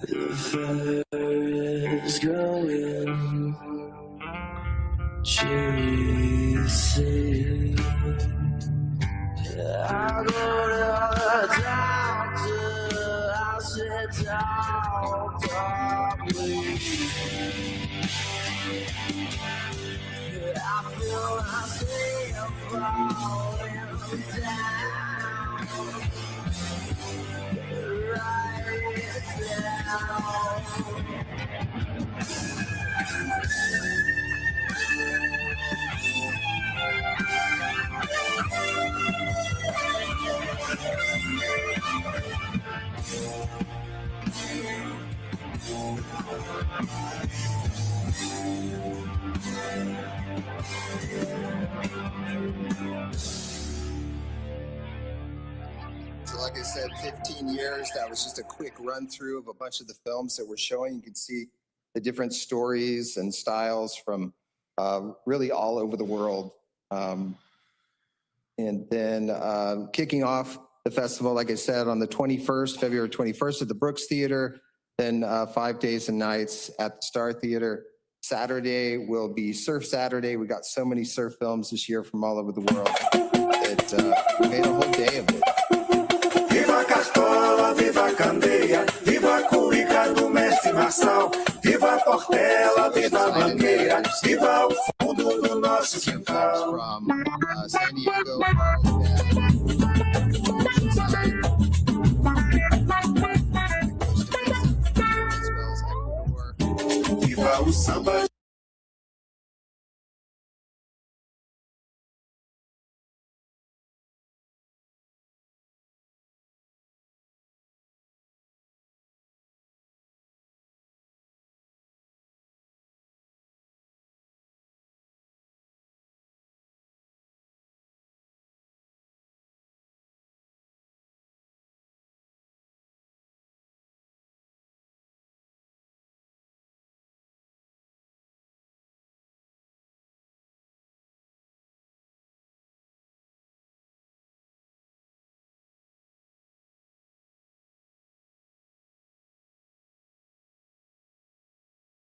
The fire is going, chasing. I go to the doctor, I sit down properly. I feel myself falling down, right down. So like I said, 15 years, that was just a quick run through of a bunch of the films that we're showing. You can see the different stories and styles from really all over the world. And then kicking off the festival, like I said, on the 21st, February 21st at the Brooks Theater, then 5 days and nights at the Star Theater. Saturday will be Surf Saturday. We got so many surf films this year from all over the world that we made a whole day of it. Viva a Castola, viva a Candeia, viva a Cuíca do Mestre Marçal, viva a Portela, viva a Mangueira, viva o fundo do nosso quintal. From San Diego, Oceanside, as well as Ecuador. Viva o samba.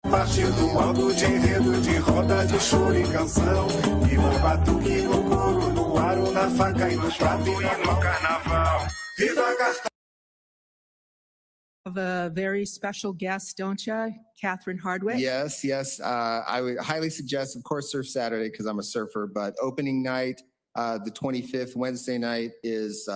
Partiu do modo de enredo, de roda, de choro e canção. Viva o batuque no couro, no aro, na faca e no prato e no carnaval. Viva a Castola. Of a very special guest, don't you, Catherine Hardwick? Yes, yes. I would highly suggest, of course, Surf Saturday because I'm a surfer, but opening night, the 25th, Wednesday night, is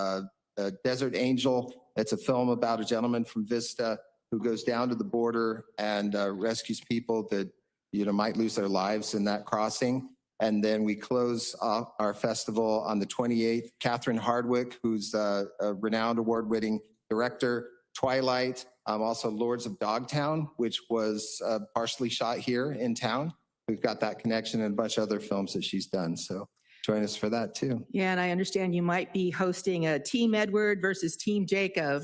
Desert Angel. It's a film about a gentleman from Vista who goes down to the border and rescues people that might lose their lives in that crossing. And then we close off our festival on the 28th. Catherine Hardwick, who's a renowned award-winning director, Twilight, also Lords of Dogtown, which was partially shot here in town. We've got that connection and a bunch of other films that she's done. So join us for that too. Yeah, and I understand you might be hosting a Team Edward versus Team Jacob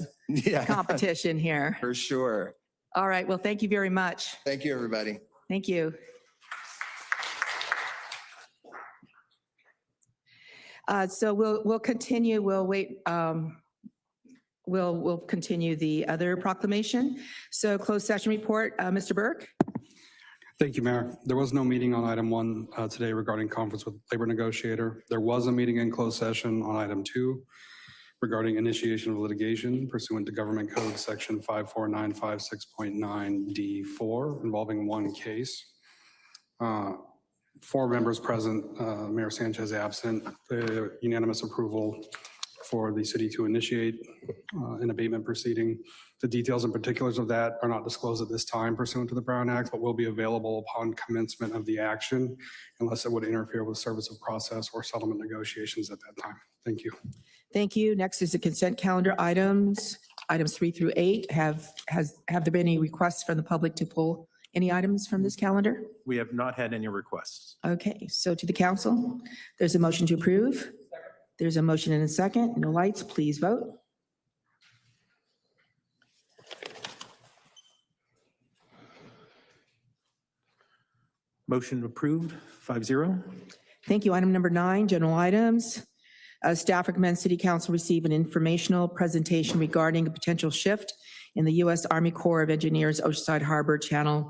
competition here. For sure. All right, well, thank you very much. Thank you, everybody. Thank you. So we'll continue. We'll wait. We'll continue the other proclamation. So closed session report, Mr. Burke. Thank you, Mayor. There was no meeting on item 1 today regarding conference with labor negotiator. There was a meeting in closed session on item 2 regarding initiation of litigation pursuant to Government Code Section 54956.9D4 involving one case. 4 members present, Mayor Sanchez absent, unanimous approval for the city to initiate an abatement proceeding. The details and particulars of that are not disclosed at this time pursuant to the Brown Act, but will be available upon commencement of the action unless it would interfere with service of process or settlement negotiations at that time. Thank you. Thank you. Next is the consent calendar items 3 through 8. Have there been any requests from the public to pull any items from this calendar? We have not had any requests. Okay, so to the council, there's a motion to approve. There's a motion and a second. No lights, please vote. Motion approved, 5-0. Thank you. Item number 9, general items. Staff recommends City Council receive an informational presentation regarding a potential shift in the U.S. Army Corps of Engineers Oceanside Harbor Channel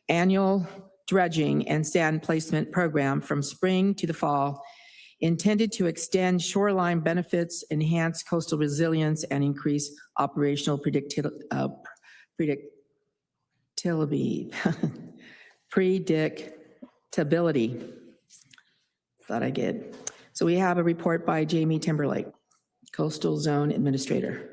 annual dredging and sand placement program from spring to the fall, intended to extend shoreline benefits, enhance coastal resilience, and increase operational predictability. Thought I did. So we have a report by Jamie Timberlake, Coastal Zone Administrator.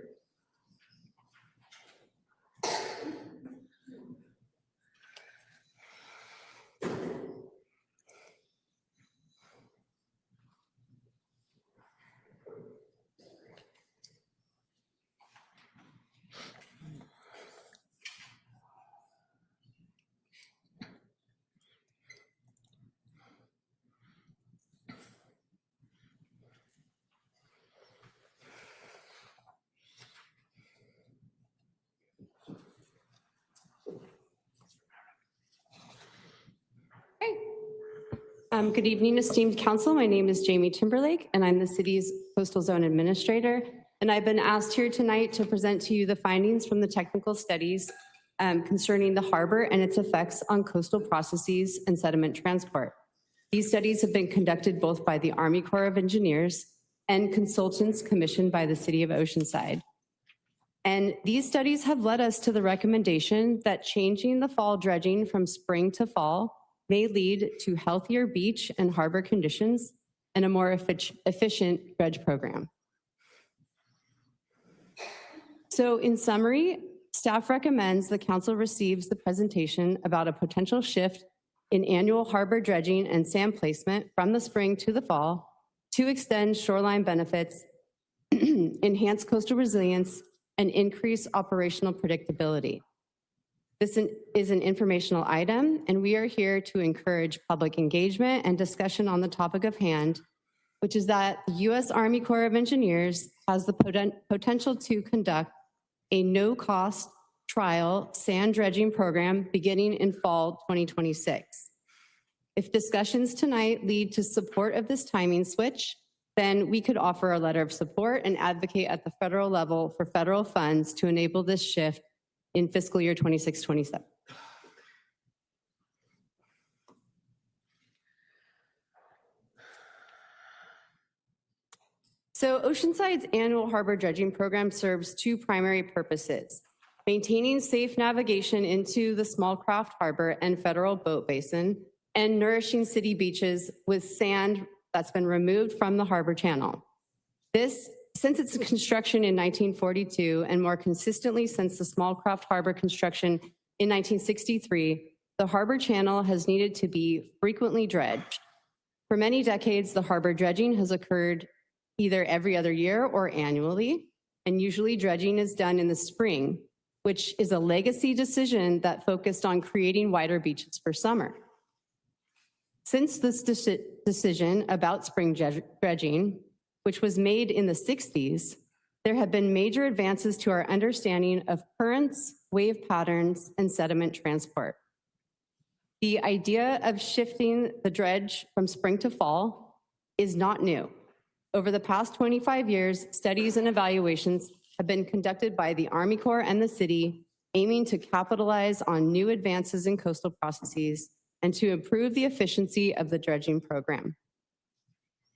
Good evening, esteemed council. My name is Jamie Timberlake, and I'm the city's Coastal Zone Administrator. And I've been asked here tonight to present to you the findings from the technical studies concerning the harbor and its effects on coastal processes and sediment transport. These studies have been conducted both by the Army Corps of Engineers and consultants commissioned by the City of Oceanside. And these studies have led us to the recommendation that changing the fall dredging from spring to fall may lead to healthier beach and harbor conditions and a more efficient dredge program. So in summary, staff recommends the council receives the presentation about a potential shift in annual harbor dredging and sand placement from the spring to the fall to extend shoreline benefits, enhance coastal resilience, and increase operational predictability. This is an informational item, and we are here to encourage public engagement and discussion on the topic of hand, which is that the U.S. Army Corps of Engineers has the potential to conduct a no-cost trial sand dredging program beginning in fall 2026. If discussions tonight lead to support of this timing switch, then we could offer a letter of support and advocate at the federal level for federal funds to enable this shift in fiscal year 26-27. So Oceanside's annual harbor dredging program serves two primary purposes: maintaining safe navigation into the small craft harbor and federal boat basin, and nourishing city beaches with sand that's been removed from the harbor channel. Since its construction in 1942, and more consistently since the small craft harbor construction in 1963, the harbor channel has needed to be frequently dredged. For many decades, the harbor dredging has occurred either every other year or annually, and usually dredging is done in the spring, which is a legacy decision that focused on creating wider beaches for summer. Since this decision about spring dredging, which was made in the 60s, there have been major advances to our understanding of currents, wave patterns, and sediment transport. The idea of shifting the dredge from spring to fall is not new. Over the past 25 years, studies and evaluations have been conducted by the Army Corps and the city, aiming to capitalize on new advances in coastal processes and to improve the efficiency of the dredging program.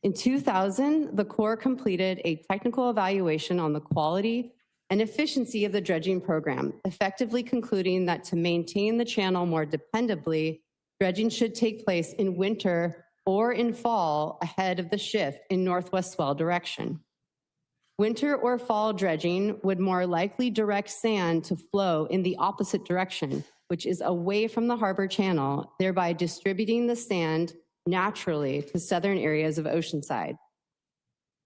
In 2000, the Corps completed a technical evaluation on the quality and efficiency of the dredging program, effectively concluding that to maintain the channel more dependably, dredging should take place in winter or in fall ahead of the shift in northwest swell direction. Winter or fall dredging would more likely direct sand to flow in the opposite direction, which is away from the harbor channel, thereby distributing the sand naturally to southern areas of Oceanside.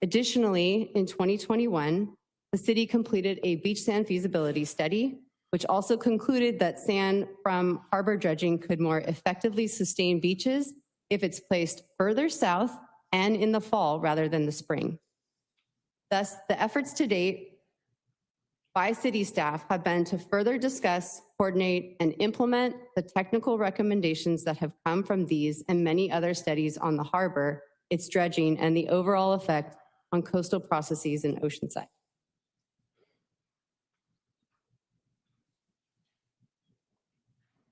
Additionally, in 2021, the city completed a beach sand feasibility study, which also concluded that sand from harbor dredging could more effectively sustain beaches if it's placed further south and in the fall rather than the spring. Thus, the efforts to date by city staff have been to further discuss, coordinate, and implement the technical recommendations that have come from these and many other studies on the harbor, its dredging, and the overall effect on coastal processes in Oceanside.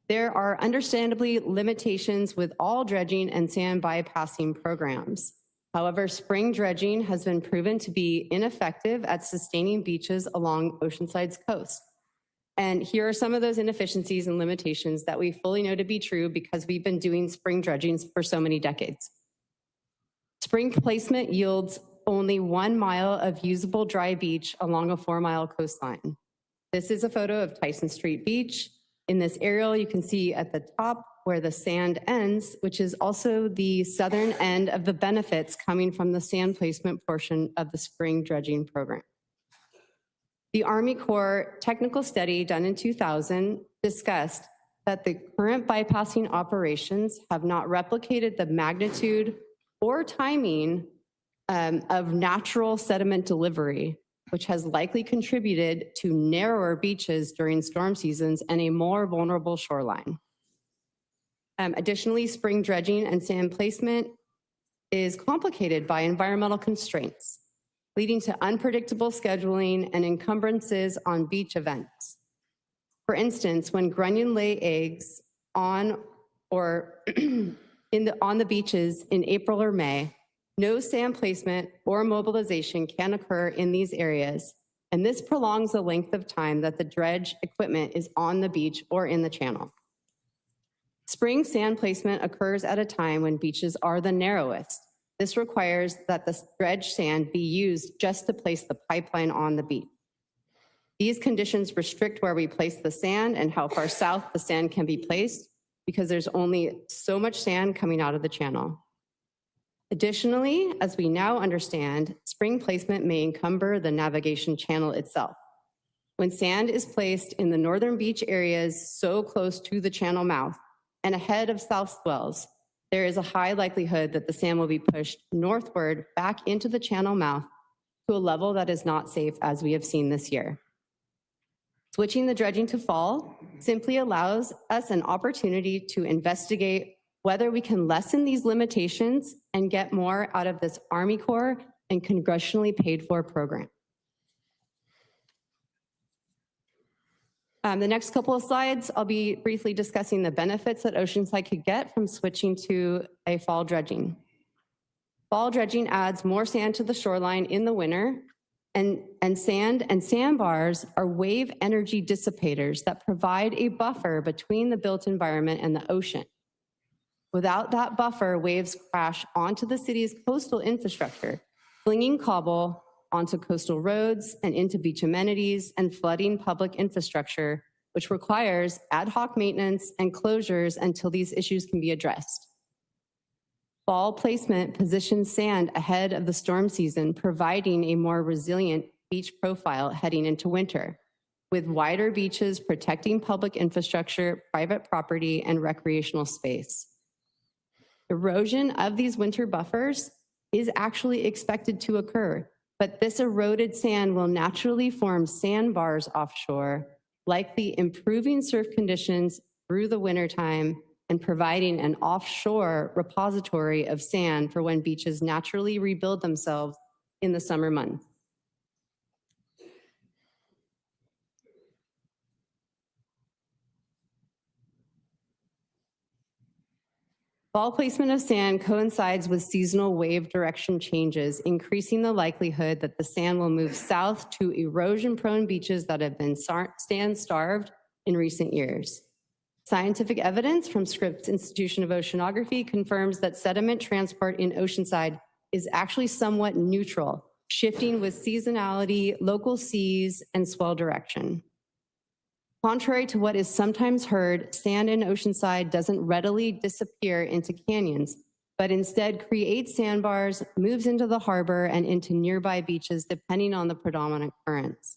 There are understandably limitations with all dredging and sand bypassing programs. However, spring dredging has been proven to be ineffective at sustaining beaches along Oceanside's coast. And here are some of those inefficiencies and limitations that we fully know to be true because we've been doing spring dredging for so many decades. Spring placement yields only 1 mile of usable dry beach along a 4-mile coastline. This is a photo of Tyson Street Beach. In this aerial, you can see at the top where the sand ends, which is also the southern end of the benefits coming from the sand placement portion of the spring dredging program. The Army Corps technical study done in 2000 discussed that the current bypassing operations have not replicated the magnitude or timing of natural sediment delivery, which has likely contributed to narrower beaches during storm seasons and a more vulnerable shoreline. Additionally, spring dredging and sand placement is complicated by environmental constraints, leading to unpredictable scheduling and encumbrances on beach events. For instance, when grunion lay eggs on or on the beaches in April or May, no sand placement or mobilization can occur in these areas, and this prolongs the length of time that the dredge equipment is on the beach or in the channel. Spring sand placement occurs at a time when beaches are the narrowest. This requires that the dredge sand be used just to place the pipeline on the beach. These conditions restrict where we place the sand and how far south the sand can be placed because there's only so much sand coming out of the channel. Additionally, as we now understand, spring placement may encumber the navigation channel itself. When sand is placed in the northern beach areas so close to the channel mouth and ahead of south swells, there is a high likelihood that the sand will be pushed northward back into the channel mouth to a level that is not safe, as we have seen this year. Switching the dredging to fall simply allows us an opportunity to investigate whether we can lessen these limitations and get more out of this Army Corps and congressionally paid for program. The next couple of slides, I'll be briefly discussing the benefits that Oceanside could get from switching to a fall dredging. Fall dredging adds more sand to the shoreline in the winter, and sand and sandbars are wave energy dissipators that provide a buffer between the built environment and the ocean. Without that buffer, waves crash onto the city's coastal infrastructure, flinging cobble onto coastal roads and into beach amenities and flooding public infrastructure, which requires ad hoc maintenance and closures until these issues can be addressed. Fall placement positions sand ahead of the storm season, providing a more resilient beach profile heading into winter, with wider beaches protecting public infrastructure, private property, and recreational space. Erosion of these winter buffers is actually expected to occur, but this eroded sand will naturally form sandbars offshore, likely improving surf conditions through the wintertime and providing an offshore repository of sand for when beaches naturally rebuild themselves in the summer months. Fall placement of sand coincides with seasonal wave direction changes, increasing the likelihood that the sand will move south to erosion-prone beaches that have been sand-starved in recent years. Scientific evidence from Scripps Institution of Oceanography confirms that sediment transport in Oceanside is actually somewhat neutral, shifting with seasonality, local seas, and swell direction. Contrary to what is sometimes heard, sand in Oceanside doesn't readily disappear into canyons, but instead creates sandbars, moves into the harbor and into nearby beaches depending on the predominant currents.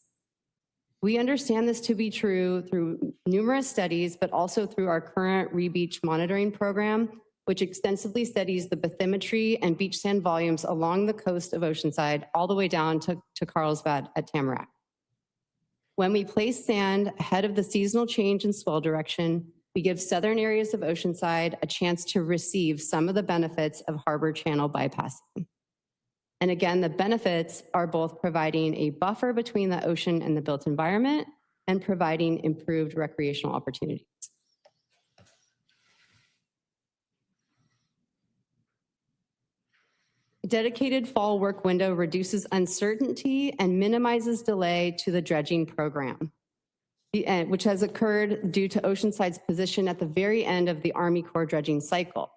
We understand this to be true through numerous studies, but also through our current re-beach monitoring program, which extensively studies the bathymetry and beach sand volumes along the coast of Oceanside, all the way down to Carlsbad at Tamarack. When we place sand ahead of the seasonal change in swell direction, we give southern areas of Oceanside a chance to receive some of the benefits of harbor channel bypassing. And again, the benefits are both providing a buffer between the ocean and the built environment and providing improved recreational opportunities. dedicated fall work window reduces uncertainty and minimizes delay to the dredging program, which has occurred due to Oceanside's position at the very end of the Army Corps dredging cycle.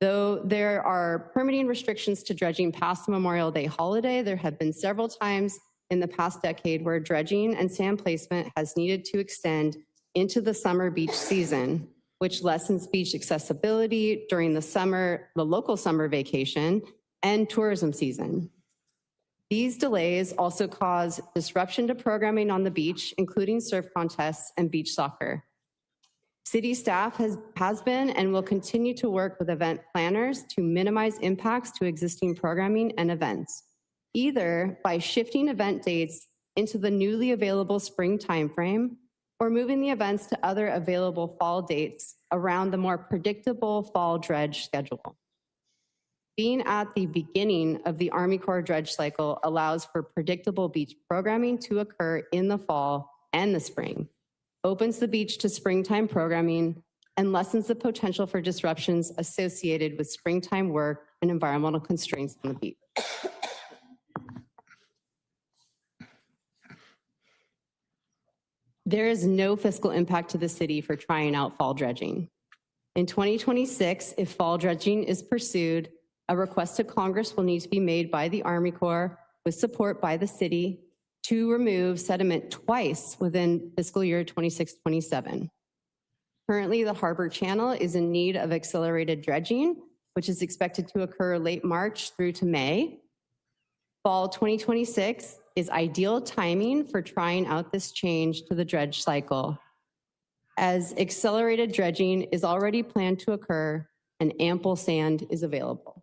Though there are permitting restrictions to dredging past the Memorial Day holiday, there have been several times in the past decade where dredging and sand placement has needed to extend into the summer beach season, which lessens beach accessibility during the local summer vacation and tourism season. These delays also cause disruption to programming on the beach, including surf contests and beach soccer. City staff has been and will continue to work with event planners to minimize impacts to existing programming and events, either by shifting event dates into the newly available spring timeframe or moving the events to other available fall dates around the more predictable fall dredge schedule. Being at the beginning of the Army Corps dredge cycle allows for predictable beach programming to occur in the fall and the spring, opens the beach to springtime programming, and lessens the potential for disruptions associated with springtime work and environmental constraints on the beach. There is no fiscal impact to the city for trying out fall dredging. In 2026, if fall dredging is pursued, a request to Congress will need to be made by the Army Corps with support by the city to remove sediment twice within fiscal year 26-27. Currently, the harbor channel is in need of accelerated dredging, which is expected to occur late March through to May. Fall 2026 is ideal timing for trying out this change to the dredge cycle, as accelerated dredging is already planned to occur and ample sand is available.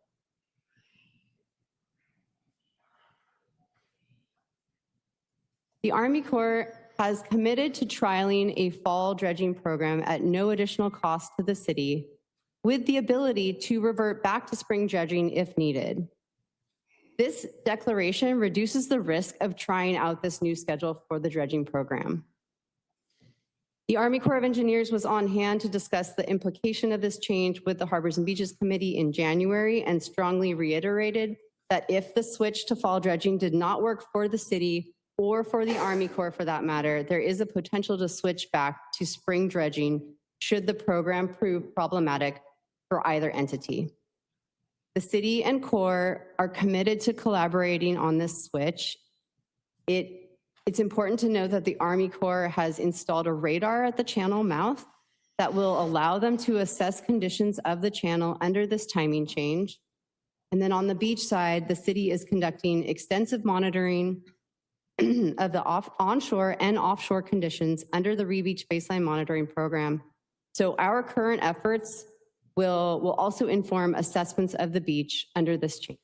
The Army Corps has committed to trialing a fall dredging program at no additional cost to the city, with the ability to revert back to spring dredging if needed. This declaration reduces the risk of trying out this new schedule for the dredging program. The Army Corps of Engineers was on hand to discuss the implication of this change with the Harbors and Beaches Committee in January and strongly reiterated that if the switch to fall dredging did not work for the city or for the Army Corps for that matter, there is a potential to switch back to spring dredging should the program prove problematic for either entity. The city and Corps are committed to collaborating on this switch. It's important to note that the Army Corps has installed a radar at the channel mouth that will allow them to assess conditions of the channel under this timing change. And then on the beach side, the city is conducting extensive monitoring of the onshore and offshore conditions under the Re-Beach Baseline Monitoring Program. So our current efforts will also inform assessments of the beach under this change.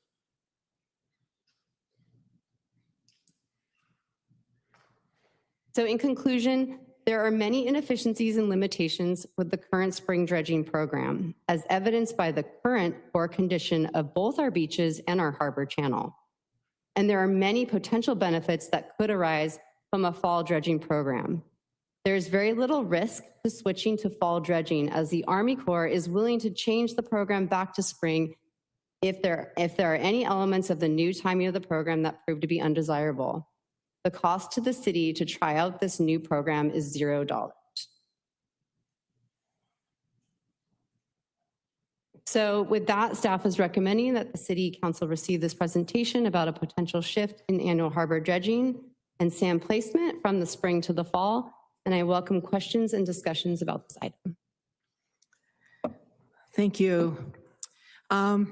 So in conclusion, there are many inefficiencies and limitations with the current spring dredging program, as evidenced by the current poor condition of both our beaches and our harbor channel. And there are many potential benefits that could arise from a fall dredging program. There's very little risk to switching to fall dredging, as the Army Corps is willing to change the program back to spring if there are any elements of the new timing of the program that prove to be undesirable. The cost to the city to try out this new program is $0. So with that, staff is recommending that the City Council receive this presentation about a potential shift in annual harbor dredging and sand placement from the spring to the fall. And I welcome questions and discussions about this item. Thank you. I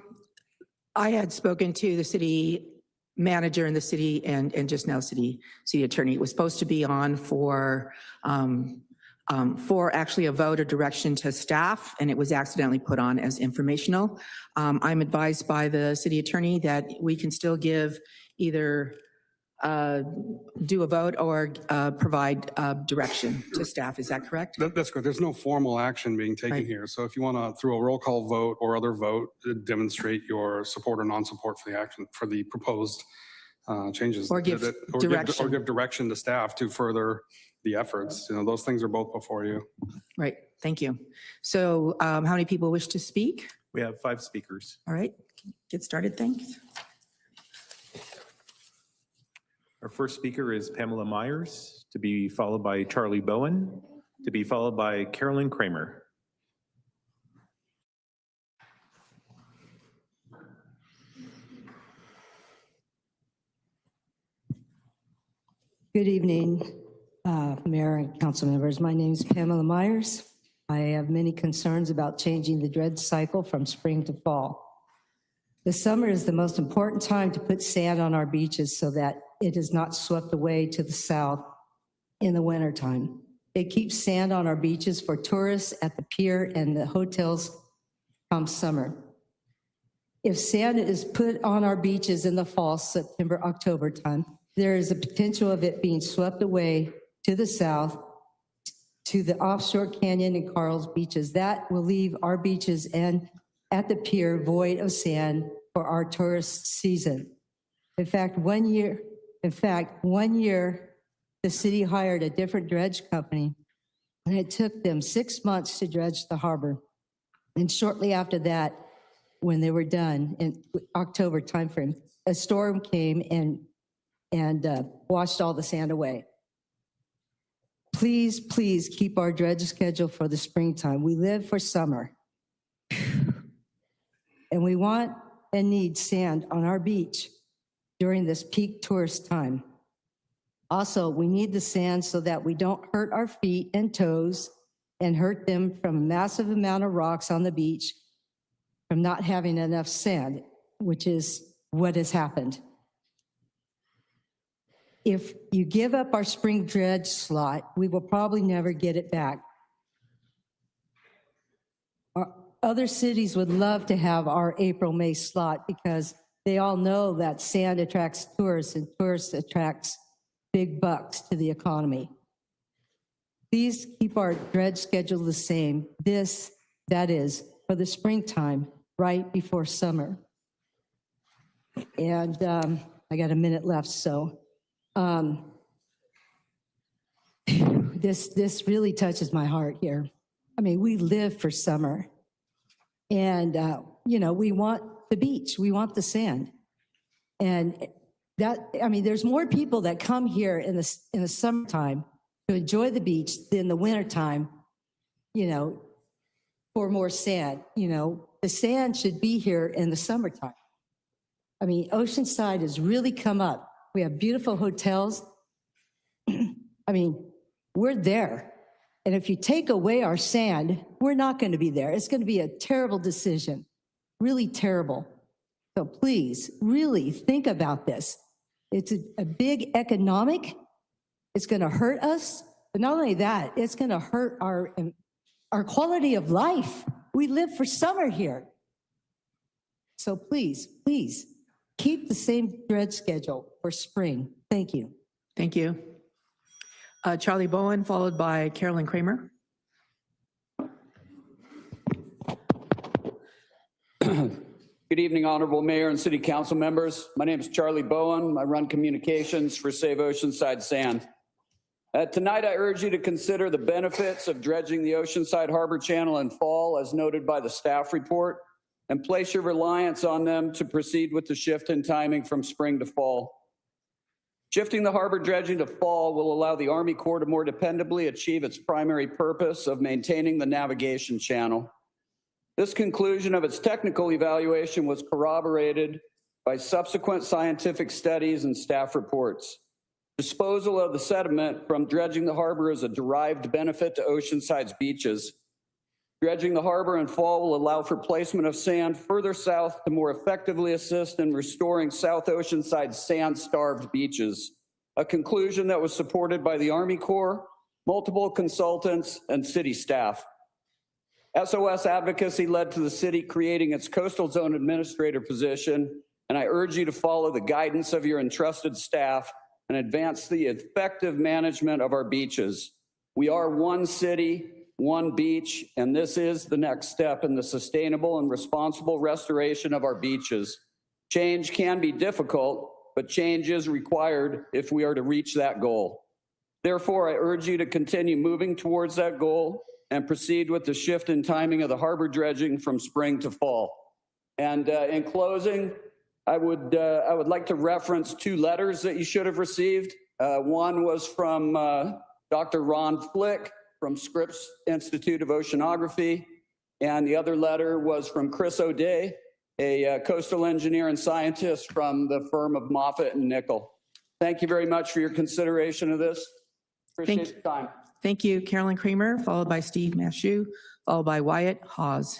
had spoken to the city manager in the city and just now city attorney. It was supposed to be on for actually a vote or direction to staff, and it was accidentally put on as informational. I'm advised by the city attorney that we can still give either do a vote or provide direction to staff. Is that correct? That's correct. There's no formal action being taken Right. here. So if you want to, through a roll call vote or other vote, demonstrate your support or non-support for the action, for the proposed changes. Or give direction. Or give direction to staff to further the efforts. You know, those things are both before you. Right, thank you. So how many people wish to speak? We have 5 speakers. All right, get started. Thanks. Our first speaker is Pamela Myers, to be followed by Charlie Bowen, to be followed by Carolyn Kramer. Good evening, Mayor and council members. My name is Pamela Myers. I have many concerns about changing the dredge cycle from spring to fall. The summer is the most important time to put sand on our beaches so that it is not swept away to the south in the wintertime. It keeps sand on our beaches for tourists at the pier and the hotels come summer. If sand is put on our beaches in the fall, September, October time, there is a potential of it being swept away to the south to the offshore Canyon and Carl's beaches. That will leave our beaches and at the pier void of sand for our tourist season. In fact, one year, the city hired a different dredge company, and it took them 6 months to dredge the harbor. And shortly after that, when they were done in October timeframe, a storm came and washed all the sand away. Please, please keep our dredge schedule for the springtime. We live for summer. And we want and need sand on our beach during this peak tourist time. Also, we need the sand so that we don't hurt our feet and toes and hurt them from a massive amount of rocks on the beach from not having enough sand, which is what has happened. If you give up our spring dredge slot, we will probably never get it back. Other cities would love to have our April-May slot because they all know that sand attracts tourists and tourists attracts big bucks to the economy. Please keep our dredge schedule the same. That is, for the springtime, right before summer. And I got a minute left, so. This really touches my heart here. I mean, we live for summer. And, we want the beach, we want the sand. And there's more people that come here in the summertime to enjoy the beach than the wintertime, for more sand. The sand should be here in the summertime. I mean, Oceanside has really come up. We have beautiful hotels. I mean, we're there. And if you take away our sand, we're not going to be there. It's going to be a terrible decision, really terrible. So please, really think about this. It's a big economic. It's going to hurt us. But not only that, it's going to hurt our quality of life. We live for summer here. So please, please, keep the same dredge schedule for spring. Thank you. Thank you. Charlie Bowen, followed by Carolyn Kramer. Good evening, Honorable Mayor and City Council members. My name is Charlie Bowen. I run communications for Save Oceanside Sand. Tonight, I urge you to consider the benefits of dredging the Oceanside Harbor Channel in fall, as noted by the staff report, and place your reliance on them to proceed with the shift in timing from spring to fall. Shifting the harbor dredging to fall will allow the Army Corps to more dependably achieve its primary purpose of maintaining the navigation channel. This conclusion of its technical evaluation was corroborated by subsequent scientific studies and staff reports. Disposal of the sediment from dredging the harbor is a derived benefit to Oceanside's beaches. Dredging the harbor in fall will allow for placement of sand further south to more effectively assist in restoring South Oceanside's sand-starved beaches, a conclusion that was supported by the Army Corps, multiple consultants, and city staff. SOS advocacy led to the city creating its coastal zone administrator position, and I urge you to follow the guidance of your entrusted staff and advance the effective management of our beaches. We are one city, one beach, and this is the next step in the sustainable and responsible restoration of our beaches. Change can be difficult, but change is required if we are to reach that goal. Therefore, I urge you to continue moving towards that goal and proceed with the shift in timing of the harbor dredging from spring to fall. And in closing, I would like to reference 2 letters that you should have received. One was from Dr. Ron Flick from Scripps Institute of Oceanography, and the other letter was from Chris O'Day, a coastal engineer and scientist from the firm of Moffett and Nickel. Thank you very much for your consideration of this. Appreciate the time. Thank you, Carolyn Kramer, followed by Steve Mashu, followed by Wyatt Hawes.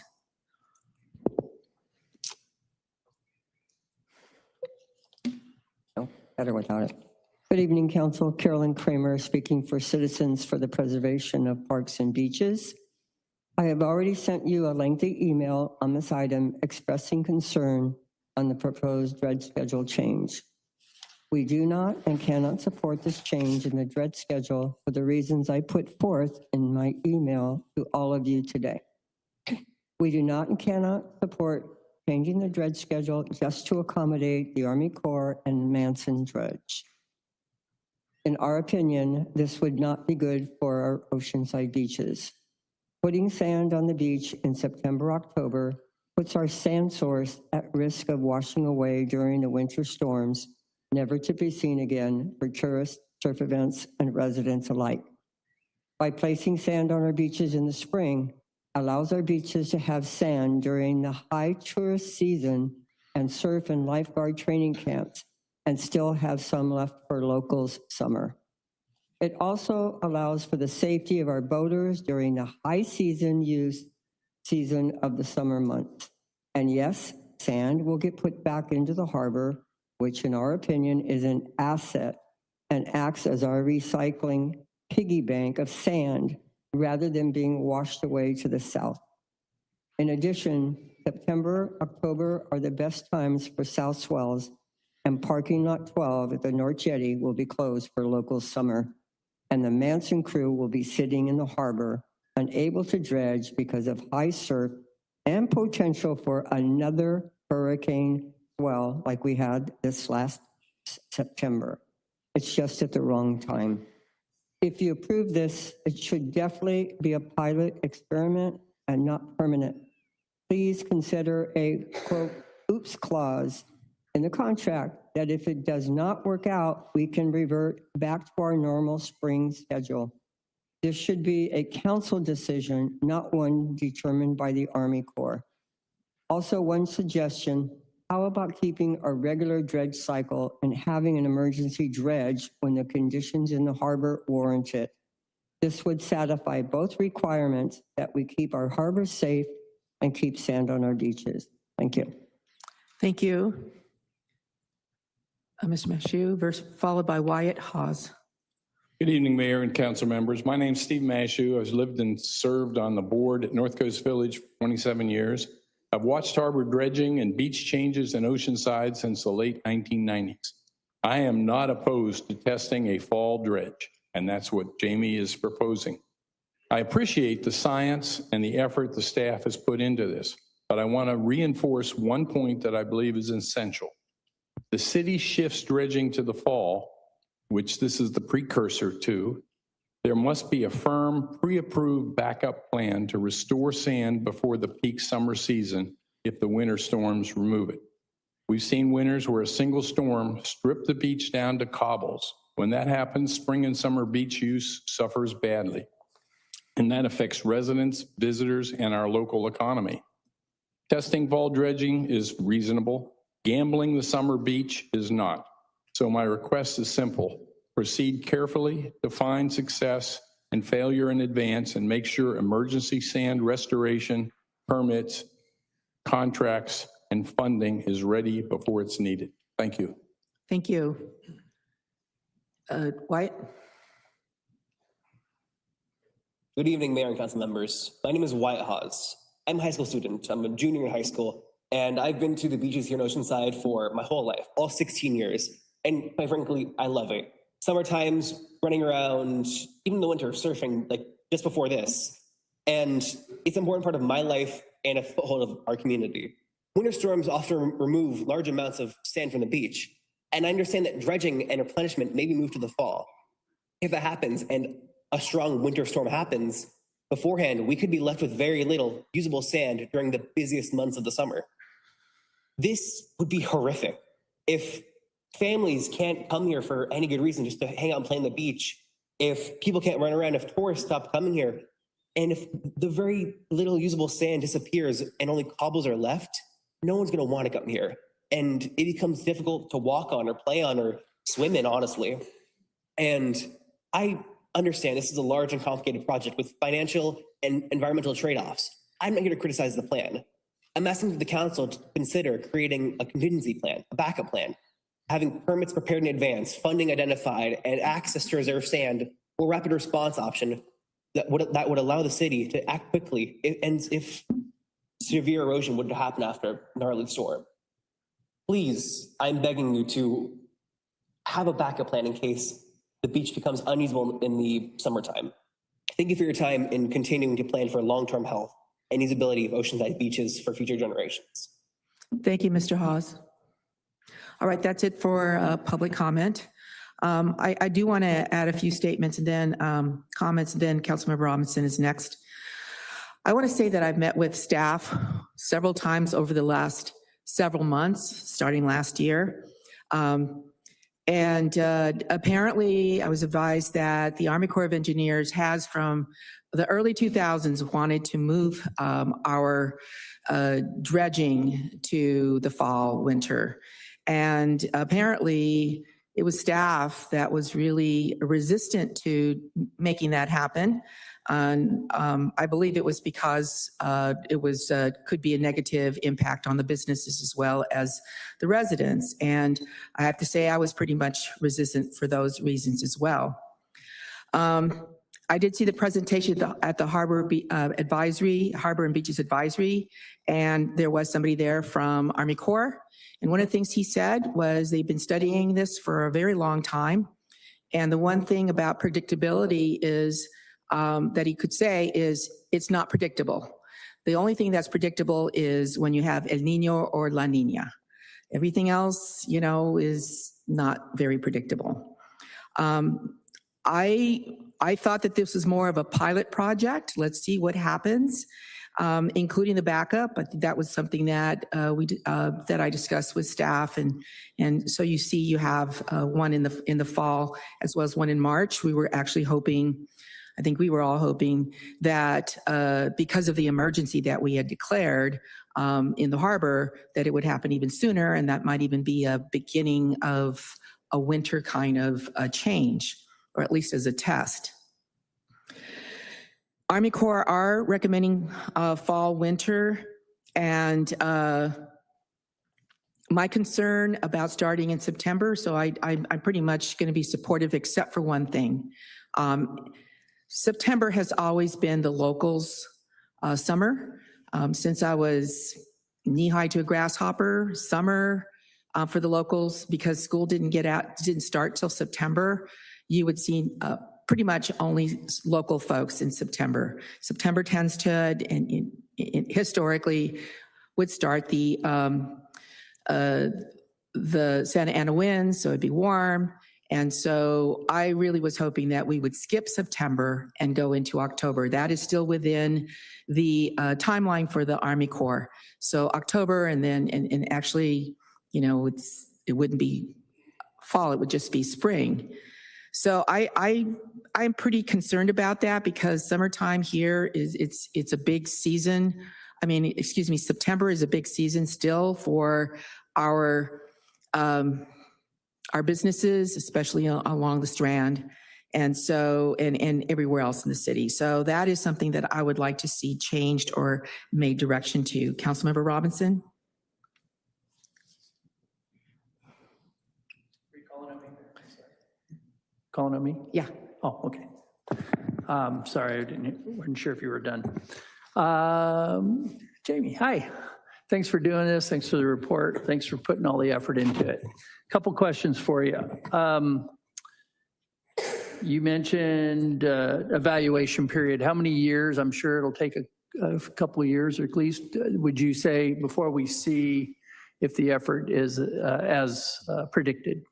No, better without it. Good evening, Council. Carolyn Kramer speaking for Citizens for the Preservation of Parks and Beaches. I have already sent you a lengthy email on this item expressing concern on the proposed dredge schedule change. We do not and cannot support this change in the dredge schedule for the reasons I put forth in my email to all of you today. We do not and cannot support changing the dredge schedule just to accommodate the Army Corps and Manson dredge. In our opinion, this would not be good for our Oceanside beaches. Putting sand on the beach in September, October puts our sand source at risk of washing away during the winter storms, never to be seen again for tourists, surf events, and residents alike. By placing sand on our beaches in the spring, allows our beaches to have sand during the high tourist season and surf and lifeguard training camps, and still have some left for locals summer. It also allows for the safety of our boaters during the high season of the summer months. And yes, sand will get put back into the harbor, which in our opinion is an asset and acts as our recycling piggy bank of sand rather than being washed away to the south. In addition, September, October are the best times for south swells, and parking lot 12 at the North Jetty will be closed for local summer, and the Manson crew will be sitting in the harbor, unable to dredge because of high surf and potential for another hurricane swell like we had this last September. It's just at the wrong time. If you approve this, it should definitely be a pilot experiment and not permanent. Please consider a, quote, oops clause in the contract that if it does not work out, we can revert back to our normal spring schedule. This should be a council decision, not one determined by the Army Corps. Also, one suggestion, how about keeping a regular dredge cycle and having an emergency dredge when the conditions in the harbor warrant it? This would satisfy both requirements that we keep our harbors safe and keep sand on our beaches. Thank you. Thank you. Mr. Mashu, followed by Wyatt Hawes. Good evening, Mayor and council members. My name's Steve Mashu. I've lived and served on the board at North Coast Village for 27 years. I've watched harbor dredging and beach changes in Oceanside since the late 1990s. I am not opposed to testing a fall dredge, and that's what Jamie is proposing. I appreciate the science and the effort the staff has put into this, but I want to reinforce one point that I believe is essential. The city shifts dredging to the fall, which this is the precursor to. There must be a firm, pre-approved backup plan to restore sand before the peak summer season if the winter storms remove it. We've seen winters where a single storm stripped the beach down to cobbles. When that happens, spring and summer beach use suffers badly, and that affects residents, visitors, and our local economy. Testing fall dredging is reasonable. Gambling the summer beach is not. So my request is simple. Proceed carefully, define success and failure in advance, and make sure emergency sand restoration, permits, contracts, and funding is ready before it's needed. Thank you. Thank you. Wyatt? Good evening, Mayor and council members. My name is Wyatt Hawes. I'm a high school student. I'm a junior in high school, and I've been to the beaches here in Oceanside for my whole life, all 16 years. And quite frankly, I love it. Summer times, running around, even the winter, surfing, like just before this. And it's an important part of my life and a foothold of our community. Winter storms often remove large amounts of sand from the beach. And I understand that dredging and replenishment may be moved to the fall. If that happens and a strong winter storm happens, beforehand, we could be left with very little usable sand during the busiest months of the summer. This would be horrific. If families can't come here for any good reason, just to hang out and play on the beach, if people can't run around, if tourists stop coming here, and if the very little usable sand disappears and only cobbles are left, no one's gonna wanna come here. And it becomes difficult to walk on or play on or swim in, honestly. And I understand this is a large and complicated project with financial and environmental trade-offs. I'm not here to criticize the plan. I'm asking the council to consider creating a contingency plan, a backup plan, having permits prepared in advance, funding identified, and access to reserve sand or rapid response option that would allow the city to act quickly if severe erosion would happen after a gnarly storm. Please, I'm begging you to have a backup plan in case the beach becomes unusable in the summertime. Thank you for your time in continuing to plan for long-term health and usability of Oceanside beaches for future generations. Thank you, Mr. Hawes. All right, that's it for public comment. I do want to add a few statements and then comments, and then Councilmember Robinson is next. I want to say that I've met with staff several times over the last several months, starting last year. Apparently, I was advised that the Army Corps of Engineers has, from the early 2000s, wanted to move our dredging to the fall, winter. And apparently, it was staff that was really resistant to making that happen. And I believe it was because it was could be a negative impact on the businesses as well as the residents. And I have to say I was pretty much resistant for those reasons as well. I did see the presentation at the Harbor and Beaches Advisory, and there was somebody there from Army Corps. And one of the things he said was they've been studying this for a very long time. And the one thing about predictability is that he could say is it's not predictable. The only thing that's predictable is when you have El Nino or La Nina. Everything else, you know, is not very predictable. I thought that this was more of a pilot project. Let's see what happens, including the backup. I think that was something that that I discussed with staff, and so you see, you have one in the fall as well as one in March. We were actually hoping, I think we were all hoping that because of the emergency that we had declared in the harbor, that it would happen even sooner, and that might even be a beginning of a winter kind of a change, or at least as a test. Army Corps are recommending fall, winter, and my concern about starting in September, so I'm pretty much going to be supportive except for one thing. September has always been the locals' summer. Since I was knee-high to a grasshopper, summer for the locals, because school didn't start till September, you would see pretty much only local folks in September. September tends to, and historically, would start the Santa Ana winds, so it'd be warm. And so I really was hoping that we would skip September and go into October. That is still within the timeline for the Army Corps. So October, and then, and actually, you know, it wouldn't be fall, it would just be spring. So I'm pretty concerned about that, because summertime here it's a big season. I mean, excuse me, September is a big season still for our businesses, especially along the Strand, and so, and everywhere else in the city. So that is something that I would like to see changed or made direction to. Councilmember Robinson? Calling on me? Yeah. Oh, okay. Sorry, wasn't sure if you were done. Jamie, hi. Thanks for doing this. Thanks for the report. Thanks for putting all the effort into it. Couple questions for you. You mentioned evaluation period. How many years? I'm sure it'll take a couple of years, or at least, would you say, before we see if the effort is as predicted?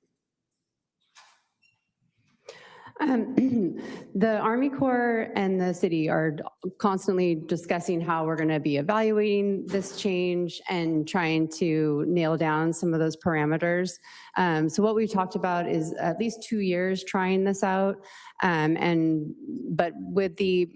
The Army Corps and the city are constantly discussing how we're going to be evaluating this change and trying to nail down some of those parameters. So what we've talked about is at least 2 years trying this out. But with the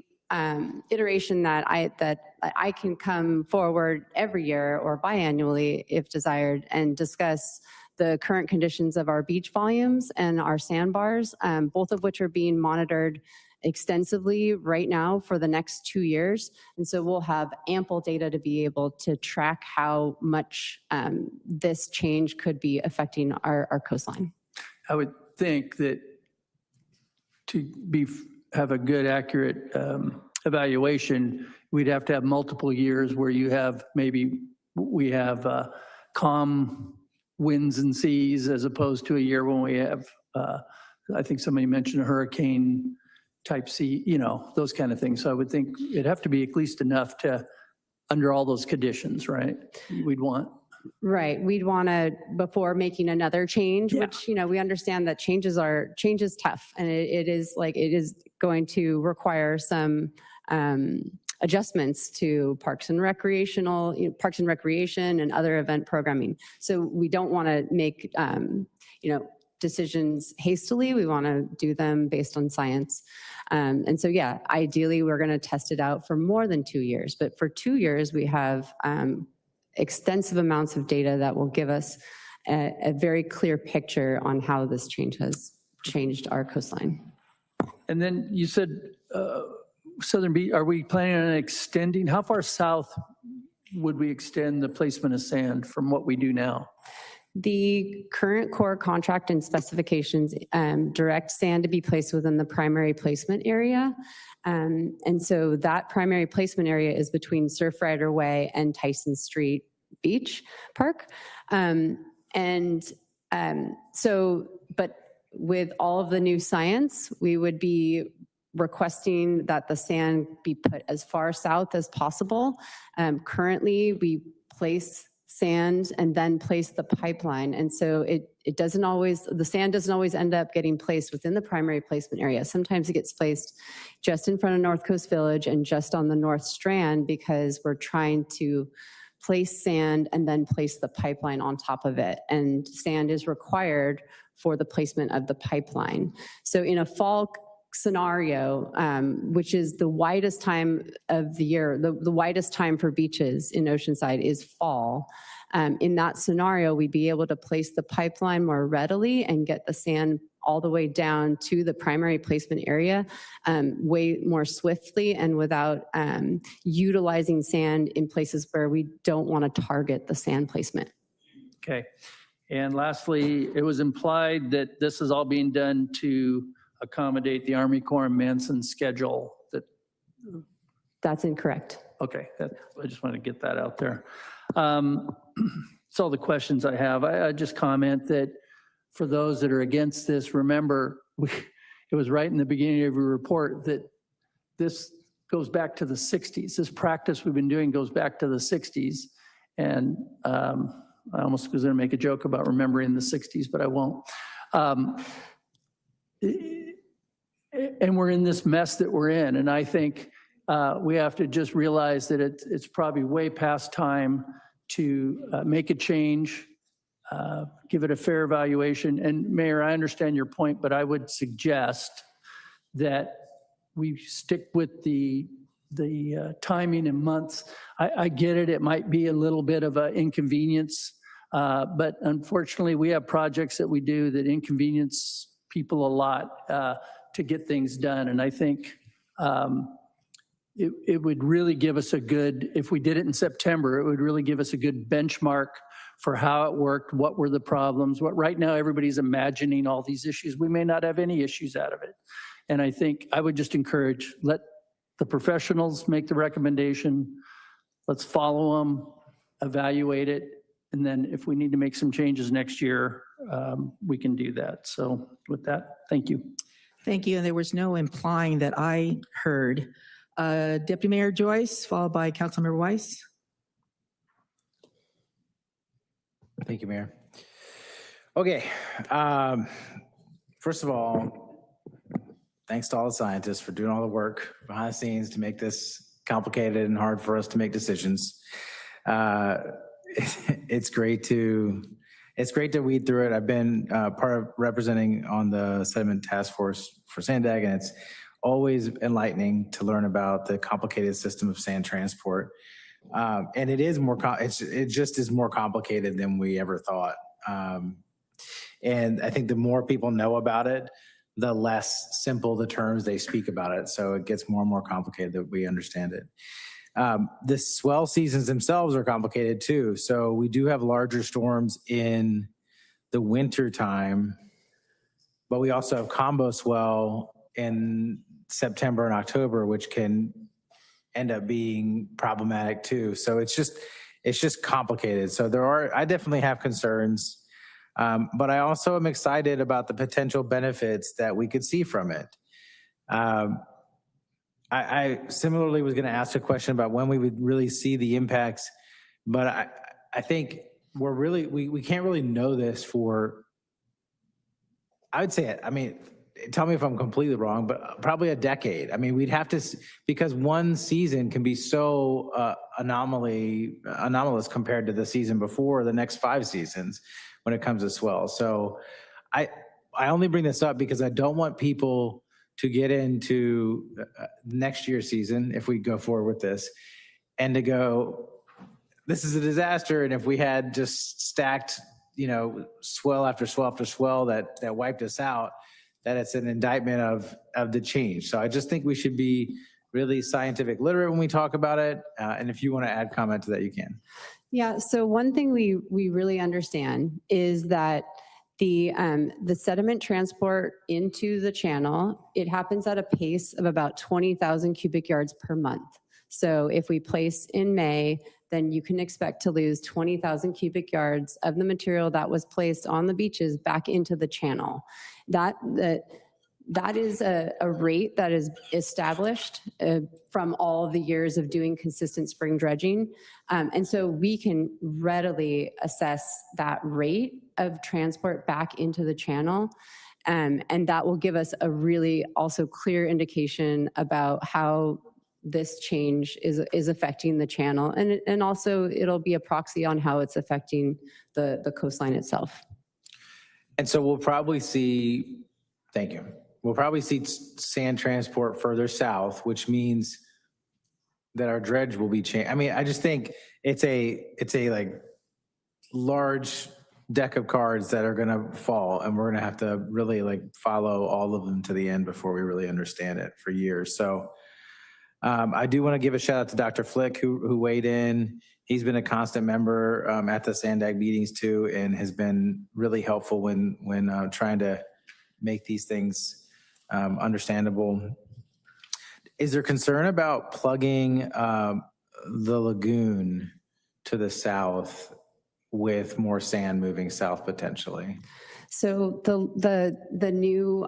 iteration that I can come forward every year or biannually if desired and discuss the current conditions of our beach volumes and our sandbars, both of which are being monitored extensively right now for the next 2 years. And so we'll have ample data to be able to track how much this change could be affecting our coastline. I would think that have a good, accurate evaluation, we'd have to have multiple years where you have we have calm winds and seas as opposed to a year when we have, I think somebody mentioned a hurricane type sea, those kind of things. So I would think it'd have to be at least enough to, under all those conditions, right? We'd want. Right. We'd want to, before making another change, which, we understand that change is tough. And it is going to require some adjustments to parks and recreation and other event programming. So we don't want to make, decisions hastily. We want to do them based on science. And so, ideally, we're going to test it out for more than 2 years. But for 2 years, we have extensive amounts of data that will give us a very clear picture on how this change has changed our coastline. And then you said Southern Beach, are we planning on extending? How far south would we extend the placement of sand from what we do now? The current Corps contract and specifications direct sand to be placed within the primary placement area. And so that primary placement area is between Surfrider Way and Tyson Street Beach Park. But with all of the new science, we would be requesting that the sand be put as far south as possible. Currently, we place sand and then place the pipeline. And so the sand doesn't always end up getting placed within the primary placement area. Sometimes it gets placed just in front of North Coast Village and just on the North Strand because we're trying to place sand and then place the pipeline on top of it. And sand is required for the placement of the pipeline. So in a fall scenario, which is the widest time of the year, the widest time for beaches in Oceanside is fall. In that scenario, we'd be able to place the pipeline more readily and get the sand all the way down to the primary placement area way more swiftly and without utilizing sand in places where we don't want to target the sand placement. Okay. And lastly, it was implied that this is all being done to accommodate the Army Corps and Manson schedule. That's incorrect. Okay, I just want to get that out there. That's all the questions I have. I just comment that for those that are against this, remember, it was right in the beginning of your report that this goes back to the 60s. This practice we've been doing goes back to the 60s. And I almost was going to make a joke about remembering the 60s, but I won't. And we're in this mess that we're in. And I think we have to just realize that it's probably way past time to make a change, give it a fair evaluation. And Mayor, I understand your point, but I would suggest that we stick with the timing and months. I get it. It might be a little bit of an inconvenience, but unfortunately we have projects that we do that inconvenience people a lot to get things done. And I think it would really give us if we did it in September, it would really give us a good benchmark for how it worked, what were the problems. Right now everybody's imagining all these issues. We may not have any issues out of it. And I think I would just encourage, let the professionals make the recommendation. Let's follow them, evaluate it. And then if we need to make some changes next year, we can do that. So with that, thank you. Thank you. And there was no implying that I heard. Deputy Mayor Joyce, followed by Councilmember Weiss. Thank you, Mayor. Okay. First of all, thanks to all the scientists for doing all the work behind the scenes to make this complicated and hard for us to make decisions. It's great to weed through it. I've been part of representing on the sediment task force for Sandag, and it's always enlightening to learn about the complicated system of sand transport. And it is it just is more complicated than we ever thought. And I think the more people know about it, the less simple the terms they speak about it. So it gets more and more complicated that we understand it. The swell seasons themselves are complicated too. So we do have larger storms in the winter time, but we also have combo swell in September and October, which can end up being problematic too. So it's just complicated. So I definitely have concerns, but I also am excited about the potential benefits that we could see from it. I similarly was going to ask a question about when we would really see the impacts, but I think we can't really know this for, I would say, I mean, tell me if I'm completely wrong, but probably a decade. I mean, we'd have to, because one season can be so anomalous compared to the season before, the next 5 seasons when it comes to swell. So I only bring this up because I don't want people to get into next year's season, if we go forward with this, and to go, this is a disaster. And if we had just stacked, swell after swell after swell that wiped us out, that it's an indictment of the change. So I just think we should be really scientific literate when we talk about it. And if you want to add comment to that, you can. Yeah, so one thing we really understand is that the sediment transport into the channel, it happens at a pace of about 20,000 cubic yards per month. So if we place in May, then you can expect to lose 20,000 cubic yards of the material that was placed on the beaches back into the channel. That is a rate that is established from all the years of doing consistent spring dredging. And so we can readily assess that rate of transport back into the channel. And that will give us a really also clear indication about how this change is affecting the channel. And also it'll be a proxy on how it's affecting the coastline itself. And so we'll probably see, thank you. We'll probably see sand transport further south, which means that our dredge will be changed. I mean, I just think it's a like large deck of cards that are going to fall, and we're going to have to really like follow all of them to the end before we really understand it for years. So I do want to give a shout out to Dr. Flick who weighed in. He's been a constant member at the Sandag meetings too, and has been really helpful when trying to make these things understandable. Is there concern about plugging the lagoon to the south with more sand moving south potentially? So the new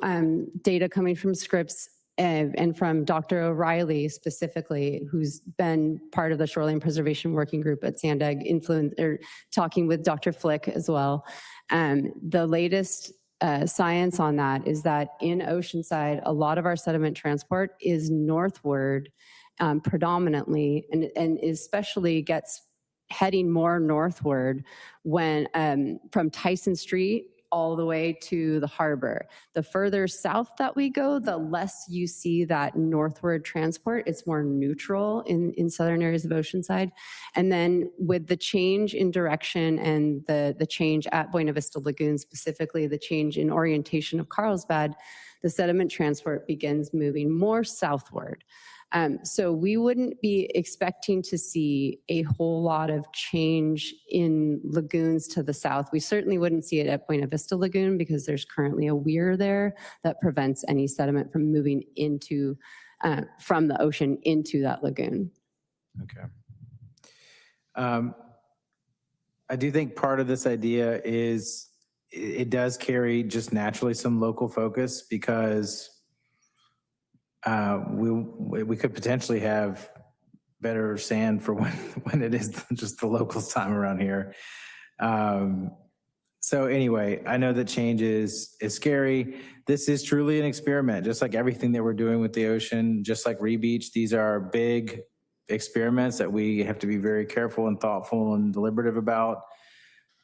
data coming from Scripps and from Dr. O'Reilly specifically, who's been part of the Shoreline Preservation Working Group at Sandag, talking with Dr. Flick as well. The latest science on that is that in Oceanside, a lot of our sediment transport is northward predominantly, and especially gets heading more northward when from Tyson Street all the way to the harbor. The further south that we go, the less you see that northward transport. It's more neutral in southern areas of Oceanside. And then with the change in direction and the change at Buena Vista Lagoon, specifically the change in orientation of Carlsbad, the sediment transport begins moving more southward. So we wouldn't be expecting to see a whole lot of change in lagoons to the south. We certainly wouldn't see it at Buena Vista Lagoon because there's currently a weir there that prevents any sediment from moving into, from the ocean into that lagoon. Okay. I do think part of this idea is it does carry just naturally some local focus because we could potentially have better sand for when it is just the locals' time around here. So anyway, I know that change is scary. This is truly an experiment, just like everything that we're doing with the ocean, just like Rebeach. These are big experiments that we have to be very careful and thoughtful and deliberative about.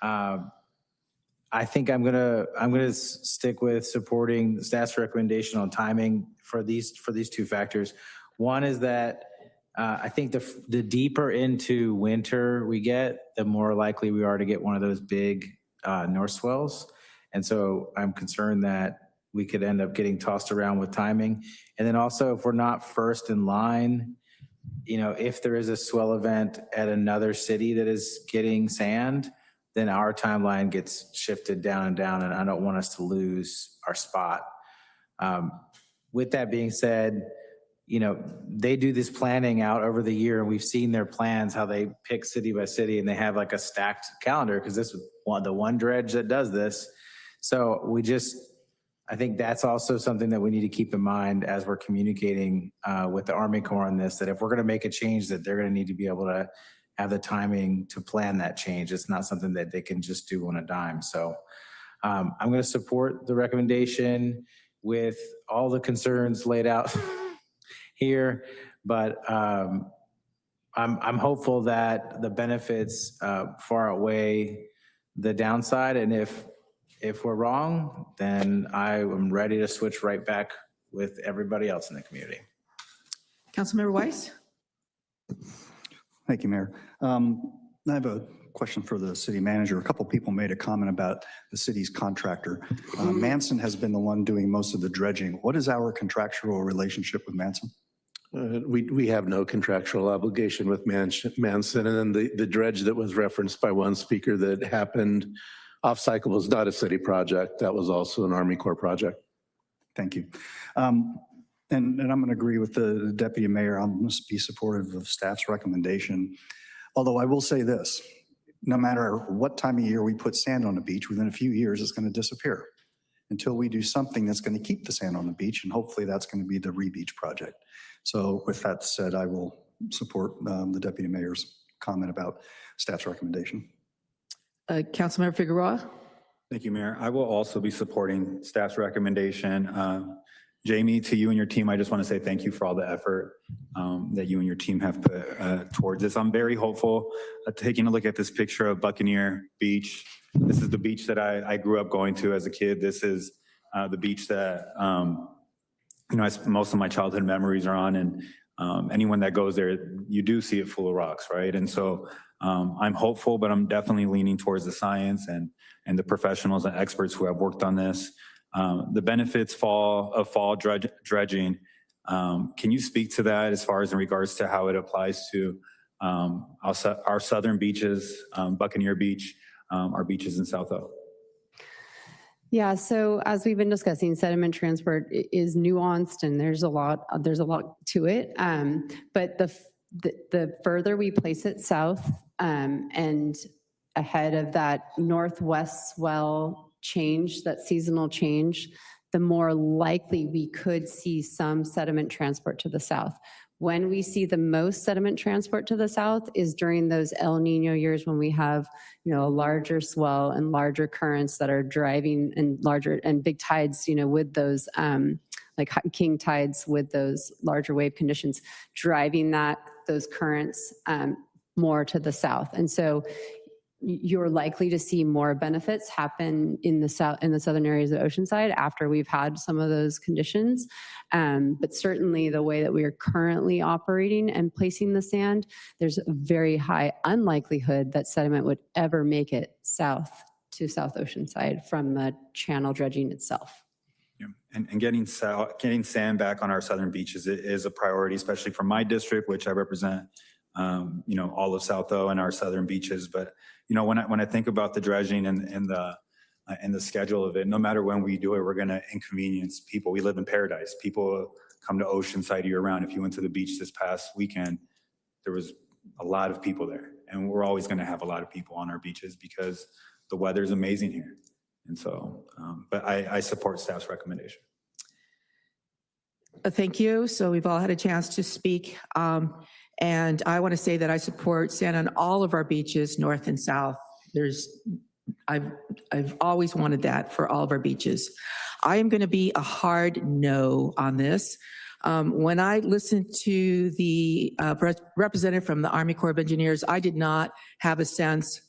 I think I'm gonna stick with supporting the staff's recommendation on timing for these two factors. One is that I think the deeper into winter we get, the more likely we are to get one of those big north swells. And so I'm concerned that we could end up getting tossed around with timing. And then also, if we're not first in line, you know, if there is a swell event at another city that is getting sand, then our timeline gets shifted down and down, and I don't want us to lose our spot. With that being said, you know, they do this planning out over the year, and we've seen their plans, how they pick city by city, and they have like a stacked calendar because this was the one dredge that does this. So I think that's also something that we need to keep in mind as we're communicating with the Army Corps on this, that if we're going to make a change, that they're going to need to be able to have the timing to plan that change. It's not something that they can just do on a dime. So I'm going to support the recommendation with all the concerns laid out here, but I'm hopeful that the benefits far outweigh the downside. And if we're wrong, then I am ready to switch right back with everybody else in the community. Councilmember Weiss? Thank you, Mayor. I have a question for the city manager. A couple people made a comment about the city's contractor. Manson has been the one doing most of the dredging. What is our contractual relationship with Manson? We have no contractual obligation with Manson. And then the dredge that was referenced by one speaker that happened off-cycle was not a city project. That was also an Army Corps project. Thank you. And I'm going to agree with the deputy mayor. I'm going to be supportive of staff's recommendation. Although I will say this, no matter what time of year we put sand on the beach, within a few years, it's going to disappear until we do something that's going to keep the sand on the beach. And hopefully that's going to be the Rebeach project. So with that said, I will support the deputy mayor's comment about staff's recommendation. Councilmember Figueroa? Thank you, Mayor. I will also be supporting staff's recommendation. Jamie, to you and your team, I just want to say thank you for all the effort that you and your team have put towards this. I'm very hopeful. Taking a look at this picture of Buccaneer Beach, this is the beach that I grew up going to as a kid. This is the beach that most of my childhood memories are on, and anyone that goes there, you do see it full of rocks, right? And so I'm hopeful, but I'm definitely leaning towards the science and the professionals and experts who have worked on this. The benefits of fall dredging, can you speak to that as far as in regards to how it applies to our southern beaches, Buccaneer Beach, our beaches in South O? Yeah, so as we've been discussing, sediment transport is nuanced and there's a lot to it. But the further we place it south and ahead of that northwest swell change, that seasonal change, the more likely we could see some sediment transport to the south. When we see the most sediment transport to the south is during those El Nino years when we have, a larger swell and larger currents that are driving and big tides, with those like king tides with those larger wave conditions, driving those currents more to the south. And so you're likely to see more benefits happen in the southern areas of Oceanside after we've had some of those conditions. But certainly the way that we are currently operating and placing the sand, there's a very high unlikelihood that sediment would ever make it south to South Oceanside from the channel dredging itself. Yeah. And getting sand back on our southern beaches is a priority, especially for my district, which I represent, all of South O and our southern beaches. But when I think about the dredging and the schedule of it, no matter when we do it, we're going to inconvenience people. We live in paradise. People come to Oceanside year round. If you went to the beach this past weekend, there was a lot of people there, and we're always going to have a lot of people on our beaches because the weather is amazing here. And so, but I support staff's recommendation. Thank you. So we've all had a chance to speak. And I want to say that I support sand on all of our beaches, north and south. There's I've always wanted that for all of our beaches. I am going to be a hard no on this. When I listened to the representative from the Army Corps of Engineers, I did not have a sense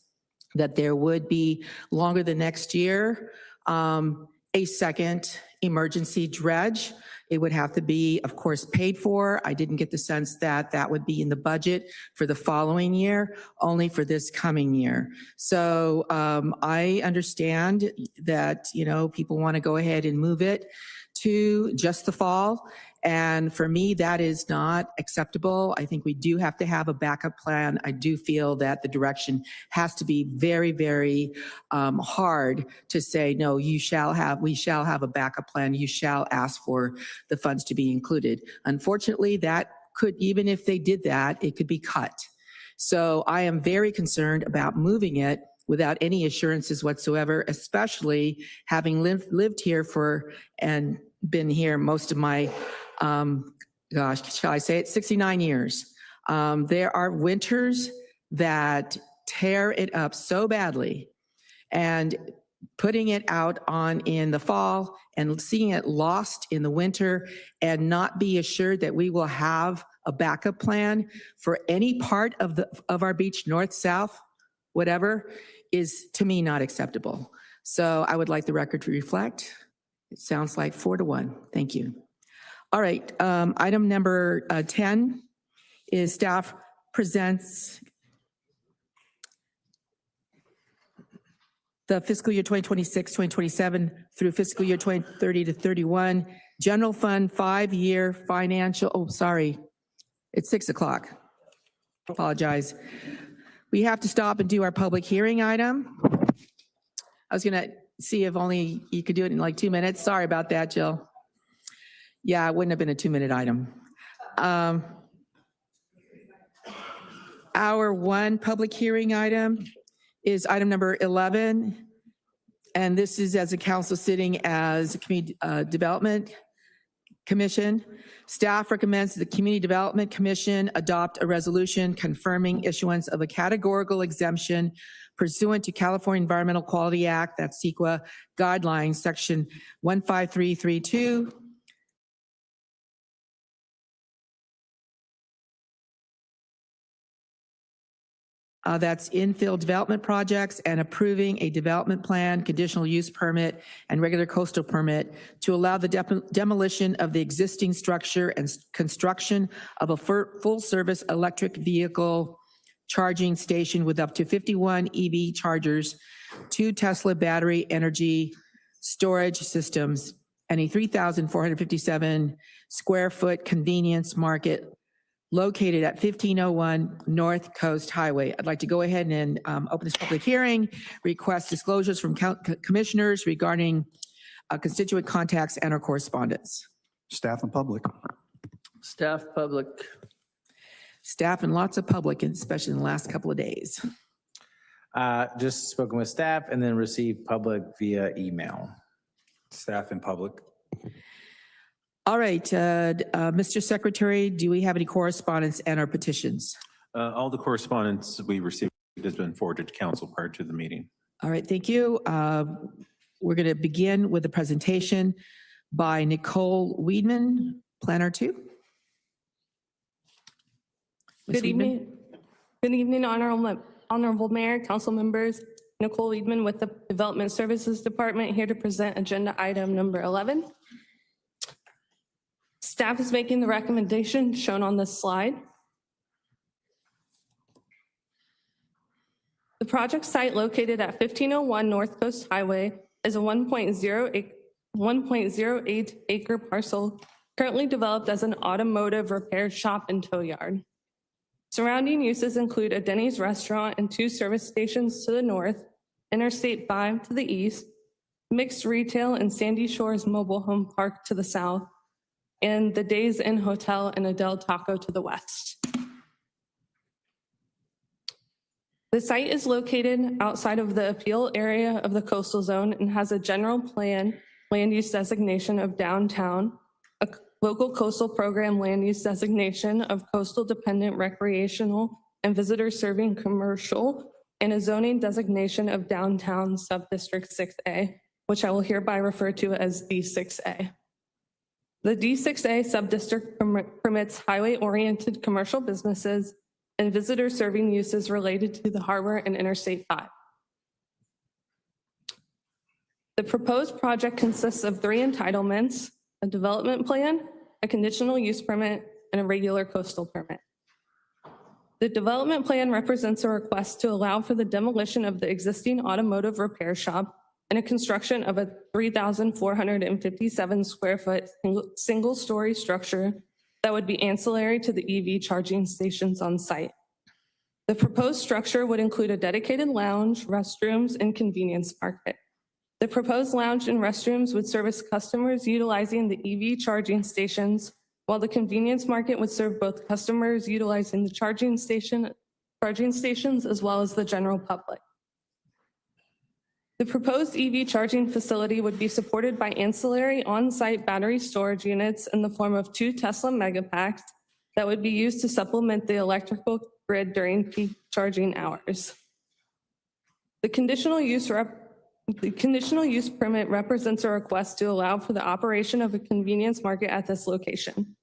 that there would be longer than next year a second emergency dredge. It would have to be, of course, paid for. I didn't get the sense that that would be in the budget for the following year, only for this coming year. So I understand that, you know, people want to go ahead and move it to just the fall. And for me, that is not acceptable. I think we do have to have a backup plan. I do feel that the direction has to be very, very hard to say, no, we shall have a backup plan. You shall ask for the funds to be included. Unfortunately, that could, even if they did that, it could be cut. So I am very concerned about moving it without any assurances whatsoever, especially having lived here and been here most of my, shall I say it, 69 years. There are winters that tear it up so badly, and putting it out in the fall and seeing it lost in the winter and not be assured that we will have a backup plan for any part of our beach, north, south, whatever, is to me not acceptable. So I would like the record to reflect. It sounds like 4-1. Thank you. All right, item number 10 is staff presents the fiscal year 2026, 2027 through fiscal year 2030 to 31 general fund 5-year financial, oh, sorry, it's 6 o'clock. Apologize. We have to stop and do our public hearing item. I was gonna see if only you could do it in like 2 minutes. Sorry about that, Jill. Yeah, it wouldn't have been a 2-minute item. Our one public hearing item is item number 11. And this is as a council sitting as a Community Development Commission. Staff recommends the Community Development Commission adopt a resolution confirming issuance of a categorical exemption pursuant to California Environmental Quality Act, that's CEQA, guidelines, section 15332. That's infill development projects, and approving a development plan, conditional use permit, and regular coastal permit to allow the demolition of the existing structure and construction of a full-service electric vehicle charging station with up to 51 EV chargers, 2 Tesla battery energy storage systems, and a 3,457 square foot convenience market located at 1501 North Coast Highway. I'd like to go ahead and open this public hearing, request disclosures from commissioners regarding constituent contacts and or correspondence. Staff and public. Staff, public. Staff and lots of public, especially in the last couple of days. Just spoken with staff and then received public via email. Staff and public. All right, Mr. Secretary, do we have any correspondence and or petitions? All the correspondence we received has been forwarded to council prior to the meeting. All right, thank you. We're going to begin with a presentation by Nicole Weedman, Planner 2. Good evening. Good evening, Honorable Mayor, council members. Nicole Weedman with the Development Services Department, here to present agenda item number 11. Staff is making the recommendation shown on this slide. The project site located at 1501 North Coast Highway is a 1.08 acre parcel currently developed as an automotive repair shop and tow yard. Surrounding uses include a Denny's restaurant and 2 service stations to the north, Interstate 5 to the east, mixed retail and Sandy Shores Mobile Home Park to the south, and the Days Inn Hotel and a Del Taco to the west. The site is located outside of the appeal area of the coastal zone and has a general plan land use designation of downtown, a local coastal program land use designation of coastal dependent recreational and visitor serving commercial and a zoning designation of downtown subdistrict 6A, which I will hereby refer to as D6A. The D6A subdistrict permits highway-oriented commercial businesses and visitor-serving uses related to the harbor and Interstate 5. The proposed project consists of 3 entitlements: a development plan, a conditional use permit, and a regular coastal permit. The development plan represents a request to allow for the demolition of the existing automotive repair shop and a construction of a 3,457 square foot single-story structure that would be ancillary to the EV charging stations on site. The proposed structure would include a dedicated lounge, restrooms, and convenience market. The proposed lounge and restrooms would service customers utilizing the EV charging stations, while the convenience market would serve both customers utilizing the charging stations as well as the general public. The proposed EV charging facility would be supported by ancillary on-site battery storage units in the form of 2 Tesla Megapacks that would be used to supplement the electrical grid during peak charging hours. The conditional use permit represents a request to allow for the operation of a convenience market at this location.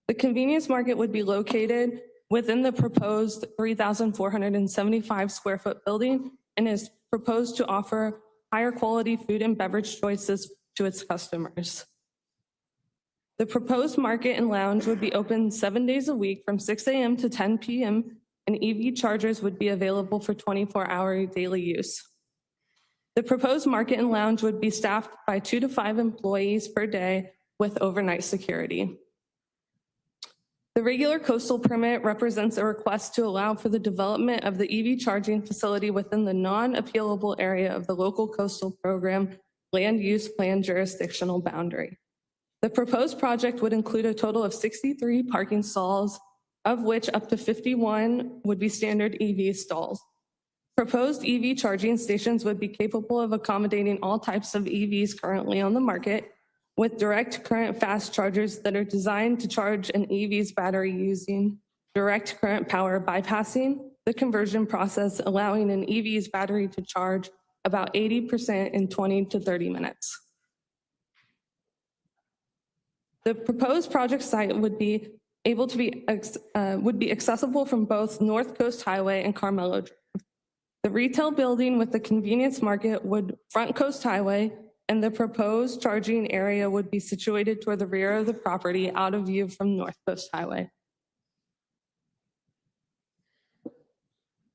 The convenience market would be located within the proposed 3,475 square foot building and is proposed to offer higher quality food and beverage choices to its customers. The proposed market and lounge would be open 7 days a week from 6 a.m. to 10 p.m., and EV chargers would be available for 24-hour daily use. The proposed market and lounge would be staffed by 2 to 5 employees per day with overnight security. The regular coastal permit represents a request to allow for the development of the EV charging facility within the non-appealable area of the local coastal program land use plan jurisdictional boundary. The proposed project would include a total of 63 parking stalls, of which up to 51 would be standard EV stalls. Proposed EV charging stations would be capable of accommodating all types of EVs currently on the market, with direct current fast chargers that are designed to charge an EV's battery using direct current power, bypassing the conversion process, allowing an EV's battery to charge about 80% in 20 to 30 minutes. The proposed project site would be accessible from both North Coast Highway and Carmelo Drive. The retail building with the convenience market would front Coast Highway, and the proposed charging area would be situated toward the rear of the property out of view from North Coast Highway.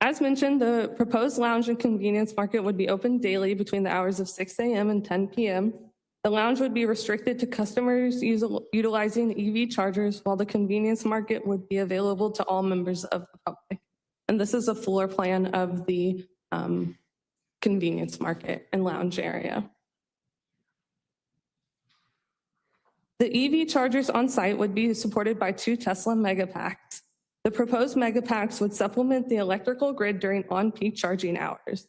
As mentioned, the proposed lounge and convenience market would be open daily between the hours of 6 a.m. and 10 p.m. The lounge would be restricted to customers utilizing EV chargers, while the convenience market would be available to all members of the public. And this is a floor plan of the convenience market and lounge area. The EV chargers on site would be supported by 2 Tesla Megapacks. The proposed Megapacks would supplement the electrical grid during on-peak charging hours.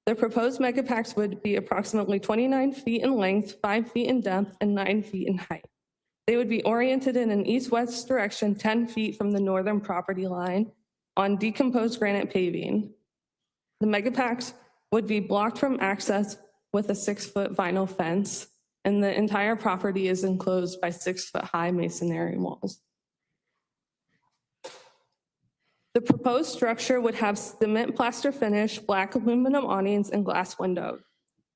The proposed Megapacks would be approximately 29 feet in length, 5 feet in depth, and 9 feet in height. They would be oriented in an east-west direction 10 feet from the northern property line on decomposed granite paving. The Megapacks would be blocked from access with a 6-foot vinyl fence, and the entire property is enclosed by 6-foot-high masonry walls. The proposed structure would have cement plaster finish, black aluminum awnings, and glass windows.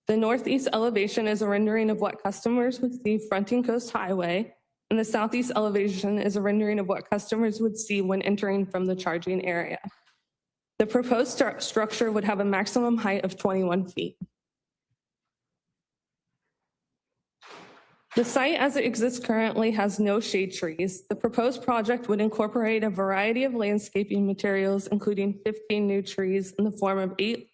The northeast elevation is a rendering of what customers would see fronting Coast Highway, and the southeast elevation is a rendering of what customers would see when entering from the charging area. The proposed structure would have a maximum height of 21 feet. The site as it exists currently has no shade trees. The proposed project would incorporate a variety of landscaping materials, including 15 new trees in the form of 8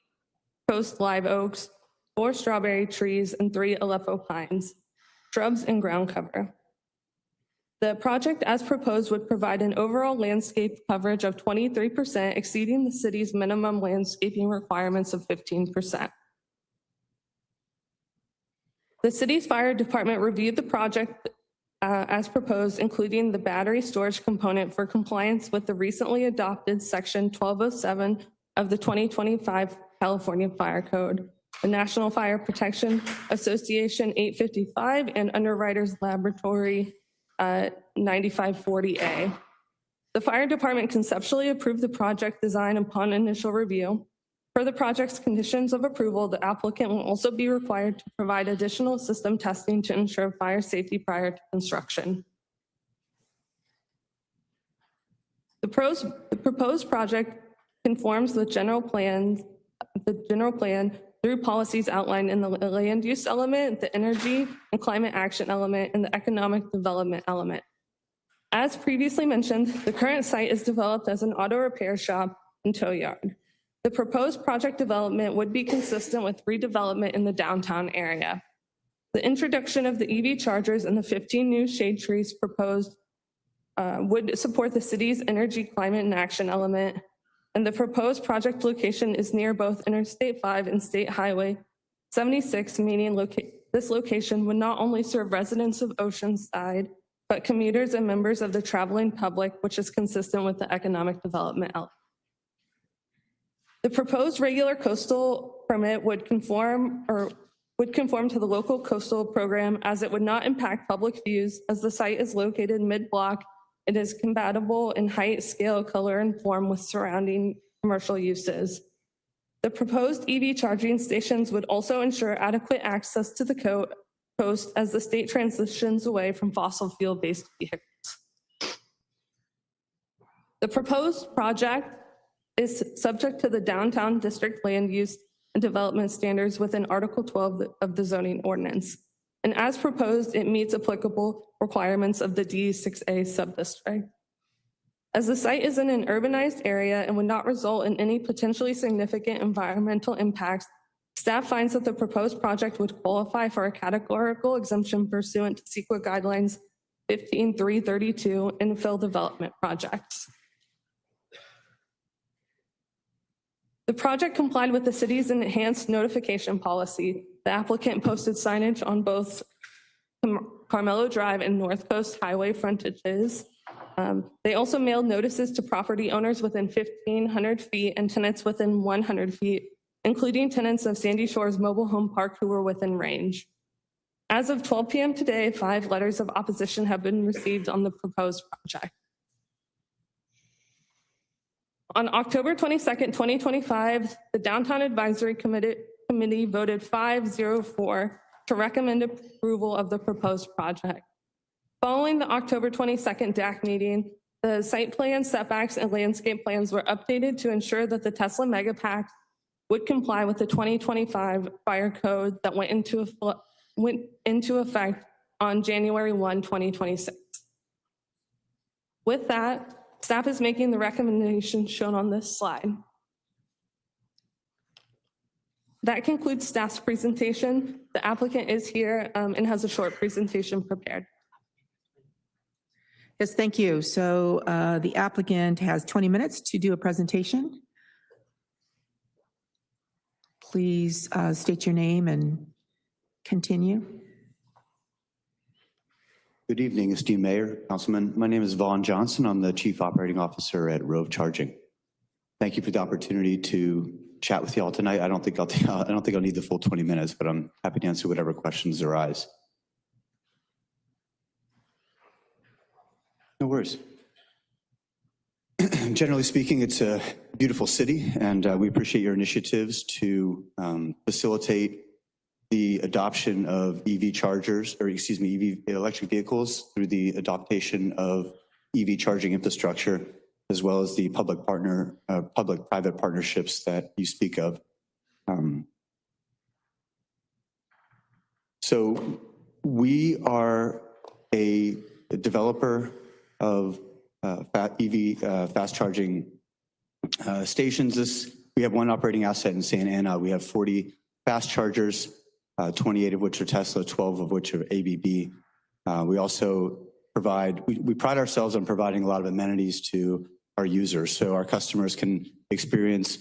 coast live oaks, 4 strawberry trees, and 3 Aleppo pines, shrubs, and ground cover. The project as proposed would provide an overall landscape coverage of 23%, exceeding the city's minimum landscaping requirements of 15%. The city's fire department reviewed the project as proposed, including the battery storage component for compliance with the recently adopted Section 1207 of the 2025 California Fire Code, the National Fire Protection Association 855, and Underwriters Laboratory 9540A. The fire department conceptually approved the project design upon initial review. For the project's conditions of approval, the applicant will also be required to provide additional system testing to ensure fire safety prior to construction. The proposed project conforms the general plan through policies outlined in the land use element, the energy and climate action element, and the economic development element. As previously mentioned, the current site is developed as an auto repair shop and tow yard. The proposed project development would be consistent with redevelopment in the downtown area. The introduction of the EV chargers and the 15 new shade trees proposed would support the city's energy, climate, and action element. And the proposed project location is near both Interstate 5 and State Highway 76, meaning this location would not only serve residents of Oceanside, but commuters and members of the traveling public, which is consistent with the economic development element. The proposed regular coastal permit would conform to the local coastal program, as it would not impact public views, as the site is located mid-block. It is compatible in height, scale, color, and form with surrounding commercial uses. The proposed EV charging stations would also ensure adequate access to the coast as the state transitions away from fossil fuel-based vehicles. The proposed project is subject to the downtown district land use and development standards within Article 12 of the zoning ordinance. And as proposed, it meets applicable requirements of the D6A subdistrict. As the site is in an urbanized area and would not result in any potentially significant environmental impacts, staff finds that the proposed project would qualify for a categorical exemption pursuant to CEQA guidelines 15332 infill development projects. The project complied with the city's enhanced notification policy. The applicant posted signage on both Carmelo Drive and North Coast Highway frontages. They also mailed notices to property owners within 1,500 feet and tenants within 100 feet, including tenants of Sandy Shores Mobile Home Park who were within range. As of 12 p.m. today, 5 letters of opposition have been received on the proposed project. On October 22nd, 2025, the Downtown Advisory Committee voted 5-0-4 to recommend approval of the proposed project. Following the October 22nd DAC meeting, the site plan, setbacks, and landscape plans were updated to ensure that the Tesla Megapack would comply with the 2025 fire code that went into effect on January 1, 2026. With that, staff is making the recommendation shown on this slide. That concludes staff's presentation. The applicant is here and has a short presentation prepared. Yes, thank you. So the applicant has 20 minutes to do a presentation. Please state your name and continue. Good evening, esteemed Mayor, Councilman. My name is Vaughn Johnson. I'm the Chief Operating Officer at Rove Charging. Thank you for the opportunity to chat with you all tonight. I don't think I'll need the full 20 minutes, but I'm happy to answer whatever questions arise. No worries. Generally speaking, it's a beautiful city, and we appreciate your initiatives to facilitate the adoption of EV chargers, or excuse me, EV electric vehicles through the adoption of EV charging infrastructure, as well as the public-private partnerships that you speak of. So we are a developer of EV fast charging stations. We have one operating asset in Santa Ana. We have 40 fast chargers, 28 of which are Tesla, 12 of which are ABB. We also provide, we pride ourselves on providing a lot of amenities to our users. So our customers can experience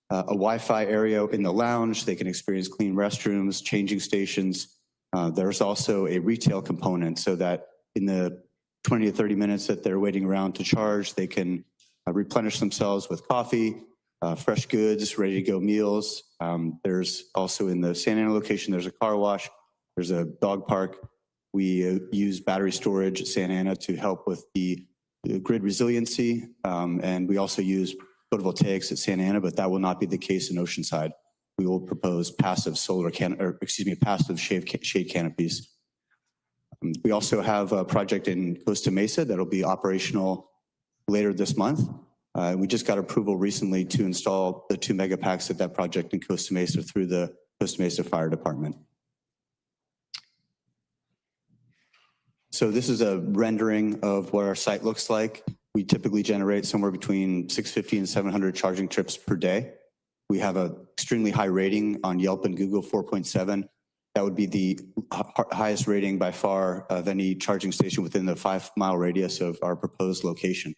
a Wi-Fi area in the lounge. They can experience clean restrooms, changing stations. There's also a retail component so that in the 20 to 30 minutes that they're waiting around to charge, they can replenish themselves with coffee, fresh goods, ready-to-go meals. There's also in the Santa Ana location, there's a car wash, there's a dog park. We use battery storage at Santa Ana to help with the grid resiliency, and we also use photovoltaics at Santa Ana, but that will not be the case in Oceanside. We will propose passive passive shade canopies. We also have a project in Costa Mesa that'll be operational later this month. We just got approval recently to install the 2 megapacks at that project in Costa Mesa through the Costa Mesa Fire Department. So this is a rendering of what our site looks like. We typically generate somewhere between 650 and 700 charging trips per day. We have an extremely high rating on Yelp and Google, 4.7. That would be the highest rating by far of any charging station within the 5-mile radius of our proposed location.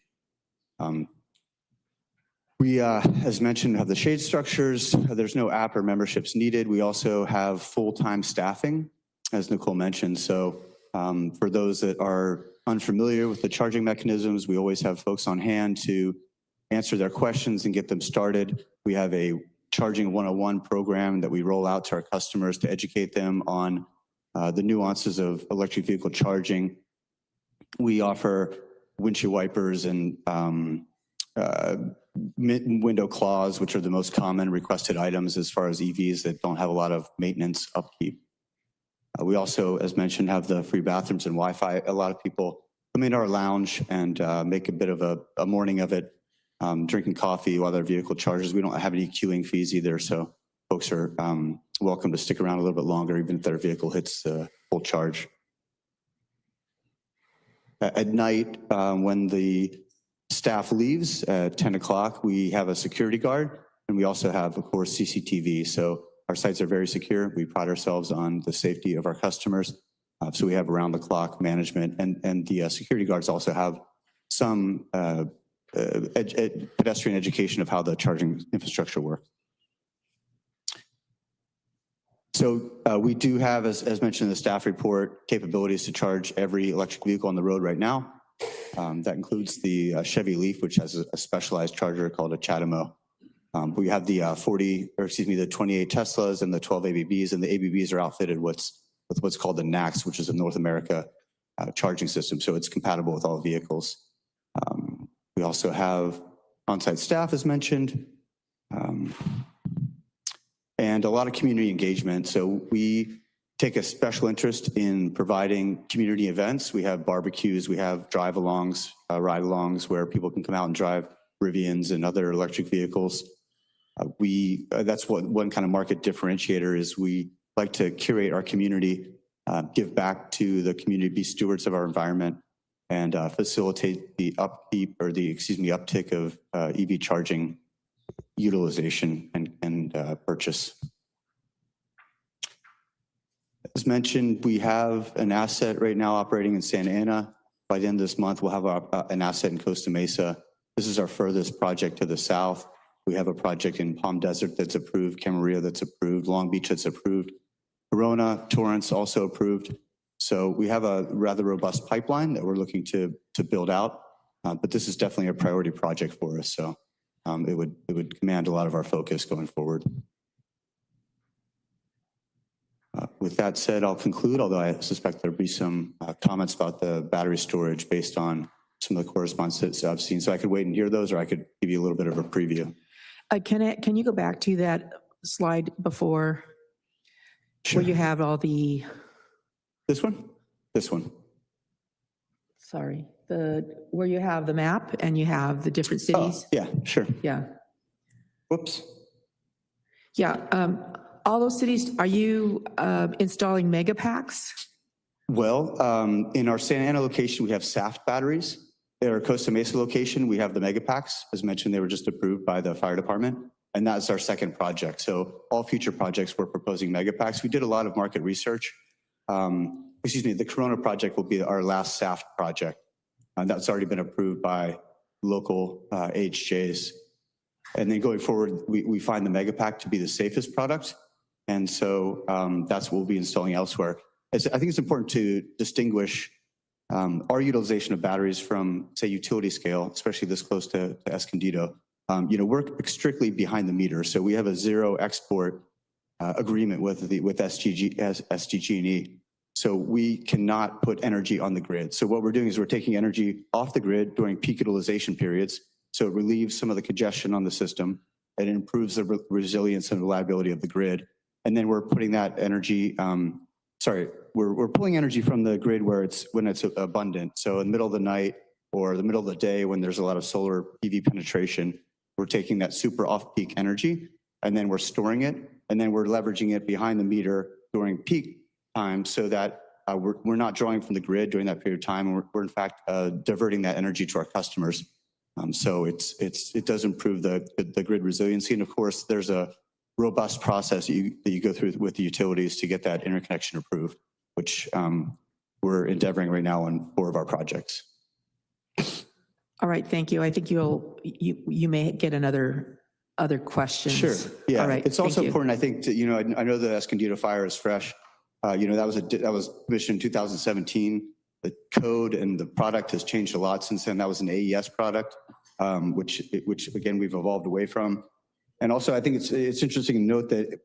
We, as mentioned, have the shade structures. There's no app or memberships needed. We also have full-time staffing, as Nicole mentioned. So for those that are unfamiliar with the charging mechanisms, we always have folks on hand to answer their questions and get them started. We have a Charging 101 program that we roll out to our customers to educate them on the nuances of electric vehicle charging. We offer windshield wipers and window claws, which are the most common requested items as far as EVs that don't have a lot of maintenance upkeep. We also, as mentioned, have the free bathrooms and Wi-Fi. A lot of people come into our lounge and make a bit of a morning of it, drinking coffee while their vehicle charges. We don't have any queuing fees either, so folks are welcome to stick around a little bit longer, even if their vehicle hits the full charge. At night, when the staff leaves at 10 o'clock, we have a security guard, and we also have, of course, CCTV. So our sites are very secure. We pride ourselves on the safety of our customers. So we have around-the-clock management, and the security guards also have some pedestrian education of how the charging infrastructure works. So we do have, as mentioned in the staff report, capabilities to charge every electric vehicle on the road right now. That includes the Chevy Leaf, which has a specialized charger called a Chatamo. We have the 28 Teslas and the 12 ABBs, and the ABBs are outfitted with what's called the NACS, which is a North America charging system. So it's compatible with all vehicles. We also have on-site staff, as mentioned, and a lot of community engagement. So we take a special interest in providing community events. We have barbecues, we have drive-alongs, ride-alongs, where people can come out and drive Rivians and other electric vehicles. That's what one kind of market differentiator is. We like to curate our community, give back to the community, be stewards of our environment, and facilitate the uptick of EV charging utilization and purchase. As mentioned, we have an asset right now operating in Santa Ana. By the end of this month, we'll have an asset in Costa Mesa. This is our furthest project to the south. We have a project in Palm Desert that's approved, Camarillo that's approved, Long Beach that's approved, Corona, Torrance also approved. So we have a rather robust pipeline that we're looking to build out, but this is definitely a priority project for us. So it would command a lot of our focus going forward. With that said, I'll conclude, although I suspect there'll be some comments about the battery storage based on some of the correspondence that I've seen. So I could wait and hear those, or I could give you a little bit of a preview. Can you go back to that slide before? Sure. Where you have all the... This one? This one. Sorry. Where you have the map and you have the different cities? Oh, yeah, sure. Yeah. Whoops. Yeah. All those cities, are you installing mega packs? Well, in our Santa Ana location, we have SAFT batteries. In our Costa Mesa location, we have the mega packs. As mentioned, they were just approved by the fire department, and that's our second project. So all future projects, we're proposing mega packs. We did a lot of market research. The Corona project will be our last SAFT project. That's already been approved by local HJs. And then going forward, we find the mega pack to be the safest product. And so that's what we'll be installing elsewhere. I think it's important to distinguish our utilization of batteries from, say, utility scale, especially this close to Escondido. we're strictly behind the meter. So we have a zero export agreement with SDG&E. So we cannot put energy on the grid. So what we're doing is we're taking energy off the grid during peak utilization periods. So it relieves some of the congestion on the system and improves the resilience and reliability of the grid. And then we're putting that energy, we're pulling energy from the grid when it's abundant. So in the middle of the night or the middle of the day when there's a lot of solar PV penetration, we're taking that super off-peak energy and then we're storing it and then we're leveraging it behind the meter during peak time so that we're not drawing from the grid during that period of time. And we're in fact diverting that energy to our customers. So it does improve the grid resiliency. And of course, there's a robust process that you go through with the utilities to get that interconnection approved, which we're endeavoring right now on 4 of our projects. All right, thank you. I think you may get other questions. Sure. Yeah. All right. It's also thank you. important, I think, to, I know the Escondido fire is fresh. That was commissioned in 2017. The code and the product has changed a lot since then. That was an AES product, which again, we've evolved away from. And also, I think it's interesting to note that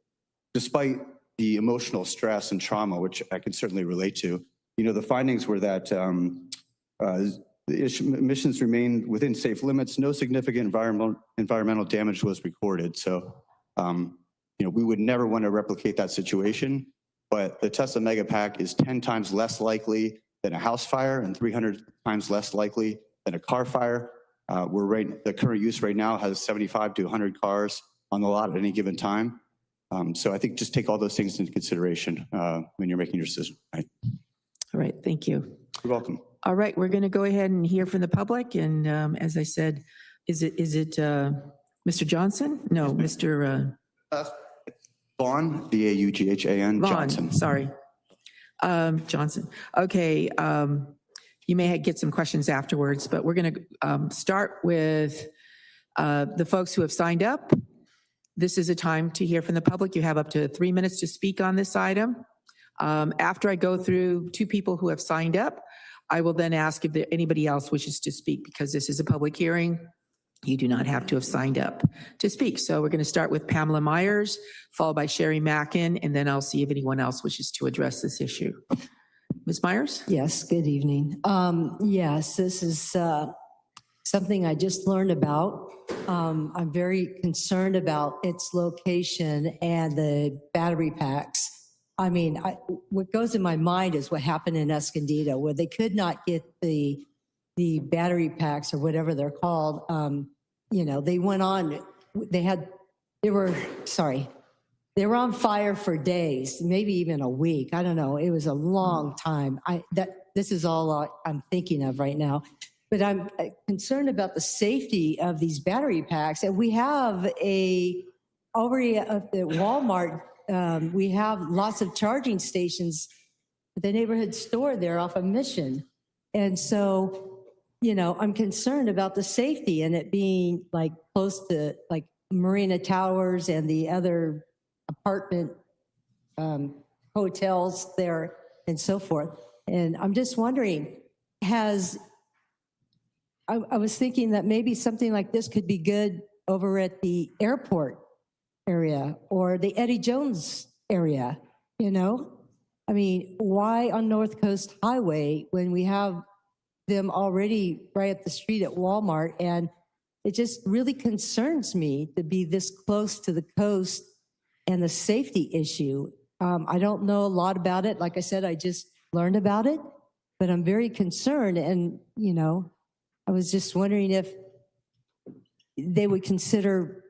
despite the emotional stress and trauma, which I can certainly relate to, the findings were that the emissions remained within safe limits. No significant environmental damage was recorded. So, we would never want to replicate that situation. But the Tesla Megapack is 10 times less likely than a house fire and 300 times less likely than a car fire. The current use right now has 75 to 100 cars on the lot at any given time. So I think just take all those things into consideration when you're making your decision. Right? All right, thank you. You're welcome. All right, we're going to go ahead and hear from the public. And as I said, is it Mr. Johnson? No, Mr. Vaughn, V-A-U-G-H-A-N, Johnson. Sorry. Johnson. Okay, you may get some questions afterwards, but we're going to start with the folks who have signed up. This is a time to hear from the public. You have up to 3 minutes to speak on this item. After I go through 2 people who have signed up, I will then ask if anybody else wishes to speak because this is a public hearing. You do not have to have signed up to speak. So we're going to start with Pamela Myers, followed by Sherry Mackin, and then I'll see if anyone else wishes to address this issue. Ms. Myers? Yes, good evening. Yes, this is something I just learned about. I'm very concerned about its location and the battery packs. I mean, what goes in my mind is what happened in Escondido, where they could not get the battery packs or whatever they're called. They went on, they were on fire for days, maybe even a week. I don't know. It was a long time. This is all I'm thinking of right now. But I'm concerned about the safety of these battery packs. And we have already at the Walmart, we have lots of charging stations at the neighborhood store there off of Mission. And so, I'm concerned about the safety and it being like close to like Marina Towers and the other apartment hotels there and so forth. And I'm just wondering, I was thinking that maybe something like this could be good over at the airport area or the Eddie Jones area, I mean, why on North Coast Highway when we have them already right up the street at Walmart? And it just really concerns me to be this close to the coast and the safety issue. I don't know a lot about it. Like I said, I just learned about it, but I'm very concerned. And, I was just wondering if they would consider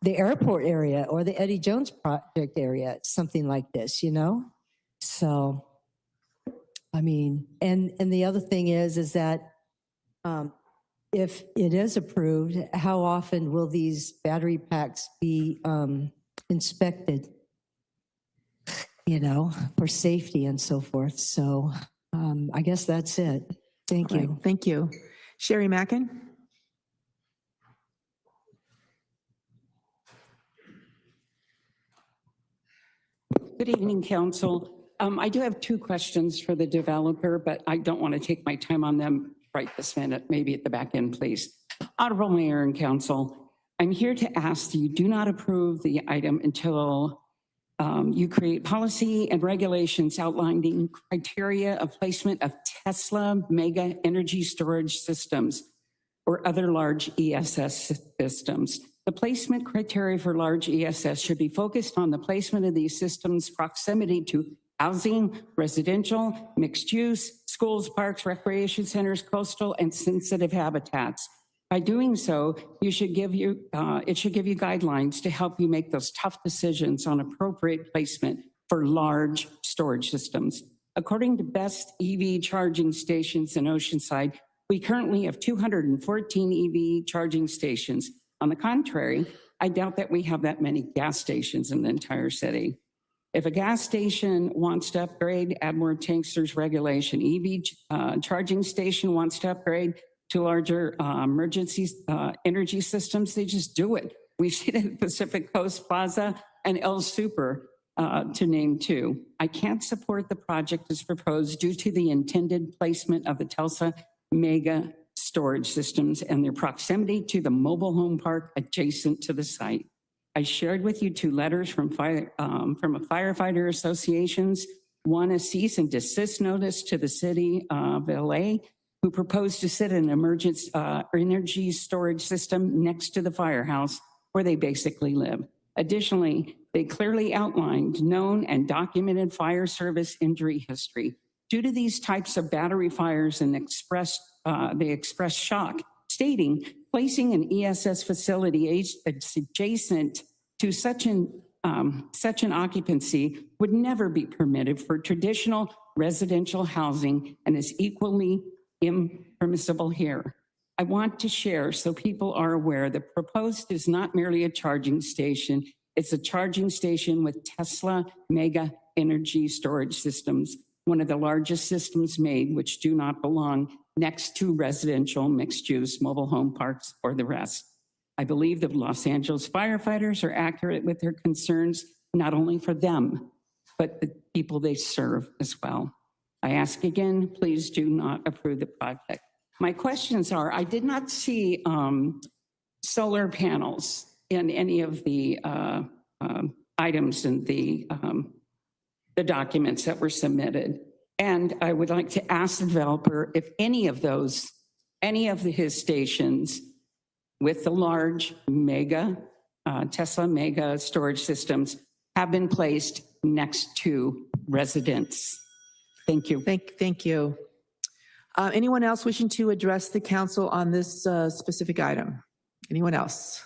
the airport area or the Eddie Jones project area, something like this, So, I mean, and the other thing is that if it is approved, how often will these battery packs be inspected, for safety and so forth? So I guess that's it. Thank you. Right, thank you. Sherry Mackin? Good evening, Council. I do have 2 questions for the developer, but I don't want to take my time on them right this minute. Maybe at the back end, please. Honorable Mayor and Council, I'm here to ask that you do not approve the item until you create policy and regulations outlining criteria of placement of Tesla mega energy storage systems or other large ESS systems. The placement criteria for large ESS should be focused on the placement of these systems' proximity to housing, residential, mixed use, schools, parks, recreation centers, coastal, and sensitive habitats. By doing so, it should give you guidelines to help you make those tough decisions on appropriate placement for large storage systems. According to Best EV charging stations in Oceanside, we currently have 214 EV charging stations. On the contrary, I doubt that we have that many gas stations in the entire city. If a gas station wants to upgrade, add more tanks, there's regulation. EV charging station wants to upgrade to larger emergency energy systems, they just do it. We've seen it at Pacific Coast Plaza and El Super, to name two. I can't support the project as proposed due to the intended placement of the Tesla mega storage systems and their proximity to the mobile home park adjacent to the site. I shared with you two letters from a firefighter associations, one a cease and desist notice to the city of LA, who proposed to sit an emergency energy storage system next to the firehouse where they basically live. Additionally, they clearly outlined known and documented fire service injury history. Due to these types of battery fires and they expressed shock, stating placing an ESS facility adjacent to such an occupancy would never be permitted for traditional residential housing and is equally impermissible here. I want to share so people are aware that proposed is not merely a charging station, it's a charging station with Tesla mega energy storage systems, one of the largest systems made, which do not belong next to residential mixed-use mobile home parks or the rest. I believe that Los Angeles firefighters are accurate with their concerns, not only for them, but the people they serve as well. I ask again, please do not approve the project. My questions are, I did not see solar panels in any of the items in the documents that were submitted. And I would like to ask the developer if any of his stations with the large mega, Tesla mega storage systems have been placed next to residents. Thank you. Thank you. Anyone else wishing to address the council on this specific item? Anyone else?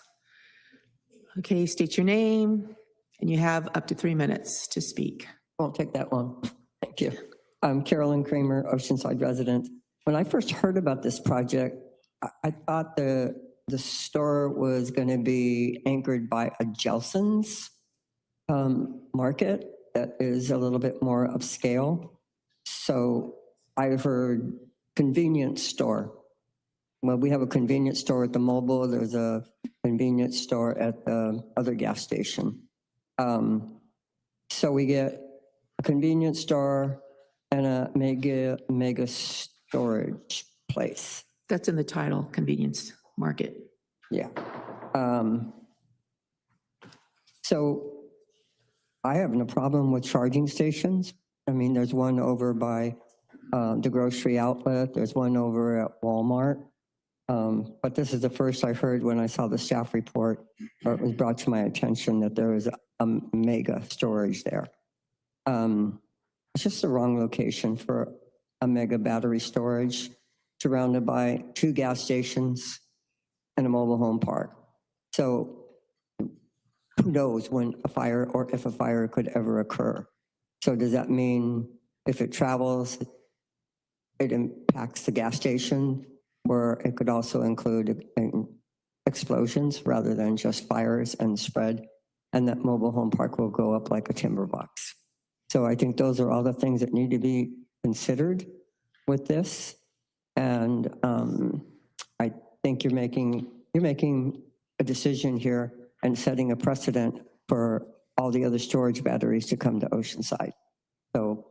Okay, state your name, and you have up to 3 minutes to speak. I'll take that one. Thank you. I'm Carolyn Kramer, Oceanside resident. When I first heard about this project, I thought the store was going to be anchored by a Gelson's market that is a little bit more upscale. So I've heard convenience store. Well, we have a convenience store at the Mobile. There's a convenience store at the other gas station. So we get a convenience store and a mega storage place. That's in the title, convenience market. Yeah. So I have no problem with charging stations. I mean, there's one over by the grocery outlet. There's one over at Walmart. But this is the first I heard when I saw the staff report, or it was brought to my attention that there was a mega storage there. It's just the wrong location for a mega battery storage surrounded by 2 gas stations and a mobile home park. So who knows when a fire or if a fire could ever occur. So does that mean if it travels, it impacts the gas station, or it could also include explosions rather than just fires and spread, and that mobile home park will go up like a timber box? So I think those are all the things that need to be considered with this. And I think you're making a decision here and setting a precedent for all the other storage batteries to come to Oceanside. So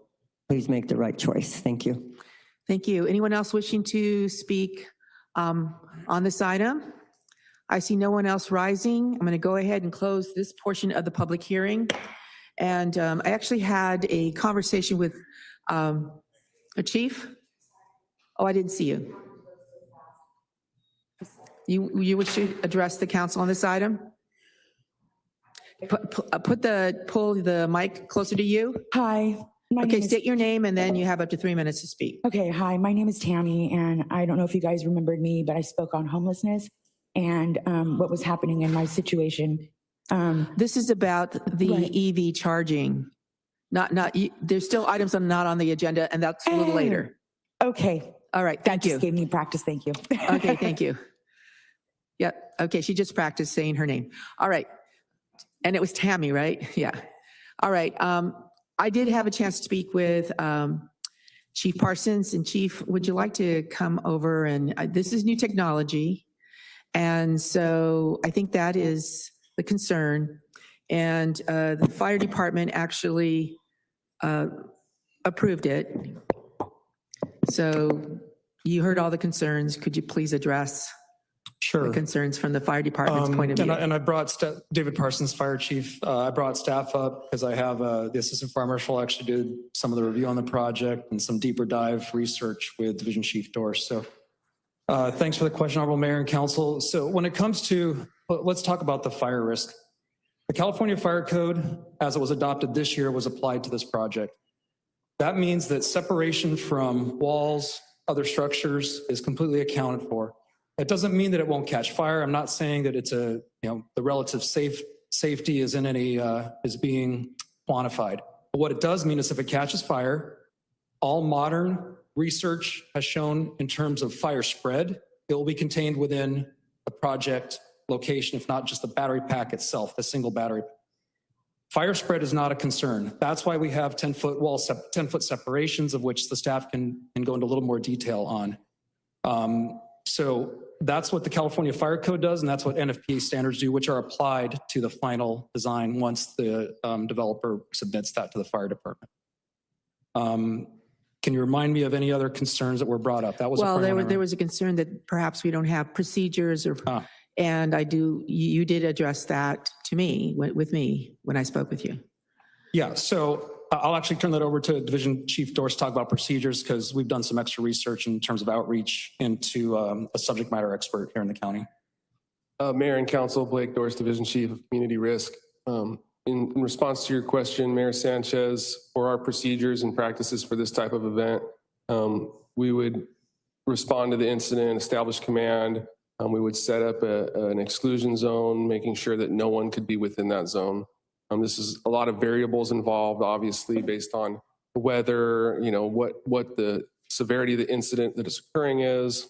please make the right choice. Thank you. Thank you. Anyone else wishing to speak on this item? I see no one else rising. I'm going to go ahead and close this portion of the public hearing. And I actually had a conversation with a chief. Oh, I didn't see you. You wish to address the council on this item? Pull the mic closer to you. Hi. Okay, state your name and then you have up to 3 minutes to speak. Okay, hi, my name is Tammy, and I don't know if you guys remembered me, but I spoke on homelessness and what was happening in my situation. This is about the EV charging. There's still items that are not on the agenda, and that's a little later. Okay. All right, thank you. That just gave me practice, thank you. Okay, thank you. Yep, okay, she just practiced saying her name. All right, and it was Tammy, right? Yeah. All right, I did have a chance to speak with Chief Parsons, and Chief, would you like to come over? And this is new technology, and so I think that is the concern. And the fire department actually approved it. So you heard all the concerns. Could you please address the concerns from the fire department's point of view? And I brought David Parsons, fire chief. I brought staff up because I have the assistant fire marshal actually did some of the review on the project and some deeper dive research with Division Chief Dorsch. So thanks for the question, Honorable Mayor and Council. So when it comes to, let's talk about the fire risk. The California Fire Code, as it was adopted this year, was applied to this project. That means that separation from walls, other structures is completely accounted for. It doesn't mean that it won't catch fire. I'm not saying that it's the relative safety is in any, is being quantified. But what it does mean is if it catches fire, all modern research has shown in terms of fire spread, it will be contained within a project location, if not just the battery pack itself, the single battery. Fire spread is not a concern. That's why we have 10-foot wall, 10-foot separations, of which the staff can go into a little more detail on. So that's what the California Fire Code does, and that's what NFPA standards do, which are applied to the final design once the developer submits that to the fire department. Can you remind me of any other concerns that were brought up? That was there was a concern that perhaps we don't have procedures or. And you did address that to me, with me, when I spoke with you. Yeah, so I'll actually turn that over to Division Chief Dorsch to talk about procedures, because we've done some extra research in terms of outreach into a subject matter expert here in the county. Mayor and Council, Blake Dorsch, Division Chief of Community Risk. In response to your question, Mayor Sanchez, for our procedures and practices for this type of event, we would respond to the incident, establish command. We would set up an exclusion zone, making sure that no one could be within that zone. This is a lot of variables involved, obviously, based on the weather, what the severity of the incident that is occurring is,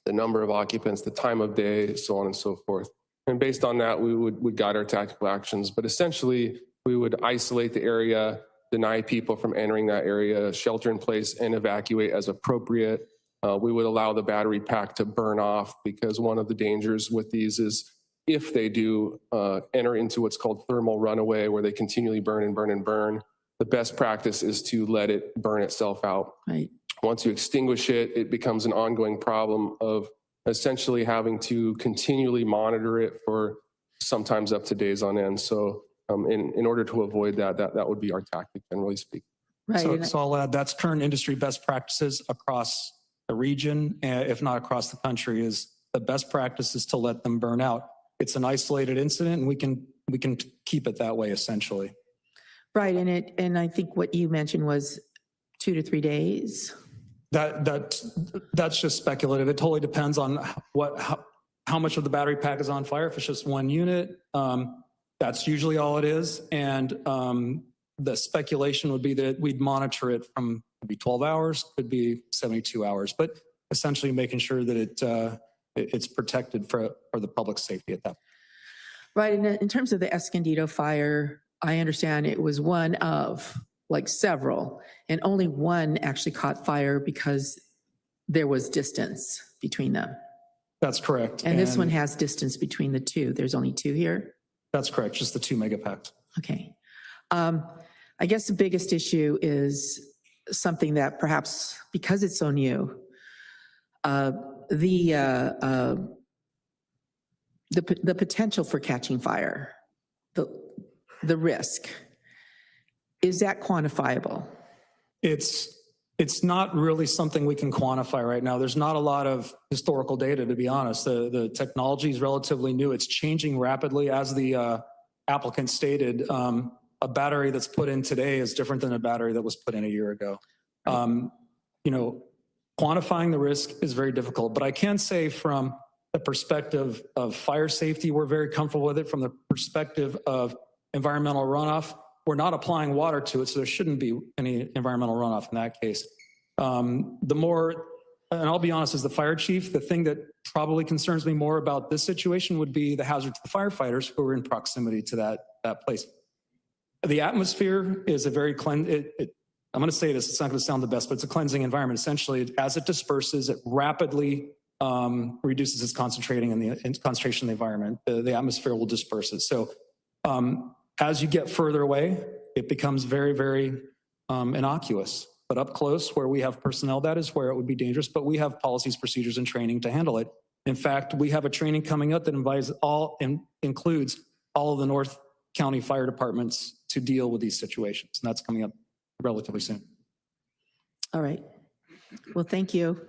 the number of occupants, the time of day, so on and so forth. And based on that, we would guide our tactical actions. But essentially, we would isolate the area, deny people from entering that area, shelter in place, and evacuate as appropriate. We would allow the battery pack to burn off, because one of the dangers with these is if they do enter into what's called thermal runaway, where they continually burn and burn and burn, the best practice is to let it burn itself out. Right. Once you extinguish it, it becomes an ongoing problem of essentially having to continually monitor it for sometimes up to days on end. So in order to avoid that would be our tactic, generally speaking. Right. So I'll add, that's current industry best practices across the region, if not across the country, is the best practice is to let them burn out. It's an isolated incident, and we can keep it that way, essentially. Right, and I think what you mentioned was 2 to 3 days. That's just speculative. It totally depends on how much of the battery pack is on fire. If it's just one unit, that's usually all it is. And the speculation would be that we'd monitor it from maybe 12 hours, could be 72 hours, but essentially making sure that it's protected for the public safety at that point. Right, and in terms of the Escondido fire, I understand it was one of like several, and only one actually caught fire because there was distance between them. That's correct. And this one has distance between the two. There's only 2 here? That's correct, just the 2 megapacks. Okay. I guess the biggest issue is something that perhaps because it's so new, the the potential for catching fire, the risk, is that quantifiable? It's not really something we can quantify right now. There's not a lot of historical data, to be honest. The technology is relatively new. It's changing rapidly. As the applicant stated, a battery that's put in today is different than a battery that was put in a year ago. You know, quantifying the risk is very difficult, but I can say from the perspective of fire safety, we're very comfortable with it. From the perspective of environmental runoff, we're not applying water to it, so there shouldn't be any environmental runoff in that case. The more, and I'll be honest, as the fire chief, the thing that probably concerns me more about this situation would be the hazard to the firefighters who are in proximity to that place. The atmosphere is a very I'm going to say this, it's not going to sound the best, but it's a cleansing environment. Essentially, as it disperses, it rapidly reduces its concentration in the environment. The atmosphere will disperse it. So as you get further away, it becomes very, very innocuous. But up close, where we have personnel, that is where it would be dangerous. But we have policies, procedures, and training to handle it. In fact, we have a training coming up that includes all of the North County fire departments to deal with these situations. And that's coming up relatively soon. All right. Well, thank you.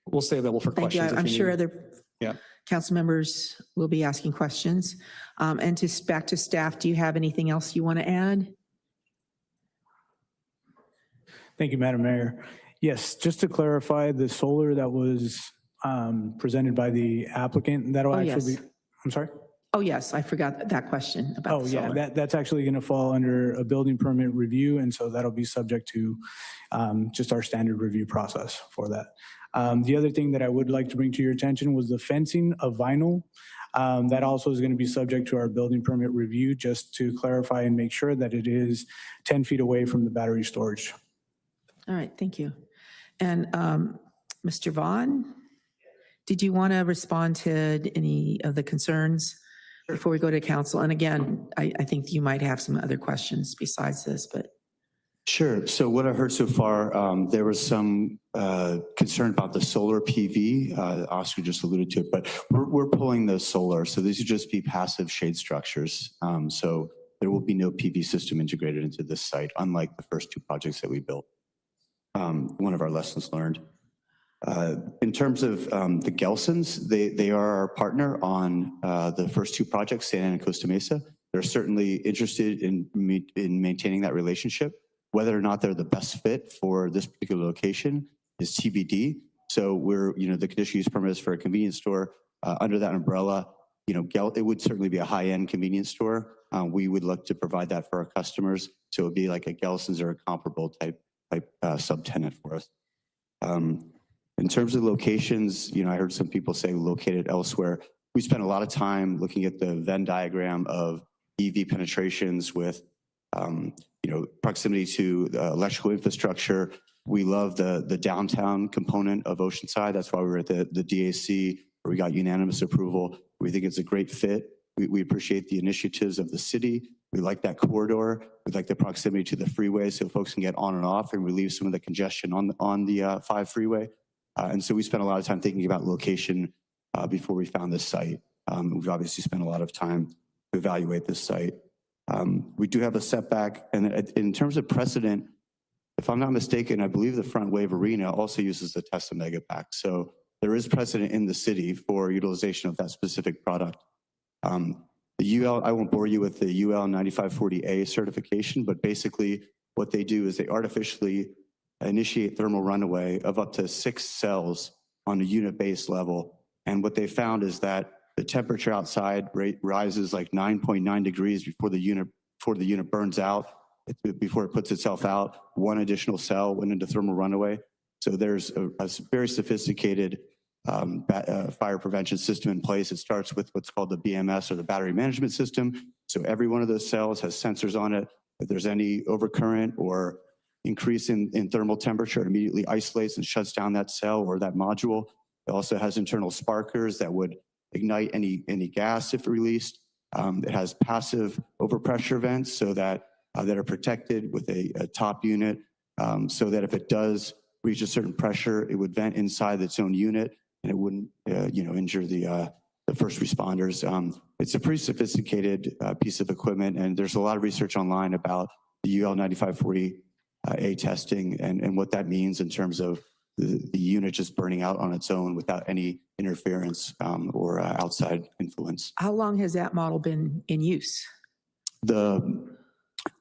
We'll stay available for Thank you. questions. I'm sure other Yeah. council members will be asking questions. And back to staff, do you have anything else you want to add? Thank you, Madam Mayor. Yes, just to clarify, the solar that was presented by the applicant, that'll actually be, I'm sorry? Oh, yes, I forgot that question about the solar. Oh, yeah, that's actually going to fall under a building permit review, and so that'll be subject to just our standard review process for that. The other thing that I would like to bring to your attention was the fencing of vinyl. That also is going to be subject to our building permit review, just to clarify and make sure that it is 10 feet away from the battery storage. All right, thank you. And Mr. Vaughn, did you want to respond to any of the concerns before we go to council? And again, I think you might have some other questions besides this, but. Sure. So what I've heard so far, there was some concern about the solar PV. Oscar just alluded to it, but we're pulling the solar. So these would just be passive shade structures. So there will be no PV system integrated into this site, unlike the first two projects that we built. One of our lessons learned. In terms of the Gelsons, they are our partner on the first two projects, Santa Ana and Costa Mesa. They're certainly interested in maintaining that relationship. Whether or not they're the best fit for this particular location is TBD. So the conditional use permit is for a convenience store. Under that umbrella, it would certainly be a high-end convenience store. We would look to provide that for our customers. So it would be like a Gelson's or a comparable type subtenant for us. In terms of locations, I heard some people say located elsewhere. We spent a lot of time looking at the Venn diagram of EV penetrations with proximity to electrical infrastructure. We love the downtown component of Oceanside. That's why we were at the DAC, where we got unanimous approval. We think it's a great fit. We appreciate the initiatives of the city. We like that corridor. We like the proximity to the freeway so folks can get on and off and relieve some of the congestion on the 5 freeway. And so we spent a lot of time thinking about location before we found this site. We've obviously spent a lot of time to evaluate this site. We do have a setback, and in terms of precedent, if I'm not mistaken, I believe the Front Wave Arena also uses the Tesla Megapack. So there is precedent in the city for utilization of that specific product. The UL, I won't bore you with the UL 9540A certification, but basically what they do is they artificially initiate thermal runaway of up to 6 cells on a unit-based level. And what they found is that the temperature outside rises like 9.9 degrees before the unit burns out, before it puts itself out. 1 additional cell went into thermal runaway. So there's a very sophisticated fire prevention system in place. It starts with what's called the BMS, or the battery management system. So every one of those cells has sensors on it. If there's any overcurrent or increase in thermal temperature, it immediately isolates and shuts down that cell or that module. It also has internal sparkers that would ignite any gas if released. It has passive overpressure vents so that are protected with a top unit, so that if it does reach a certain pressure, it would vent inside its own unit and it wouldn't injure the the first responders. It's a pretty sophisticated piece of equipment, and there's a lot of research online about the UL 9540A testing and what that means in terms of the unit just burning out on its own without any interference or outside influence. How long has that model been in use? I'm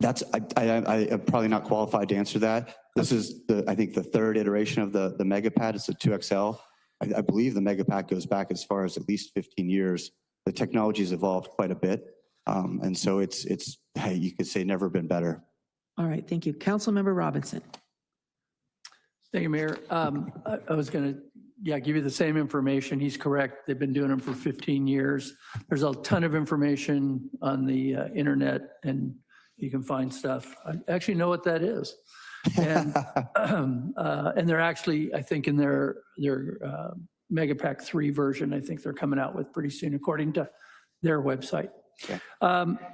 probably not qualified to answer that. This is I think the third iteration of the Megapad. It's a 2XL. I believe the Megapack goes back as far as at least 15 years. The technology's evolved quite a bit. And so it's, hey, you could say never been better. All right, thank you. Councilmember Robinson. Thank you, Mayor. I was going to, give you the same information. He's correct. They've been doing them for 15 years. There's a ton of information on the internet, and you can find stuff. I actually know what that is. And they're actually, I think in their Megapack 3 version, I think they're coming out with pretty soon, according to their website. Okay.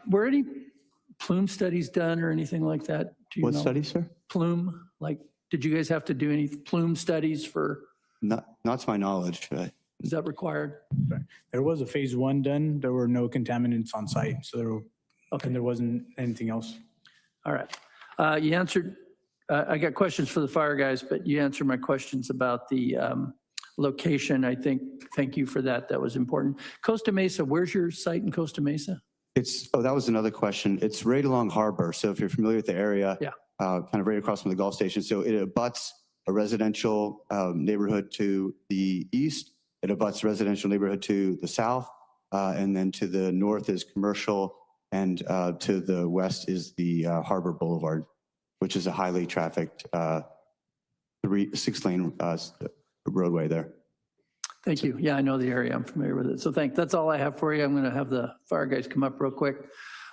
Were any plume studies done or anything like that? Do you What know? studies, sir? Plume, like, did you guys have to do any plume studies for? Not to my knowledge. Is that required? There was a phase 1 done. There were no contaminants on site, so there wasn't anything else. All right. You answered, I got questions for the fire guys, but you answered my questions about the location. I think, thank you for that. That was important. Costa Mesa, where's your site in Costa Mesa? That was another question. It's right along Harbor. So if you're familiar with the area, kind of right across from the Gulf Station. So it abuts a residential neighborhood to the east. It abuts a residential neighborhood to the south. And then to the north is commercial. And to the west is the Harbor Boulevard, which is a highly trafficked 6-lane roadway there. Thank you. Yeah, I know the area. I'm familiar with it. So that's all I have for you. I'm going to have the fire guys come up real quick.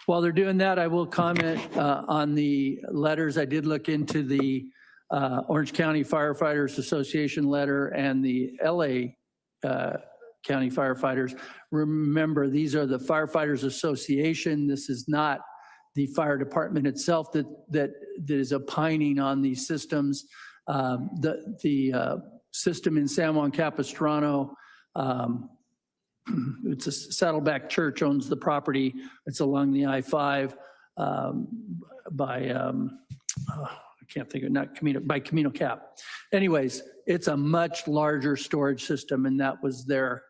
While they're doing that, I will comment on the letters. I did look into the Orange County Firefighters Association letter and the LA County Firefighters. Remember, these are the Firefighters Association. This is not the fire department itself that is opining on these systems. The system in San Juan Capistrano, it's a Saddleback Church owns the property. It's along the I-5 by, I can't think of, not Camino, by Camino Cap. Anyways, it's a much larger storage system, and that was the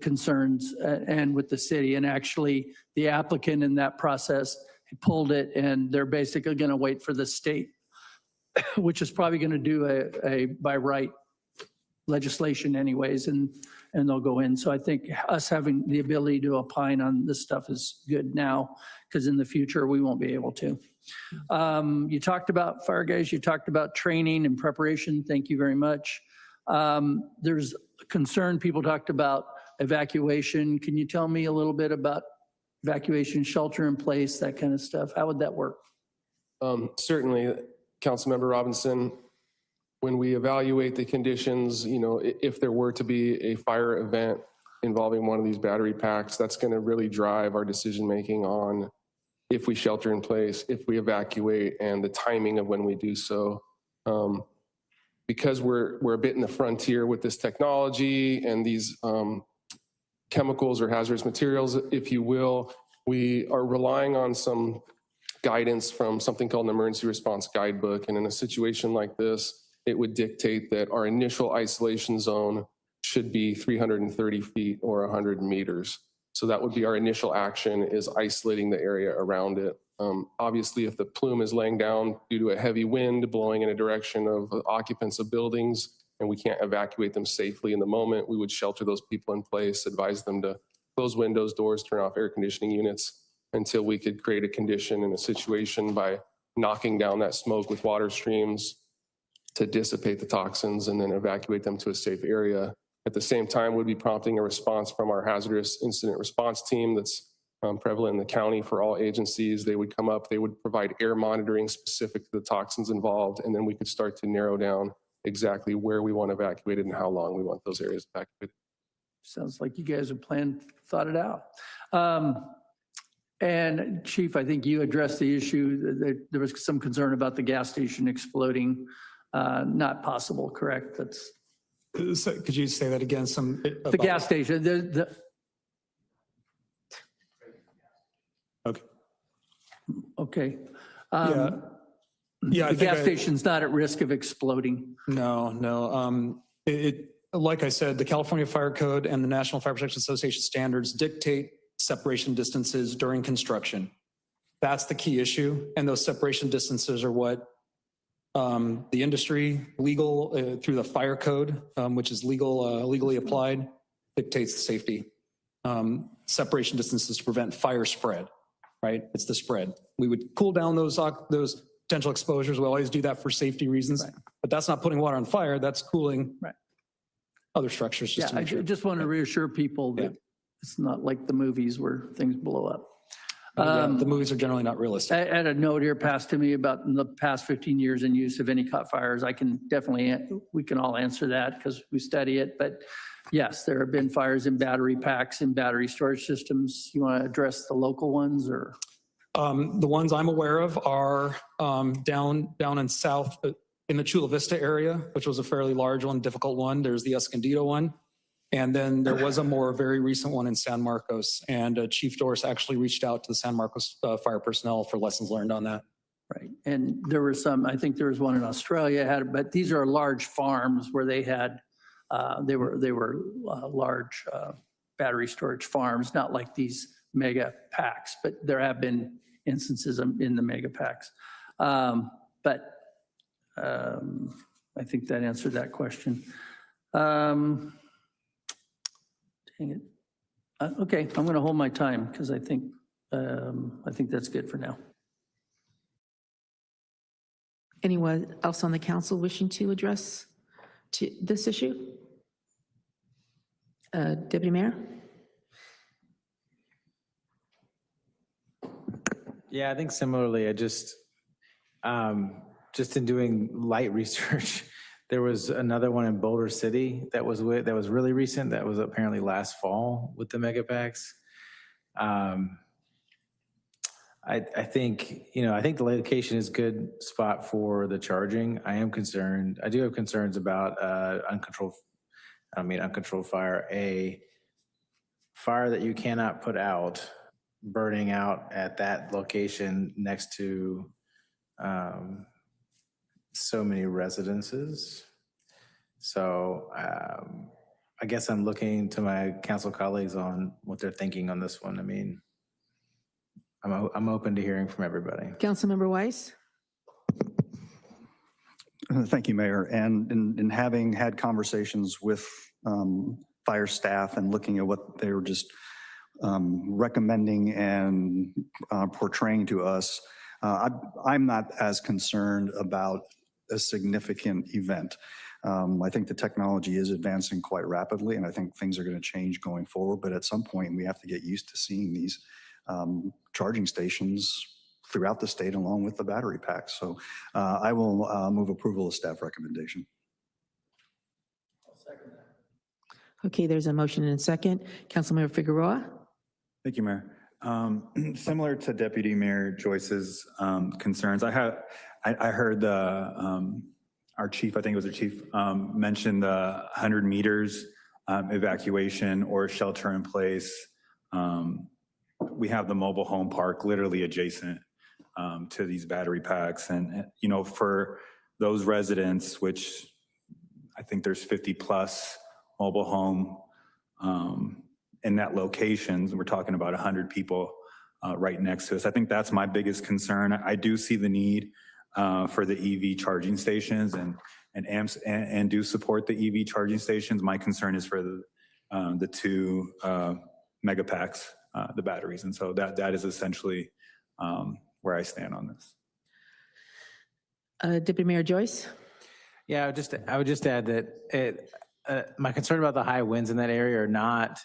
concerns and with the city. And actually, the applicant in that process pulled it, and they're basically going to wait for the state, which is probably going to do a by right legislation anyways, and they'll go in. So I think us having the ability to opine on this stuff is good now, because in the future we won't be able to. You talked about fire guys, you talked about training and preparation. Thank you very much. There's concern, people talked about evacuation. Can you tell me a little bit about evacuation, shelter in place, that kind of stuff? How would that work? Certainly, Councilmember Robinson. When we evaluate the conditions, if there were to be a fire event involving one of these battery packs, that's going to really drive our decision-making on if we shelter in place, if we evacuate, and the timing of when we do so. Because we're a bit in the frontier with this technology and these chemicals or hazardous materials, if you will, we are relying on some guidance from something called an emergency response guidebook. And in a situation like this, it would dictate that our initial isolation zone should be 330 feet or 100 meters. So that would be our initial action, is isolating the area around it. Obviously, if the plume is laying down due to a heavy wind blowing in a direction of occupants of buildings and we can't evacuate them safely in the moment, we would shelter those people in place, advise them to close windows, doors, turn off air conditioning units until we could create a condition in a situation by knocking down that smoke with water streams to dissipate the toxins and then evacuate them to a safe area. At the same time, we'd be prompting a response from our hazardous incident response team that's prevalent in the county for all agencies. They would come up, they would provide air monitoring specific to the toxins involved, and then we could start to narrow down exactly where we want evacuated and how long we want those areas evacuated. Sounds like you guys have thought it out. And Chief, I think you addressed the issue that there was some concern about the gas station exploding. Not possible, correct? So could you say that again? The gas station, Okay. Okay. Yeah. Yeah, I The think gas station's not at risk of exploding. No. Like I said, the California Fire Code and the National Fire Protection Association standards dictate separation distances during construction. That's the key issue. And those separation distances are what the industry, legal through the fire code, which is legally applied, dictates the safety. Separation distances to prevent fire spread, right? It's the spread. We would cool down those potential exposures. We always do that for safety reasons, but that's not putting water on fire. That's cooling other structures. Just to Yeah, I make sure. just want to reassure people that it's not like the movies where things blow up. The movies are generally not realistic. I had a note here passed to me about in the past 15 years in use of any caught fires. I can definitely, we can all answer that because we study it. But yes, there have been fires in battery packs and battery storage systems. You want to address the local ones or? The ones I'm aware of are down in south, in the Chula Vista area, which was a fairly large one, difficult one. There's the Escondido one. And then there was a more very recent one in San Marcos. And Chief Doris actually reached out to the San Marcos fire personnel for lessons learned on that. Right. And there were some, I think there was one in Australia, but these are large farms where they had, they were large battery storage farms, not like these mega packs, but there have been instances in the mega packs. But I think that answered that question. Dang it. Okay, I'm going to hold my time because I think that's good for now. Anyone else on the council wishing to address this issue? Deputy Mayor? Yeah, I think similarly, I just in doing light research, there was another one in Boulder City that was really recent. That was apparently last fall with the mega packs. I think the location is a good spot for the charging. I do have concerns about uncontrolled fire. A fire that you cannot put out, burning out at that location next to so many residences. So I guess I'm looking to my council colleagues on what they're thinking on this one. I mean, I'm open to hearing from everybody. Councilmember Weiss? Thank you, Mayor. And in having had conversations with fire staff and looking at what they were just recommending and portraying to us, I'm not as concerned about a significant event. I think the technology is advancing quite rapidly, and I think things are going to change going forward. But at some point, we have to get used to seeing these charging stations throughout the state along with the battery packs. So I will move approval of staff recommendation. Okay, there's a motion and a second. Councilmember Figueroa? Thank you, Mayor. Similar to Deputy Mayor Joyce's concerns, I heard our chief, I think it was our chief, mention the 100 meters evacuation or shelter in place. We have the mobile home park literally adjacent to these battery packs. And, for those residents, which I think there's 50 plus mobile home in that location, we're talking about 100 people right next to us. I think that's my biggest concern. I do see the need for the EV charging stations and do support the EV charging stations. My concern is for the two mega packs, the batteries. And so that is essentially where I stand on this. Deputy Mayor Joyce? Yeah, I would just add that my concern about the high winds in that area are not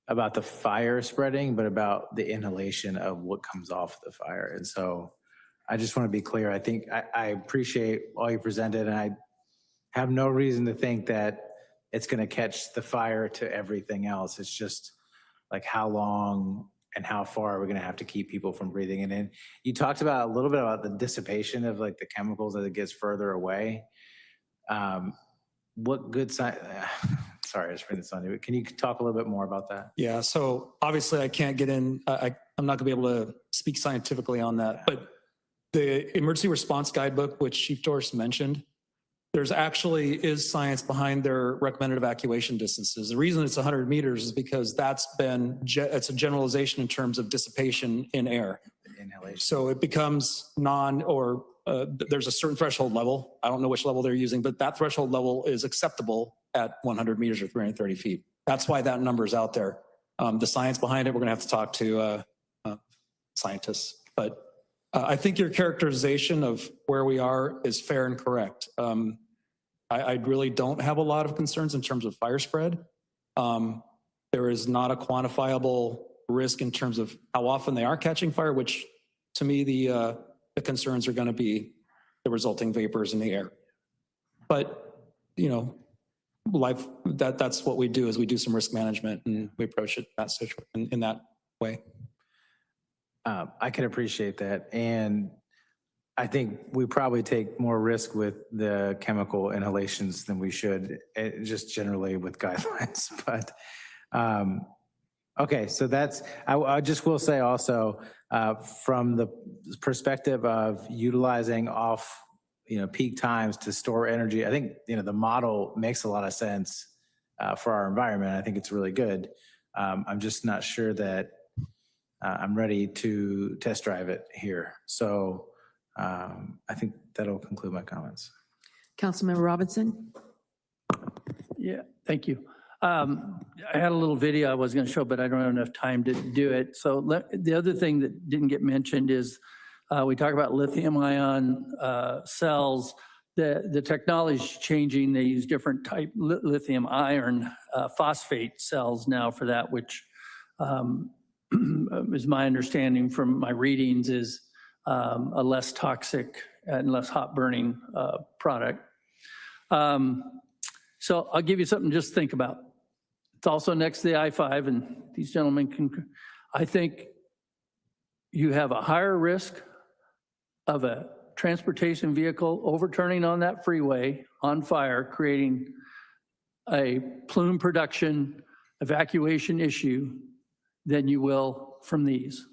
about the fire spreading, but about the inhalation of what comes off the fire. And so I just want to be clear. I think I appreciate all you presented, and I have no reason to think that it's going to catch the fire to everything else. It's just like how long and how far are we going to have to keep people from breathing it in? You talked about a little bit about the dissipation of like the chemicals as it gets further away. What good sign? Sorry, I just bring this on you. Can you talk a little bit more about that? Yeah, so obviously I can't get in, I'm not gonna be able to speak scientifically on that, but the emergency response guidebook, which Chief Dorst mentioned, there's actually is science behind their recommended evacuation distances. The reason it's 100 meters is because it's a generalization in terms of dissipation in air. Inhalation. So it becomes there's a certain threshold level. I don't know which level they're using, but that threshold level is acceptable at 100 meters or 330 feet. That's why that number is out there. The science behind it, we're going to have to talk to scientists. But I think your characterization of where we are is fair and correct. I really don't have a lot of concerns in terms of fire spread. There is not a quantifiable risk in terms of how often they are catching fire, which to me, the concerns are going to be the resulting vapors in the air. But, you know, that's what we do, is we do some risk management and we approach it in that way. I can appreciate that. And I think we probably take more risk with the chemical inhalations than we should, just generally with guidelines. But okay, so I just will say also, from the perspective of utilizing off, peak times to store energy, I think, the model makes a lot of sense for our environment. I think it's really good. I'm just not sure that I'm ready to test drive it here. So I think that'll conclude my comments. Councilmember Robinson? Yeah, thank you. I had a little video I was going to show, but I don't have enough time to do it. So the other thing that didn't get mentioned is we talk about lithium-ion cells. The technology is changing. They use different type lithium iron phosphate cells now for that, which is my understanding from my readings is a less toxic and less hot burning product. So I'll give you something just to think about. It's also next to the I-5, and these gentlemen can, I think you have a higher risk of a transportation vehicle overturning on that freeway on fire, creating a plume production evacuation issue than you will from these.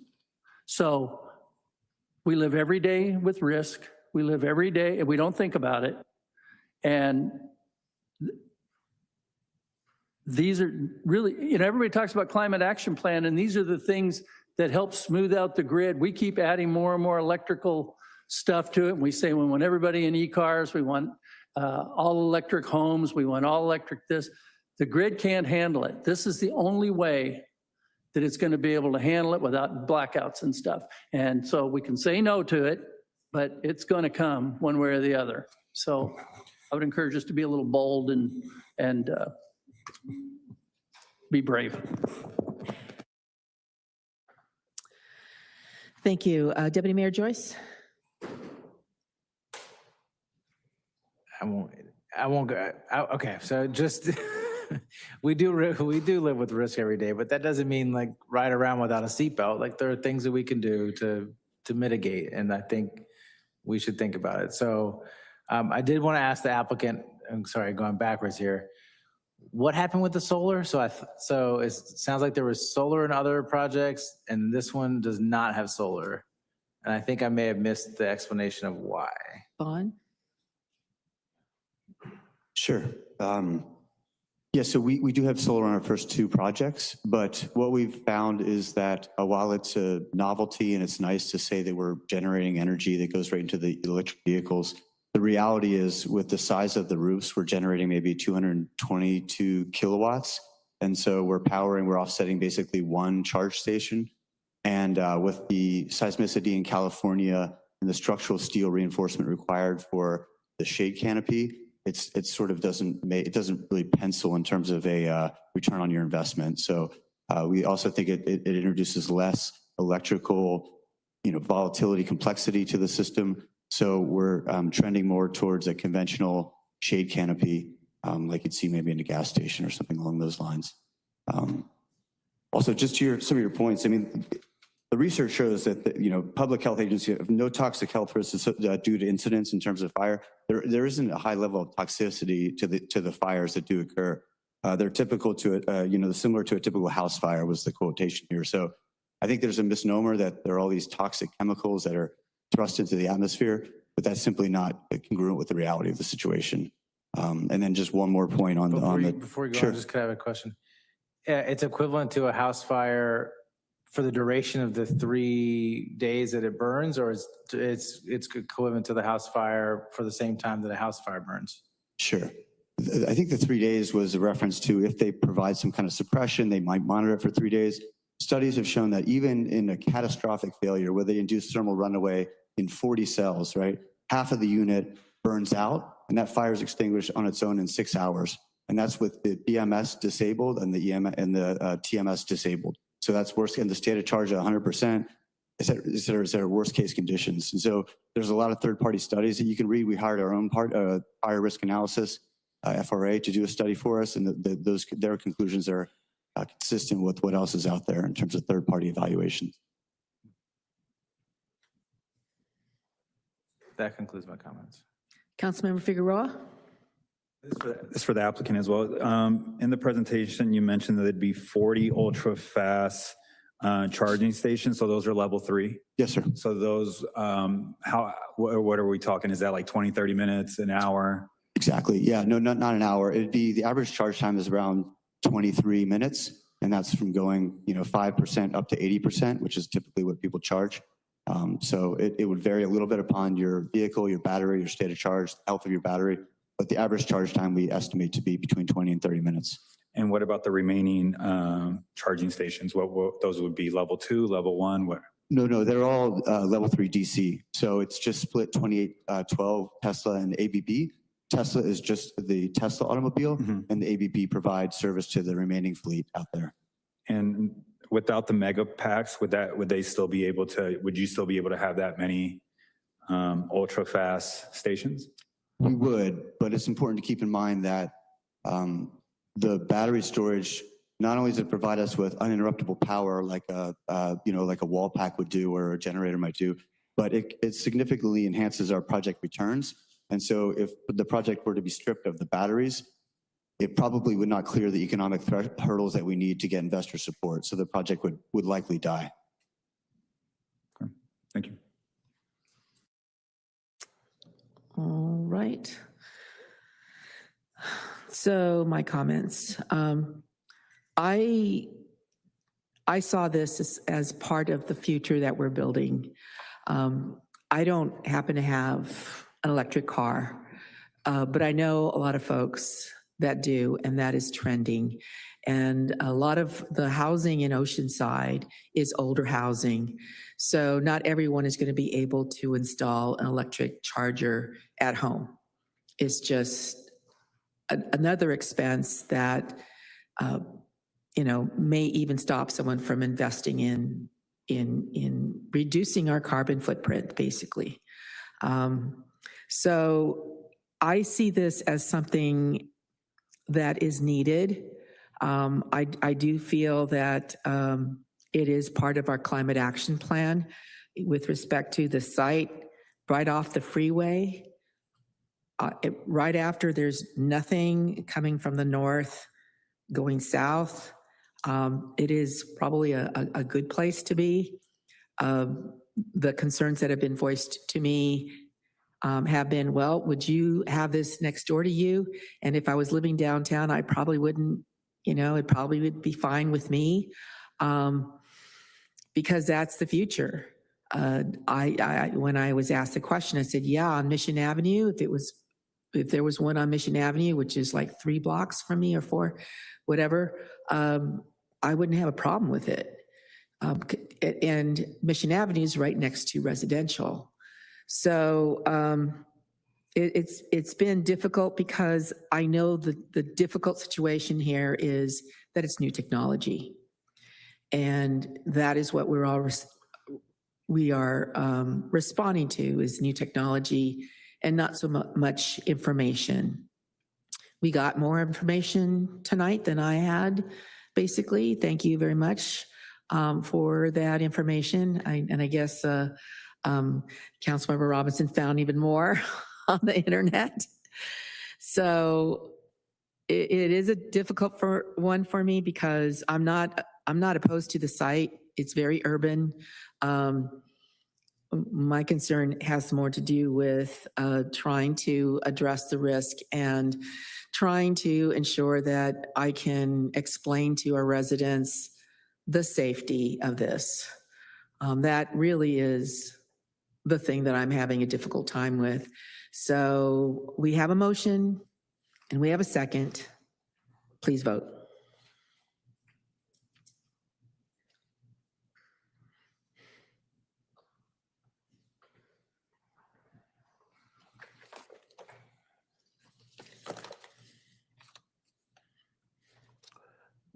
So we live every day with risk. We live every day and we don't think about it. And these are really, everybody talks about climate action plan, and these are the things that help smooth out the grid. We keep adding more and more electrical stuff to it. And we say we want everybody in e-cars, we want all electric homes, we want all electric this. The grid can't handle it. This is the only way that it's going to be able to handle it without blackouts and stuff. And so we can say no to it, but it's going to come one way or the other. So I would encourage us to be a little bold and be brave. Thank you. Deputy Mayor Joyce? I won't go. Okay, so just we do live with risk every day, but that doesn't mean like ride around without a seatbelt. Like there are things that we can do to mitigate, and I think we should think about it. So I did want to ask the applicant. I'm sorry, going backwards here. What happened with the solar? So it sounds like there was solar in other projects, and this one does not have solar. And I think I may have missed the explanation of why. Vaughn? Sure. Yeah, so we do have solar on our first two projects, but what we've found is that while it's a novelty and it's nice to say that we're generating energy that goes right into the electric vehicles, the reality is with the size of the roofs, we're generating maybe 222 kilowatts. And so we're offsetting basically one charge station. And with the seismicity in California and the structural steel reinforcement required for the shade canopy, it sort of doesn't really pencil in terms of a return on your investment. So we also think it introduces less electrical, volatility, complexity to the system. So we're trending more towards a conventional shade canopy, like you'd see maybe in a gas station or something along those lines. Also, just to some of your points, I mean, the research shows that public health agencies have no toxic health risks due to incidents in terms of fire. There isn't a high level of toxicity to the fires that do occur. They're typical to similar to a typical house fire was the quotation here. So I think there's a misnomer that there are all these toxic chemicals that are thrust into the atmosphere, but that's simply not congruent with the reality of the situation. And then just one more point on the. Before you go Sure. on, just could I have a question? It's equivalent to a house fire for the duration of the 3 days that it burns, or it's equivalent to the house fire for the same time that a house fire burns? Sure. I think the 3 days was a reference to if they provide some kind of suppression, they might monitor it for 3 days. Studies have shown that even in a catastrophic failure where they induce thermal runaway in 40 cells, right, half of the unit burns out, and that fire is extinguished on its own in 6 hours. And that's with the BMS disabled and the TMS disabled. So that's worse. And the state of charge at 100%. Is there worst case conditions? And so there's a lot of third-party studies that you can read. We hired our own fire risk analysis, FRA, to do a study for us, and their conclusions are consistent with what else is out there in terms of third-party evaluations. That concludes my comments. Councilmember Figueroa? This is for the applicant as well. In the presentation, you mentioned that there'd be 40 ultra-fast charging stations. So those are level 3? Yes, sir. So those, what are we talking? Is that like 20, 30 minutes, an hour? Exactly. Yeah, no, not an hour. It'd be, the average charge time is around 23 minutes. And that's from going, 5% up to 80%, which is typically what people charge. So it would vary a little bit upon your vehicle, your battery, your state of charge, the health of your battery. But the average charge time we estimate to be between 20 and 30 minutes. And what about the remaining charging stations? What those would be level 2, level 1? What? No, they're all level 3 DC. So it's just split 2812 Tesla and ABB. Tesla is just the Tesla automobile, and the ABB provides service to the remaining fleet out there. And without the mega packs, would you still be able to have that many ultra fast stations? We would, but it's important to keep in mind that the battery storage, not only does it provide us with uninterruptible power like a wall pack would do or a generator might do, but it significantly enhances our project returns. And so if the project were to be stripped of the batteries, it probably would not clear the economic hurdles that we need to get investor support. So the project would likely die. Okay. Thank you. All right. So my comments. I saw this as part of the future that we're building. I don't happen to have an electric car, but I know a lot of folks that do, and that is trending. And a lot of the housing in Oceanside is older housing. So not everyone is going to be able to install an electric charger at home. It's just another expense that, may even stop someone from investing in reducing our carbon footprint, basically. So I see this as something that is needed. I do feel that it is part of our climate action plan with respect to the site right off the freeway. Right after, there's nothing coming from the north going south. It is probably a good place to be. The concerns that have been voiced to me have been, well, would you have this next door to you? And if I was living downtown, I probably wouldn't, it probably would be fine with me, because that's the future. When I was asked the question, I said, yeah, on Mission Avenue, if there was one on Mission Avenue, which is like 3 blocks from me or 4, whatever, I wouldn't have a problem with it. And Mission Avenue is right next to residential. So it's been difficult because I know the difficult situation here is that it's new technology. And that is what we are responding to, is new technology and not so much information. We got more information tonight than I had, basically. Thank you very much for that information. I guess Councilmember Robinson found even more on the internet. So it is a difficult one for me because I'm not opposed to the site. It's very urban. My concern has more to do with trying to address the risk and trying to ensure that I can explain to our residents the safety of this. That really is the thing that I'm having a difficult time with. So we have a motion and we have a second. Please vote.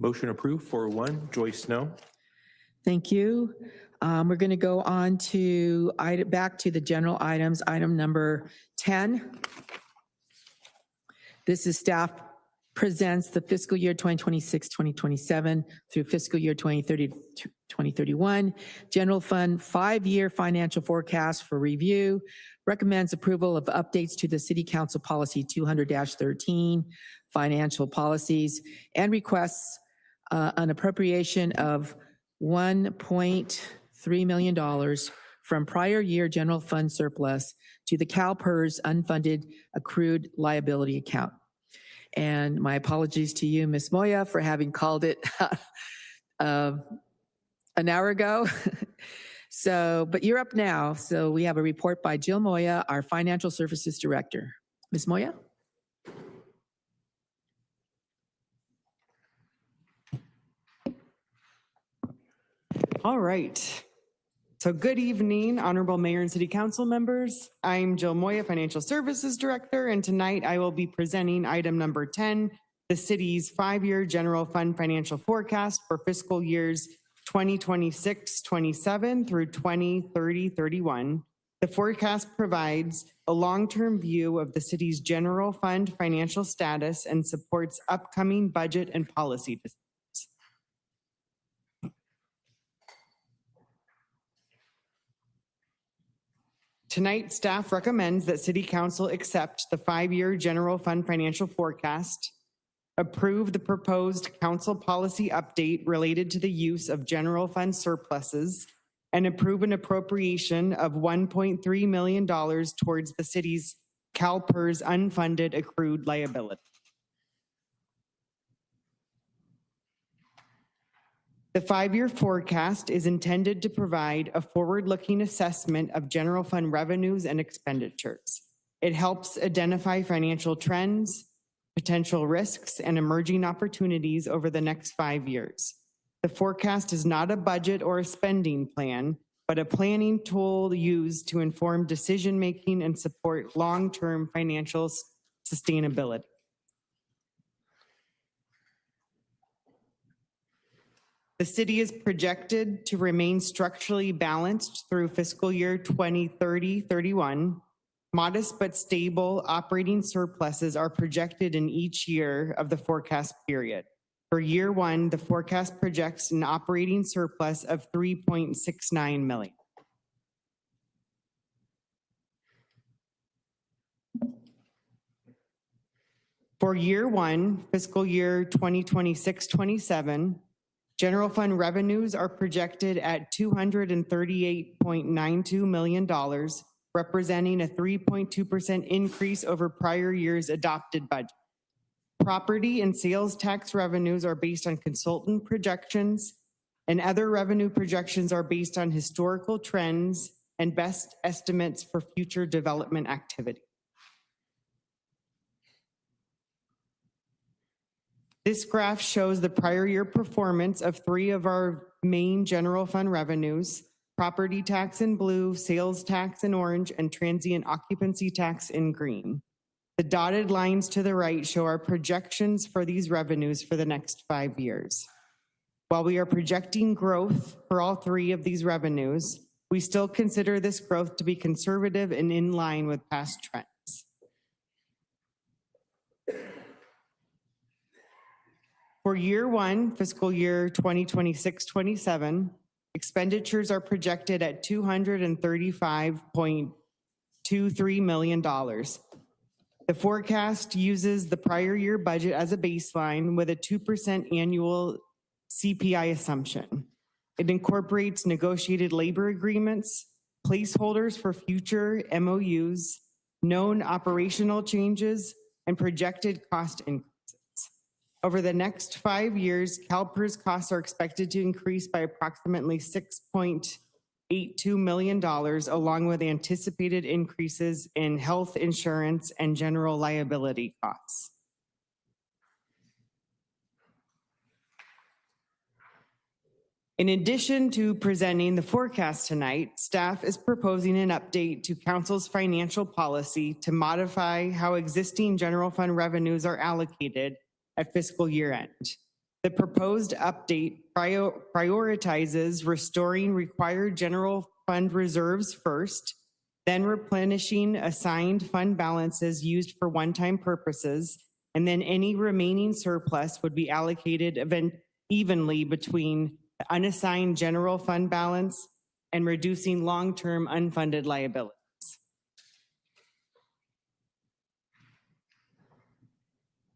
Motion approved, 4-1. Joyce Snow. Thank you. We're going to go on to back to the general items, item number 10. This is staff presents the fiscal year 2026-2027 through fiscal year 2030-2031 general fund 5-year financial forecast for review. Recommends approval of updates to the City Council Policy 200-13 financial policies and requests an appropriation of $1.3 million from prior year general fund surplus to the CalPERS unfunded accrued liability account. And my apologies to you, Ms. Moya, for having called it an hour ago. But you're up now. So we have a report by Jill Moya, our Financial Services Director. Ms. Moya? All right. So good evening, Honorable Mayor and City Council members. I'm Jill Moya, Financial Services Director, and tonight I will be presenting item number 10, the city's 5-year general fund financial forecast for fiscal years 2026-27 through 2030-31. The forecast provides a long-term view of the city's general fund financial status and supports upcoming budget and policy decisions. Tonight, staff recommends that City Council accept the 5-year general fund financial forecast, approve the proposed council policy update related to the use of general fund surpluses, and approve an appropriation of $1.3 million towards the city's CalPERS unfunded accrued liability. The 5-year forecast is intended to provide a forward-looking assessment of general fund revenues and expenditures. It helps identify financial trends, potential risks, and emerging opportunities over the next 5 years. The forecast is not a budget or a spending plan, but a planning tool used to inform decision-making and support long-term financial sustainability. The city is projected to remain structurally balanced through fiscal year 2030-31. Modest but stable operating surpluses are projected in each year of the forecast period. For year 1, the forecast projects an operating surplus of $3.69 million. For year 1, fiscal year 2026-27, general fund revenues are projected at $238.92 million, representing a 3.2% increase over prior year's adopted budget. Property and sales tax revenues are based on consultant projections, and other revenue projections are based on historical trends and best estimates for future development activity. This graph shows the prior year performance of 3 of our main general fund revenues: property tax in blue, sales tax in orange, and transient occupancy tax in green. The dotted lines to the right show our projections for these revenues for the next 5 years. While we are projecting growth for all 3 of these revenues, we still consider this growth to be conservative and in line with past trends. For year 1, fiscal year 2026-27, expenditures are projected at $235.23 million. The forecast uses the prior year budget as a baseline with a 2% annual CPI assumption. It incorporates negotiated labor agreements, placeholders for future MOUs, known operational changes, and projected cost increases. Over the next 5 years, CalPERS costs are expected to increase by approximately $6.82 million, along with anticipated increases in health insurance and general liability costs. In addition to presenting the forecast tonight, staff is proposing an update to council's financial policy to modify how existing general fund revenues are allocated at fiscal year end. The proposed update prioritizes restoring required general fund reserves first, then replenishing assigned fund balances used for one-time purposes, and then any remaining surplus would be allocated evenly between the unassigned general fund balance and reducing long-term unfunded liabilities.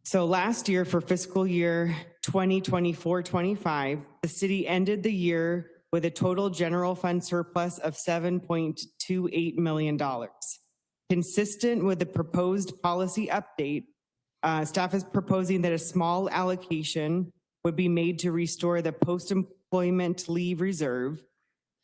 So last year for fiscal year 2024-25, the city ended the year with a total general fund surplus of $7.28 million. Consistent with the proposed policy update, staff is proposing that a small allocation would be made to restore the post-employment leave reserve,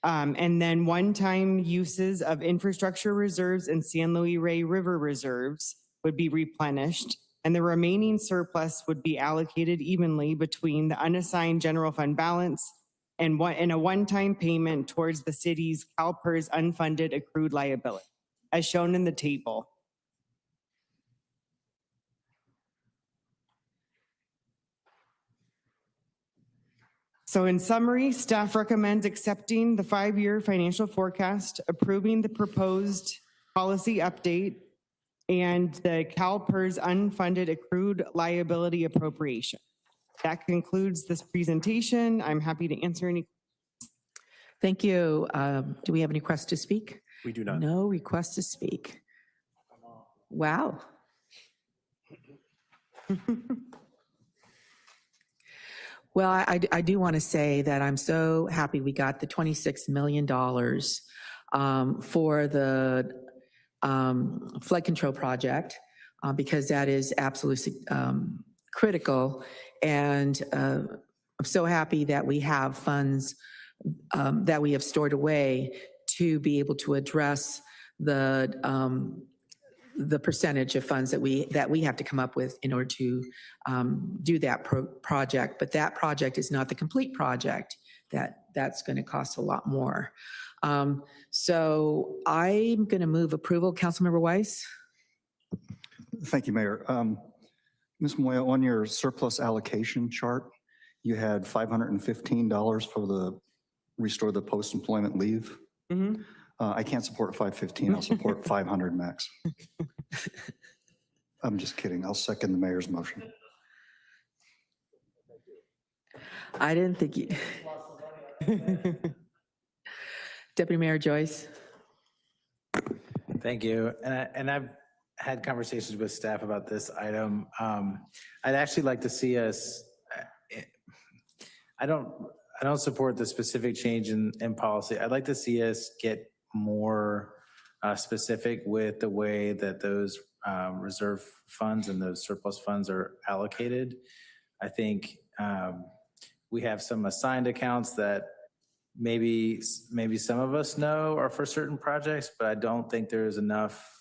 and then one-time uses of infrastructure reserves and San Luis Rey River reserves would be replenished, and the remaining surplus would be allocated evenly between the unassigned general fund balance and a one-time payment towards the city's CalPERS unfunded accrued liability, as shown in the table. So in summary, staff recommends accepting the 5-year financial forecast, approving the proposed policy update, and the CalPERS unfunded accrued liability appropriation. That concludes this presentation. I'm happy to answer any. Thank you. Do we have any requests to speak? We do not. No requests to speak. Wow. Well, I do want to say that I'm so happy we got the $26 million for the flood control project, because that is absolutely critical. And I'm so happy that we have funds that we have stored away to be able to address the percentage of funds that we have to come up with in order to do that project. But that project is not the complete project. That's going to cost a lot more. So I'm going to move approval. Councilmember Weiss? Thank you, Mayor. Ms. Moya, on your surplus allocation chart, you had $515 for the restore the post-employment leave. Mm-hmm. I can't support 515. I'll support 500 max. I'm just kidding. I'll second the mayor's motion. I didn't think you. Deputy Mayor Joyce. Thank you. And I've had conversations with staff about this item. I'd actually like to see us, I don't support the specific change in policy. I'd like to see us get more specific with the way that those reserve funds and those surplus funds are allocated. I think we have some assigned accounts that maybe some of us know are for certain projects, but I don't think there's enough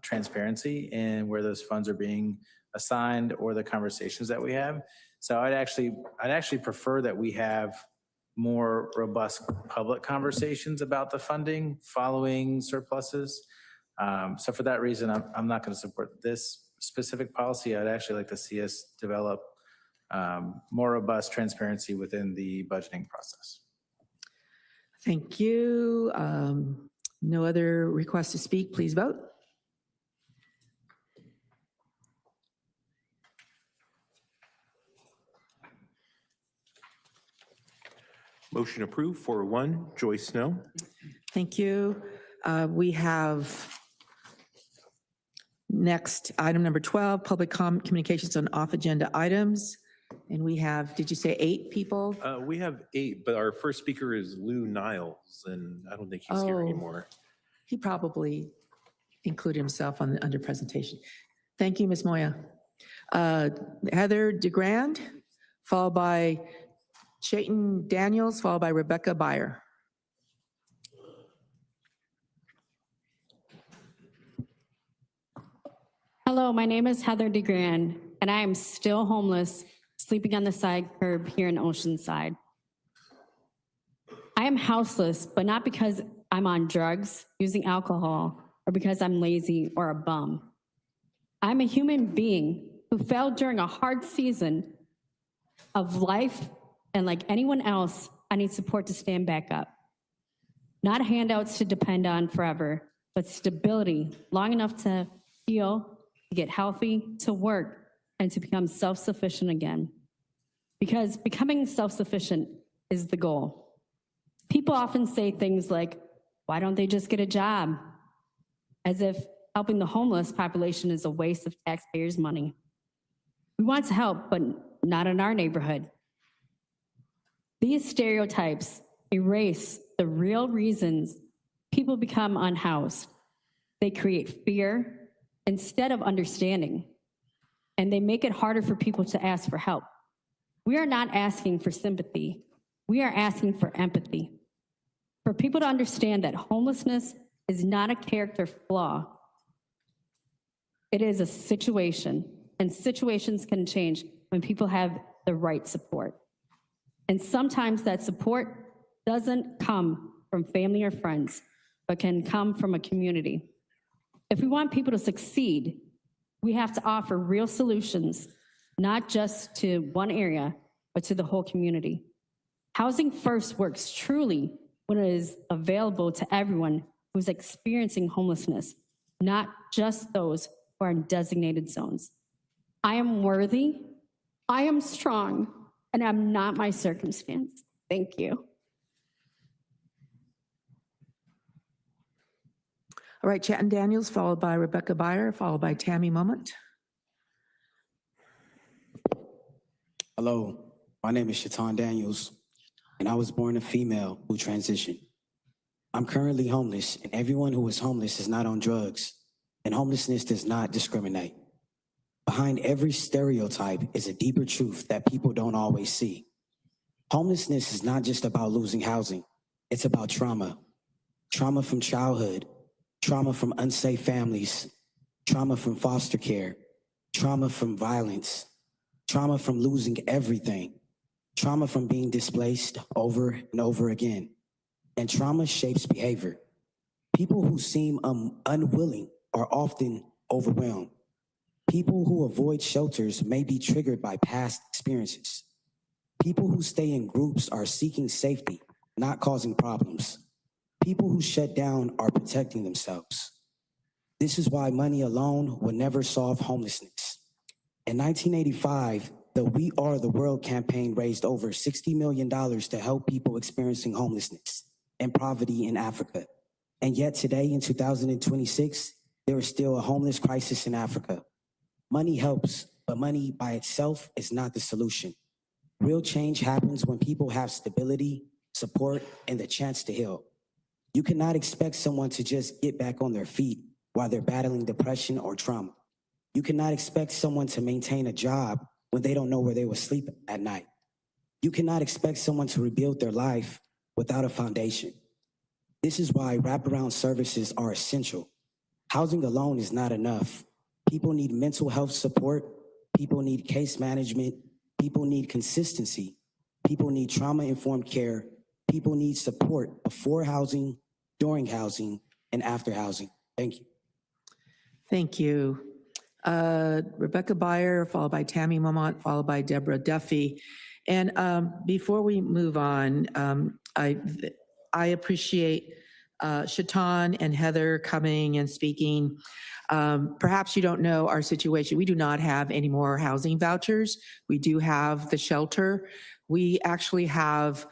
transparency in where those funds are being assigned or the conversations that we have. So I'd actually prefer that we have more robust public conversations about the funding following surpluses. So for that reason, I'm not going to support this specific policy. I'd actually like to see us develop more robust transparency within the budgeting process. Thank you. No other requests to speak. Please vote. Motion approved, 4-1. Joyce Snow. Thank you. We have next item number 12, public communications on off-agenda items. And we have, did you say 8 people? We have 8, but our first speaker is Lou Niles, and I don't think he's here Oh. anymore. He probably included himself under presentation. Thank you, Ms. Moya. Heather DeGrand, followed by Chayton Daniels, followed by Rebecca Byer. Hello, my name is Heather DeGrand, and I am still homeless, sleeping on the side curb here in Oceanside. I am houseless, but not because I'm on drugs, using alcohol, or because I'm lazy or a bum. I'm a human being who fell during a hard season of life, and like anyone else, I need support to stand back up. Not handouts to depend on forever, but stability long enough to heal, to get healthy, to work, and to become self-sufficient again. Because becoming self-sufficient is the goal. People often say things like, why don't they just get a job? As if helping the homeless population is a waste of taxpayers' money. We want to help, but not in our neighborhood. These stereotypes erase the real reasons people become unhoused. They create fear instead of understanding, and they make it harder for people to ask for help. We are not asking for sympathy. We are asking for empathy. For people to understand that homelessness is not a character flaw. It is a situation, and situations can change when people have the right support. And sometimes that support doesn't come from family or friends, but can come from a community. If we want people to succeed, we have to offer real solutions, not just to one area, but to the whole community. Housing First works truly when it is available to everyone who's experiencing homelessness, not just those who are in designated zones. I am worthy, I am strong, and I'm not my circumstance. Thank you. All right, Chayton Daniels, followed by Rebecca Byer, followed by Tammy Moment. Hello, my name is Chayton Daniels, and I was born a female who transitioned. I'm currently homeless, and everyone who is homeless is not on drugs, and homelessness does not discriminate. Behind every stereotype is a deeper truth that people don't always see. Homelessness is not just about losing housing, it's about trauma. Trauma from childhood, trauma from unsafe families, trauma from foster care, trauma from violence, trauma from losing everything, trauma from being displaced over and over again. And trauma shapes behavior. People who seem unwilling are often overwhelmed. People who avoid shelters may be triggered by past experiences. People who stay in groups are seeking safety, not causing problems. People who shut down are protecting themselves. This is why money alone will never solve homelessness. In 1985, the We Are the World campaign raised over $60 million to help people experiencing homelessness and poverty in Africa. And yet today, in 2026, there is still a homeless crisis in Africa. Money helps, but money by itself is not the solution. Real change happens when people have stability, support, and the chance to heal. You cannot expect someone to just get back on their feet while they're battling depression or trauma. You cannot expect someone to maintain a job when they don't know where they will sleep at night. You cannot expect someone to rebuild their life without a foundation. This is why wraparound services are essential. Housing alone is not enough. People need mental health support. People need case management. People need consistency. People need trauma-informed care. People need support before housing, during housing, and after housing. Thank you. Thank you. Rebecca Byer, followed by Tammy Momont, followed by Deborah Duffy. And before we move on, I appreciate Chayton and Heather coming and speaking. Perhaps you don't know our situation. We do not have any more housing vouchers. We do have the shelter. We actually have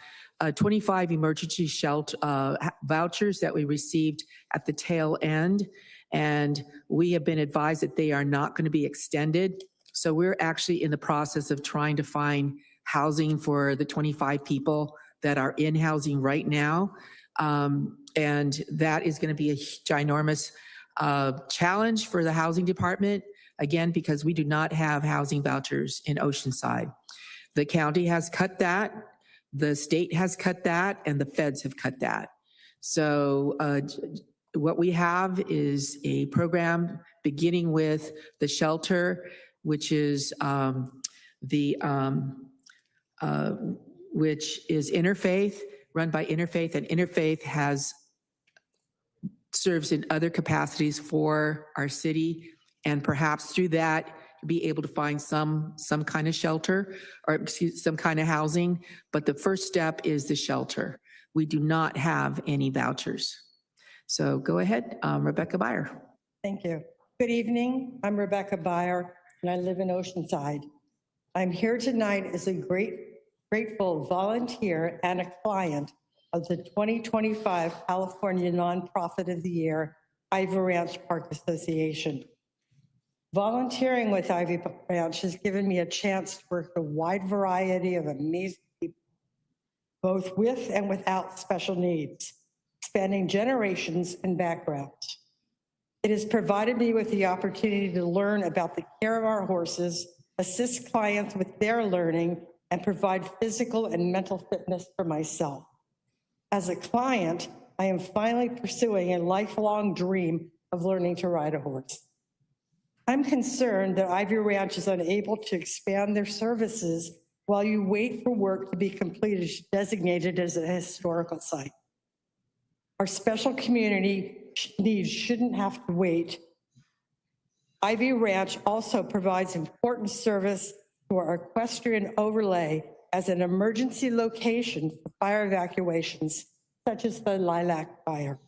25 emergency shelter vouchers that we received at the tail end, and we have been advised that they are not going to be extended. So we're actually in the process of trying to find housing for the 25 people that are in housing right now. And that is going to be a ginormous challenge for the housing department, again, because we do not have housing vouchers in Oceanside. The county has cut that, the state has cut that, and the feds have cut that. So what we have is a program beginning with the shelter, which is which is Interfaith, run by Interfaith, and Interfaith serves in other capacities for our city, and perhaps through that be able to find some kind of shelter, or some kind of housing. But the first step is the shelter. We do not have any vouchers. So go ahead, Rebecca Byer. Thank you. Good evening. I'm Rebecca Byer, and I live in Oceanside. I'm here tonight as a grateful volunteer and a client of the 2025 California Nonprofit of the Year, Ivy Ranch Park Association. Volunteering with Ivy Ranch has given me a chance to work with a wide variety of amazing people, both with and without special needs, spanning generations and backgrounds. It has provided me with the opportunity to learn about the care of our horses, assist clients with their learning, and provide physical and mental fitness for myself. As a client, I am finally pursuing a lifelong dream of learning to ride a horse. I'm concerned that Ivy Ranch is unable to expand their services while you wait for work to be completed, designated as a historical site. Our special community needs shouldn't have to wait. Ivy Ranch also provides important service to our equestrian overlay as an emergency location for fire evacuations, such as the Lilac Fire.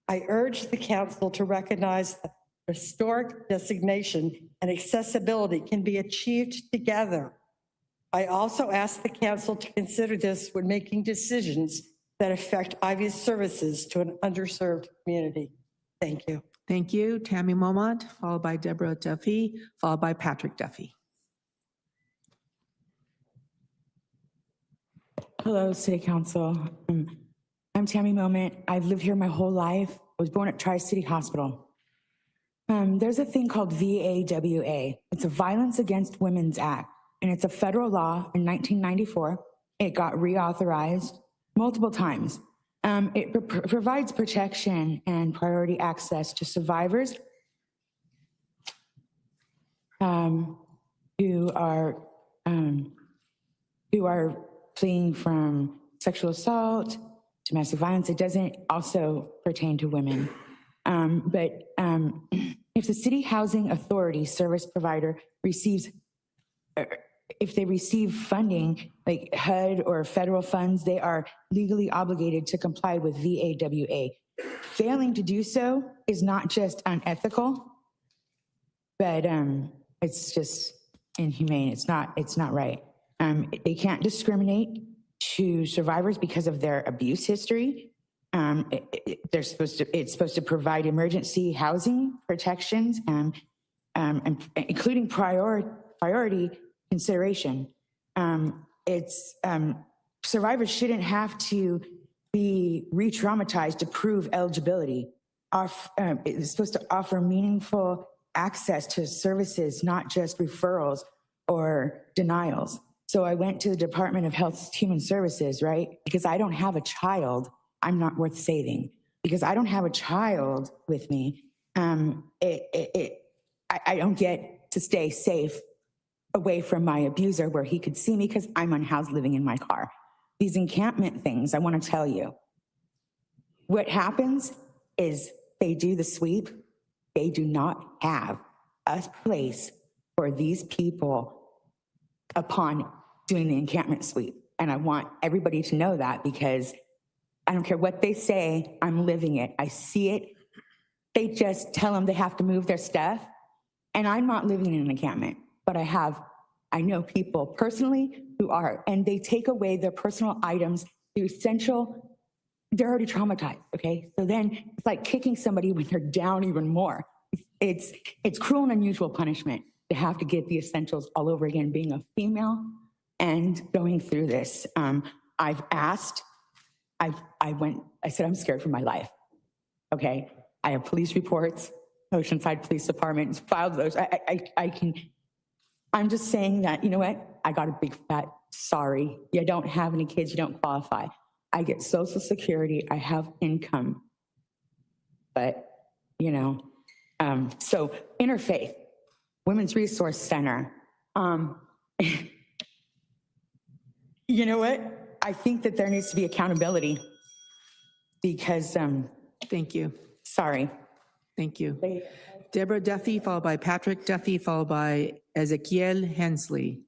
I urge the council to recognize that historic designation and accessibility can be achieved together. I also ask the council to consider this when making decisions that affect Ivy's services to an underserved community. Thank you. Thank you, Tammy Momot, followed by Deborah Duffy, followed by Patrick Duffy. Hello, City Council. I'm Tammy Moment. I've lived here my whole life. I was born at Tri-City Hospital. There's a thing called VAWA. It's a Violence Against Women's Act, and it's a federal law in 1994. It got reauthorized multiple times. It provides protection and priority access to survivors who are fleeing from sexual assault, domestic violence. It doesn't also pertain to women. If the City Housing Authority service provider receives, if they receive funding like HUD or federal funds, they are legally obligated to comply with VAWA. Failing to do so is not just unethical, but it's just inhumane. It's not right. They can't discriminate to survivors because of their abuse history. It's supposed to provide emergency housing protections and including priority consideration. Survivors shouldn't have to be re-traumatized to prove eligibility. It's supposed to offer meaningful access to services, not just referrals or denials. So I went to the Department of Health Human Services, right? Because I don't have a child, I'm not worth saving. Because I don't have a child with me, I don't get to stay safe away from my abuser where he could see me because I'm unhoused living in my car. These encampment things, I want to tell you. What happens is they do the sweep. They do not have a place for these people upon doing the encampment sweep. And I want everybody to know that because I don't care what they say, I'm living it. I see it. They just tell them they have to move their stuff. And I'm not living in an encampment, but I know people personally who are, and they take away their personal items, the essential, they're already traumatized, okay? So then it's like kicking somebody when they're down even more. It's cruel and unusual punishment. to have to get the essentials all over again, being a female and going through this. I've asked, I said, I'm scared for my life. Okay. I have police reports, Oceanside Police Department filed those. I'm just saying that, you know what? I got a big fat sorry. You don't have any kids, you don't qualify. I get Social Security, I have income. But, you know, so Interfaith, Women's Resource Center. You know what? I think that there needs to be accountability because, Thank you. sorry. Thank you. Deborah Duffy, followed by Patrick Duffy, followed by Ezekiel Hensley.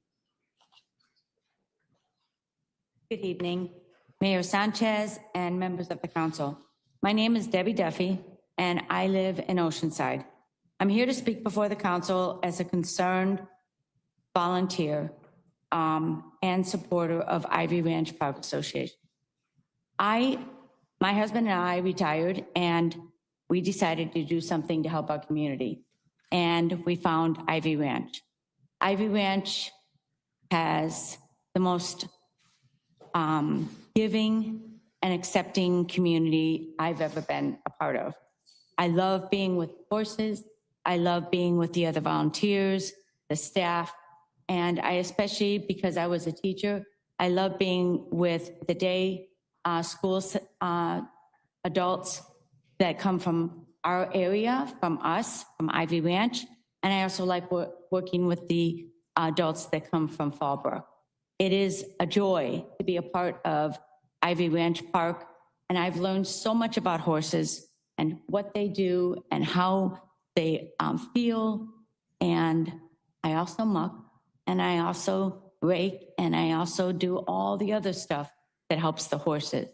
Good evening, Mayor Sanchez and members of the council. My name is Debbie Duffy, and I live in Oceanside. I'm here to speak before the council as a concerned volunteer and supporter of Ivy Ranch Park Association. My husband and I retired, and we decided to do something to help our community, and we found Ivy Ranch. Ivy Ranch has the most giving and accepting community I've ever been a part of. I love being with horses. I love being with the other volunteers, the staff, and I especially, because I was a teacher, I love being with the day school adults that come from our area, from us, from Ivy Ranch, and I also like working with the adults that come from Fallbrook. It is a joy to be a part of Ivy Ranch Park, and I've learned so much about horses and what they do and how they feel, and I also muck, and I also rake, and I also do all the other stuff that helps the horses.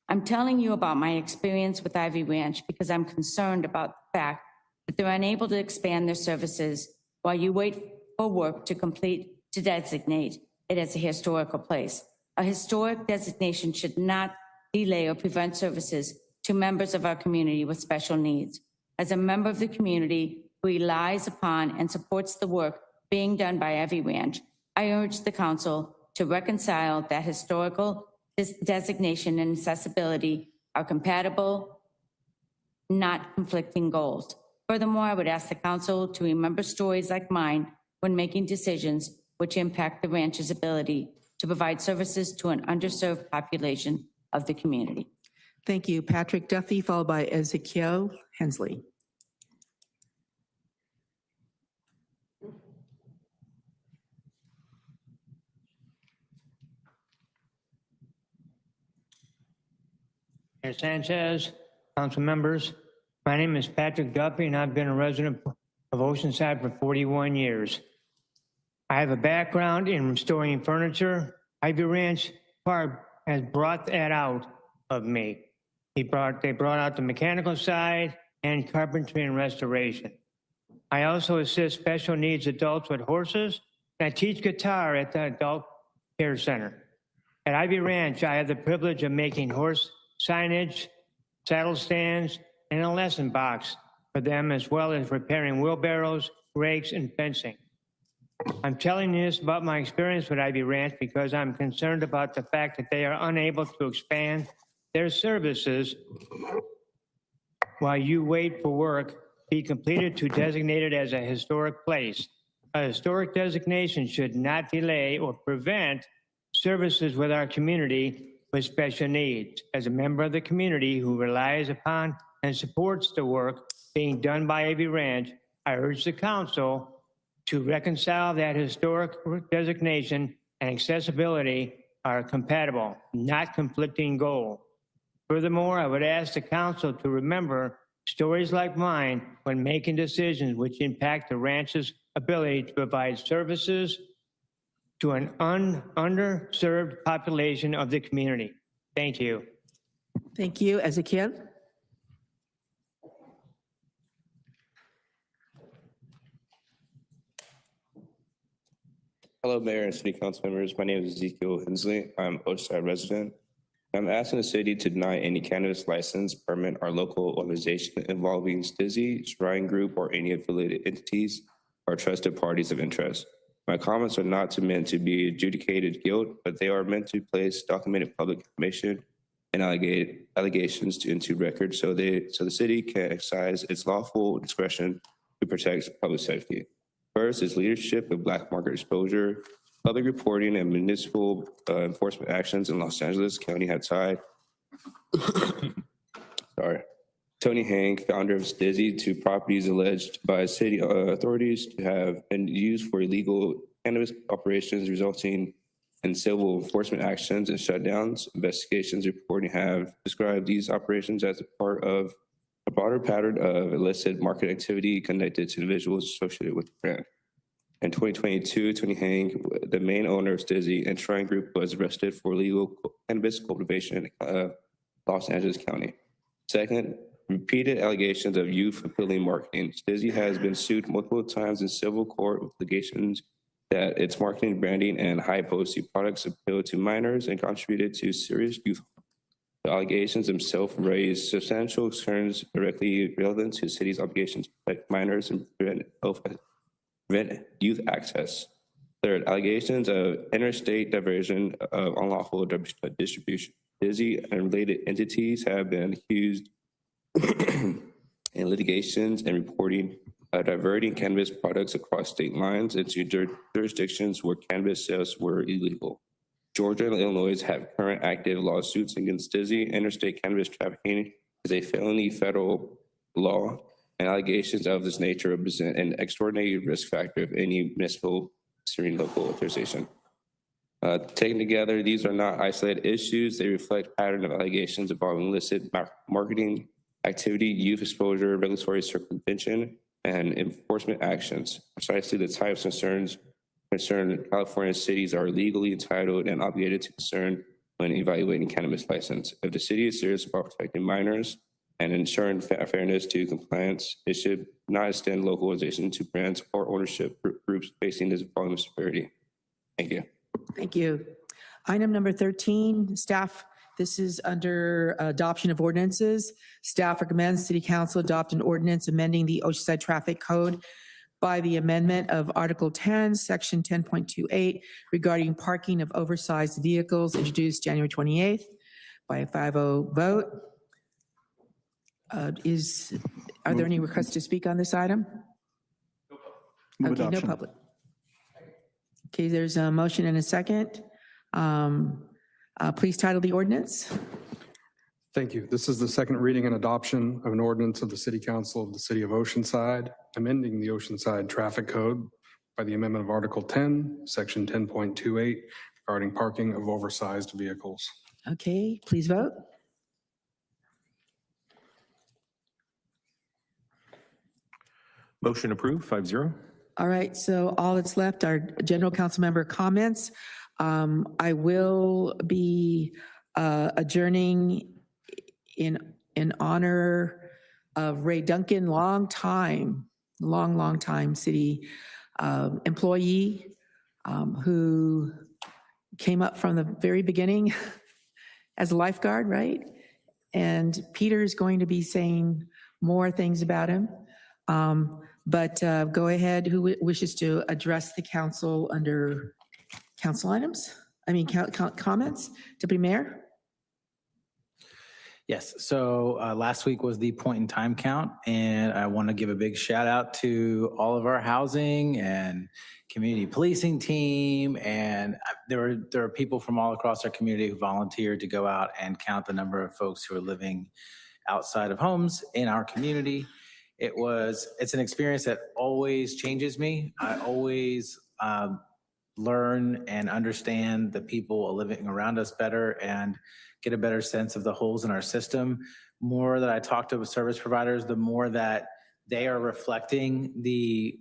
I'm telling you about my experience with Ivy Ranch because I'm concerned about the fact that they're unable to expand their services while you wait for work to complete to designate it as a historical place. A historic designation should not delay or prevent services to members of our community with special needs. As a member of the community who relies upon and supports the work being done by Ivy Ranch, I urge the council to reconcile that historical designation and accessibility are compatible, not conflicting goals. Furthermore, I would ask the council to remember stories like mine when making decisions which impact the ranch's ability to provide services to an underserved population of the community. Thank you. Patrick Duffy, followed by Ezekiel Hensley. Mayor Sanchez, council members, my name is Patrick Duffy, and I've been a resident of Oceanside for 41 years. I have a background in restoring furniture. Ivy Ranch Park has brought that out of me. They brought out the mechanical side and carpentry and restoration. I also assist special needs adults with horses, and I teach guitar at the Adult Care Center. At Ivy Ranch, I have the privilege of making horse signage, saddle stands, and a lesson box for them, as well as repairing wheelbarrows, rakes, and fencing. I'm telling you this about my experience with Ivy Ranch because I'm concerned about the fact that they are unable to expand their services while you wait for work be completed to designate it as a historic place. A historic designation should not delay or prevent services with our community with special needs. As a member of the community who relies upon and supports the work being done by Ivy Ranch, I urge the council to reconcile that historic designation and accessibility are compatible, not conflicting goals. Furthermore, I would ask the council to remember stories like mine when making decisions which impact the ranch's ability to provide services to an underserved population of the community. Thank you. Thank you. Ezekiel. Hello, Mayor and City Council members. My name is Ezekiel Hensley. I'm Oceanside resident. I'm asking the city to deny any cannabis license, permit, or local organization involving STIZI, Shrine Group, or any affiliated entities are trusted parties of interest. My comments are not meant to be adjudicated guilt, but they are meant to place documented public information and allegations into record so the city can exercise its lawful discretion to protect public safety. First is leadership of black market exposure. Public reporting and municipal enforcement actions in Los Angeles County have tied Tony Hank, founder of Stizzy, to properties alleged by city authorities to have been used for illegal cannabis operations, resulting in civil enforcement actions and shutdowns. Investigations reporting have described these operations as a part of a broader pattern of illicit market activity connected to individuals associated with the brand. In 2022, Tony Hang, the main owner of Stizzy and Shrine Group, was arrested for illegal cannabis cultivation in Los Angeles County. Second, repeated allegations of youth-appealing marketing. Stizzy has been sued multiple times in civil court with allegations that its marketing, branding, and high-potency products appeal to minors and contributed to serious youth harm. The allegations themselves raise substantial concerns directly relevant to the city's obligations to protect minors and prevent youth access. Third, allegations of interstate diversion of unlawful distribution. Stizzy and related entities have been accused in litigations and reporting diverting cannabis products across state lines into jurisdictions where cannabis sales were illegal. Georgia and Illinois have current active lawsuits against Stizzy. Interstate cannabis trafficking is a felony federal law, and allegations of this nature represent an extraordinary risk factor of any municipal pursuing local authorization. Taken together, these are not isolated issues. They reflect a pattern of allegations involving illicit marketing activity, youth exposure, regulatory circumvention, and enforcement actions. Precisely the types of concern California cities are legally entitled and obligated to concern when evaluating cannabis license. If the city is serious about protecting minors and ensuring fairness to compliance, it should not extend localization to brands or ownership groups facing this volume of severity. Thank you. Thank you. Item number 13, staff, this is under adoption of ordinances. Staff recommends City Council adopt an ordinance amending the Oceanside Traffic Code by the amendment of Article 10, Section 10.28 regarding parking of oversized vehicles, introduced January 28th by a 5-0 vote. Are there any requests to speak on this item? Okay, no public. Okay, there's a motion and a second. Please title the ordinance. Thank you. This is the second reading and adoption of an ordinance of the City Council of the City of Oceanside, amending the Oceanside Traffic Code by the amendment of Article 10, Section 10.28, regarding parking of oversized vehicles. Okay, please vote. Motion approved, 5-0. All right, so all that's left are general council member comments. I will be adjourning in honor of Ray Duncan, long time city employee who came up from the very beginning as a lifeguard, right? And Peter is going to be saying more things about him. But go ahead, who wishes to address the council under council items? I mean, comments? Deputy Mayor? Yes, so last week was the point in time count, and I want to give a big shout out to all of our housing and community policing team, and there are people from all across our community who volunteered to go out and count the number of folks who are living outside of homes in our community. It's an experience that always changes me. I always learn and understand the people living around us better and get a better sense of the holes in our system. More that I talk to service providers, the more that they are reflecting the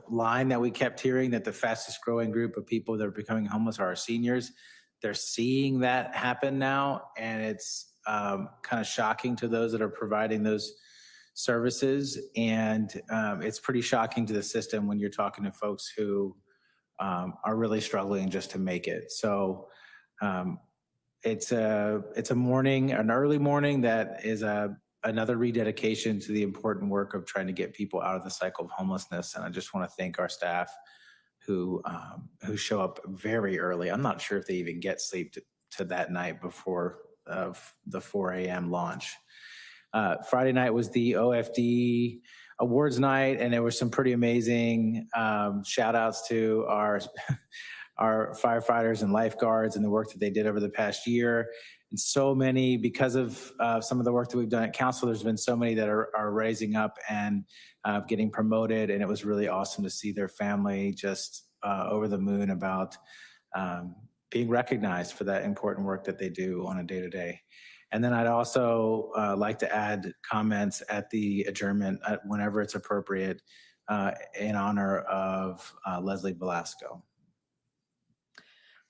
line that we kept hearing, that the fastest growing group of people that are becoming homeless are our seniors. They're seeing that happen now, and it's kind of shocking to those that are providing those services. And it's pretty shocking to the system when you're talking to folks who are really struggling just to make it. So it's a morning, an early morning that is a another rededication to the important work of trying to get people out of the cycle of homelessness. And I just want to thank our staff who show up very early. I'm not sure if they even get sleep to that night before the 4 a.m. launch. Friday night was the OFD awards night, and there were some pretty amazing shout outs to our firefighters and lifeguards and the work that they did over the past year. And so many, because of some of the work that we've done at council, there's been so many that are raising up and getting promoted. And it was really awesome to see their family just over the moon about being recognized for that important work that they do on a day-to-day. And then I'd also like to add comments at the adjournment whenever it's appropriate in honor of Leslie Velasco.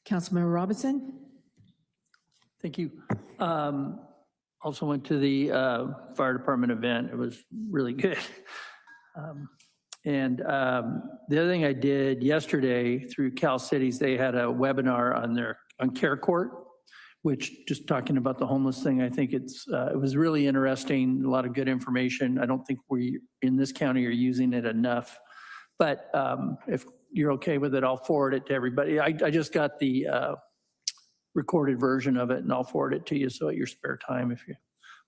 Councilmember Robinson? Thank you. Also went to the fire department event. It was really good. And the other thing I did yesterday through Cal Cities, they had a webinar on Care Court, which, just talking about the homeless thing, I think it was really interesting, a lot of good information. I don't think we in this county are using it enough, but if you're okay with it, I'll forward it to everybody. I just got the recorded version of it, and I'll forward it to you, so at your spare time, if you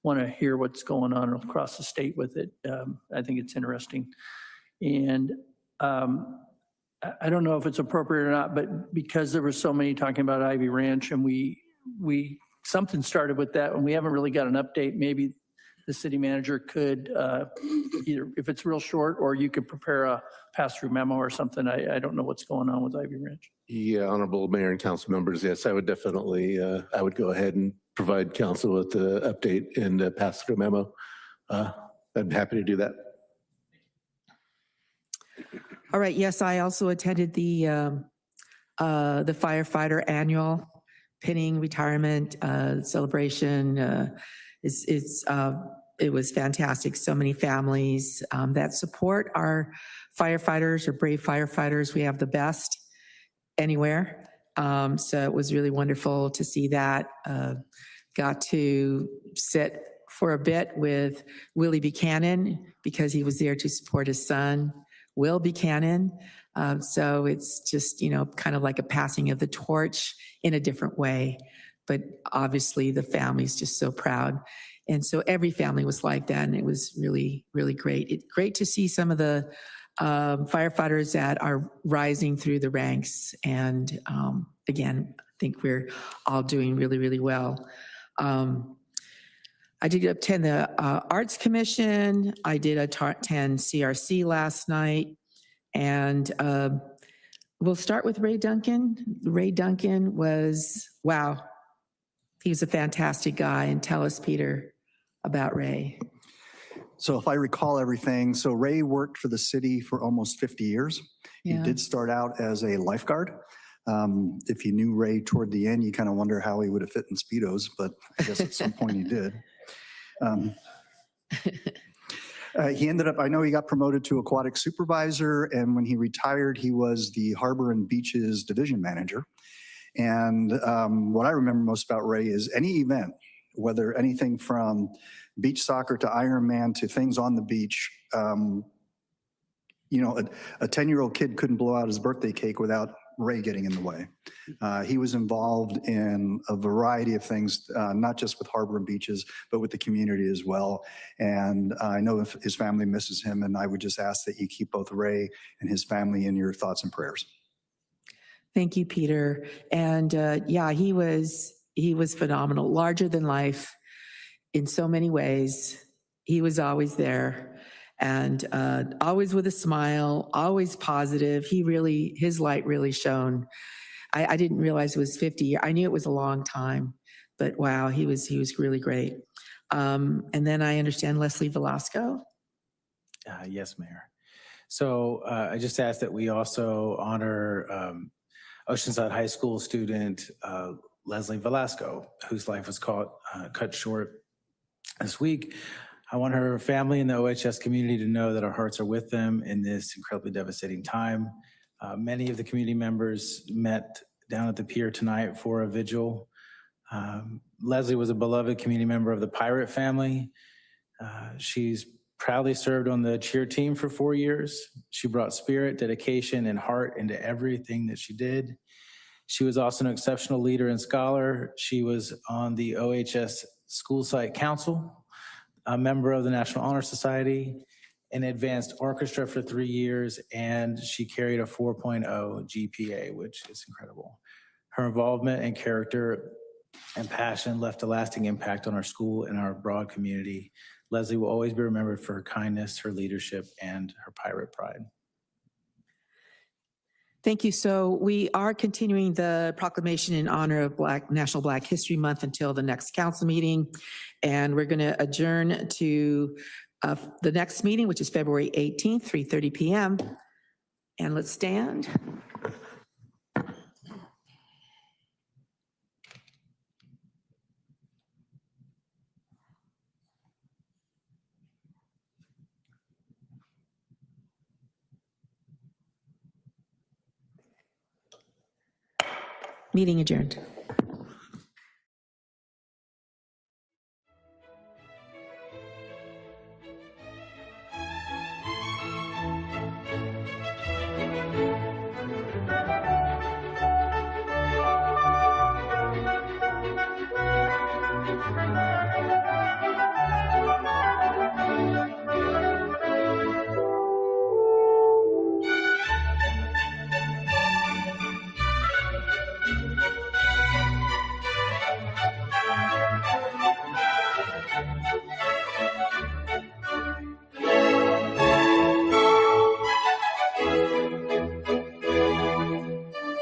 want to hear what's going on across the state with it. I think it's interesting. And I don't know if it's appropriate or not, but because there were so many talking about Ivy Ranch, and something started with that, and we haven't really got an update. Maybe the city manager could either, if it's real short, or you could prepare a pass-through memo or something. I don't know what's going on with Ivy Ranch. Yeah, Honorable Mayor and council members, yes, I would definitely, I would go ahead and provide council with the update and pass-through memo. I'm happy to do that. All right, yes, I also attended the firefighter annual pinning retirement celebration. It was fantastic. So many families that support our firefighters, or brave firefighters. We have the best anywhere. So it was really wonderful to see that. Got to sit for a bit with Willie Buchanan because he was there to support his son, Will Buchanan. So it's just, kind of like a passing of the torch in a different way. But obviously the family's just so proud. And so every family was like that. And it was really, really great. It's great to see some of the firefighters that are rising through the ranks. And again, I think we're all doing really, really well. I did attend the Arts Commission. I did attend CRC last night. And we'll start with Ray Duncan. Ray Duncan was, wow, he was a fantastic guy. And tell us, Peter, about Ray. So if I recall everything, so Ray worked for the city for almost 50 years. Yeah. He did start out as a lifeguard. If you knew Ray toward the end, you kind of wonder how he would have fit in Speedos, but I guess at some point he did. He ended up, I know he got promoted to aquatic supervisor, and when he retired, he was the Harbor and Beaches division manager. And what I remember most about Ray is any event, whether anything from beach soccer to Ironman to things on the beach, a 10-year-old kid couldn't blow out his birthday cake without Ray getting in the way. He was involved in a variety of things, not just with Harbor and Beaches, but with the community as well. And I know if his family misses him, and I would just ask that you keep both Ray and his family in your thoughts and prayers. Thank you, Peter. And yeah, he was phenomenal, larger than life in so many ways. He was always there. And always with a smile, always positive. His light really shone. I didn't realize it was 50. I knew it was a long time, but wow, he was really great. And then I understand Leslie Velasco. Yes, Mayor. So I just asked that we also honor Oceanside High School student Leslie Velasco, whose life was cut short this week. I want her family and the OHS community to know that our hearts are with them in this incredibly devastating time. Many of the community members met down at the pier tonight for a vigil. Leslie was a beloved community member of the Pirate family. She's proudly served on the cheer team for 4 years. She brought spirit, dedication, and heart into everything that she did. She was also an exceptional leader and scholar. She was on the OHS School Site Council, a member of the National Honor Society, an advanced orchestra for 3 years, and she carried a 4.0 GPA, which is incredible. Her involvement and character and passion left a lasting impact on our school and our broad community. Leslie will always be remembered for her kindness, her leadership, and her pirate pride. Thank you. So we are continuing the proclamation in honor of National Black History Month until the next council meeting. And we're going to adjourn to the next meeting, which is February 18th, 3:30 p.m. And let's stand. Meeting adjourned.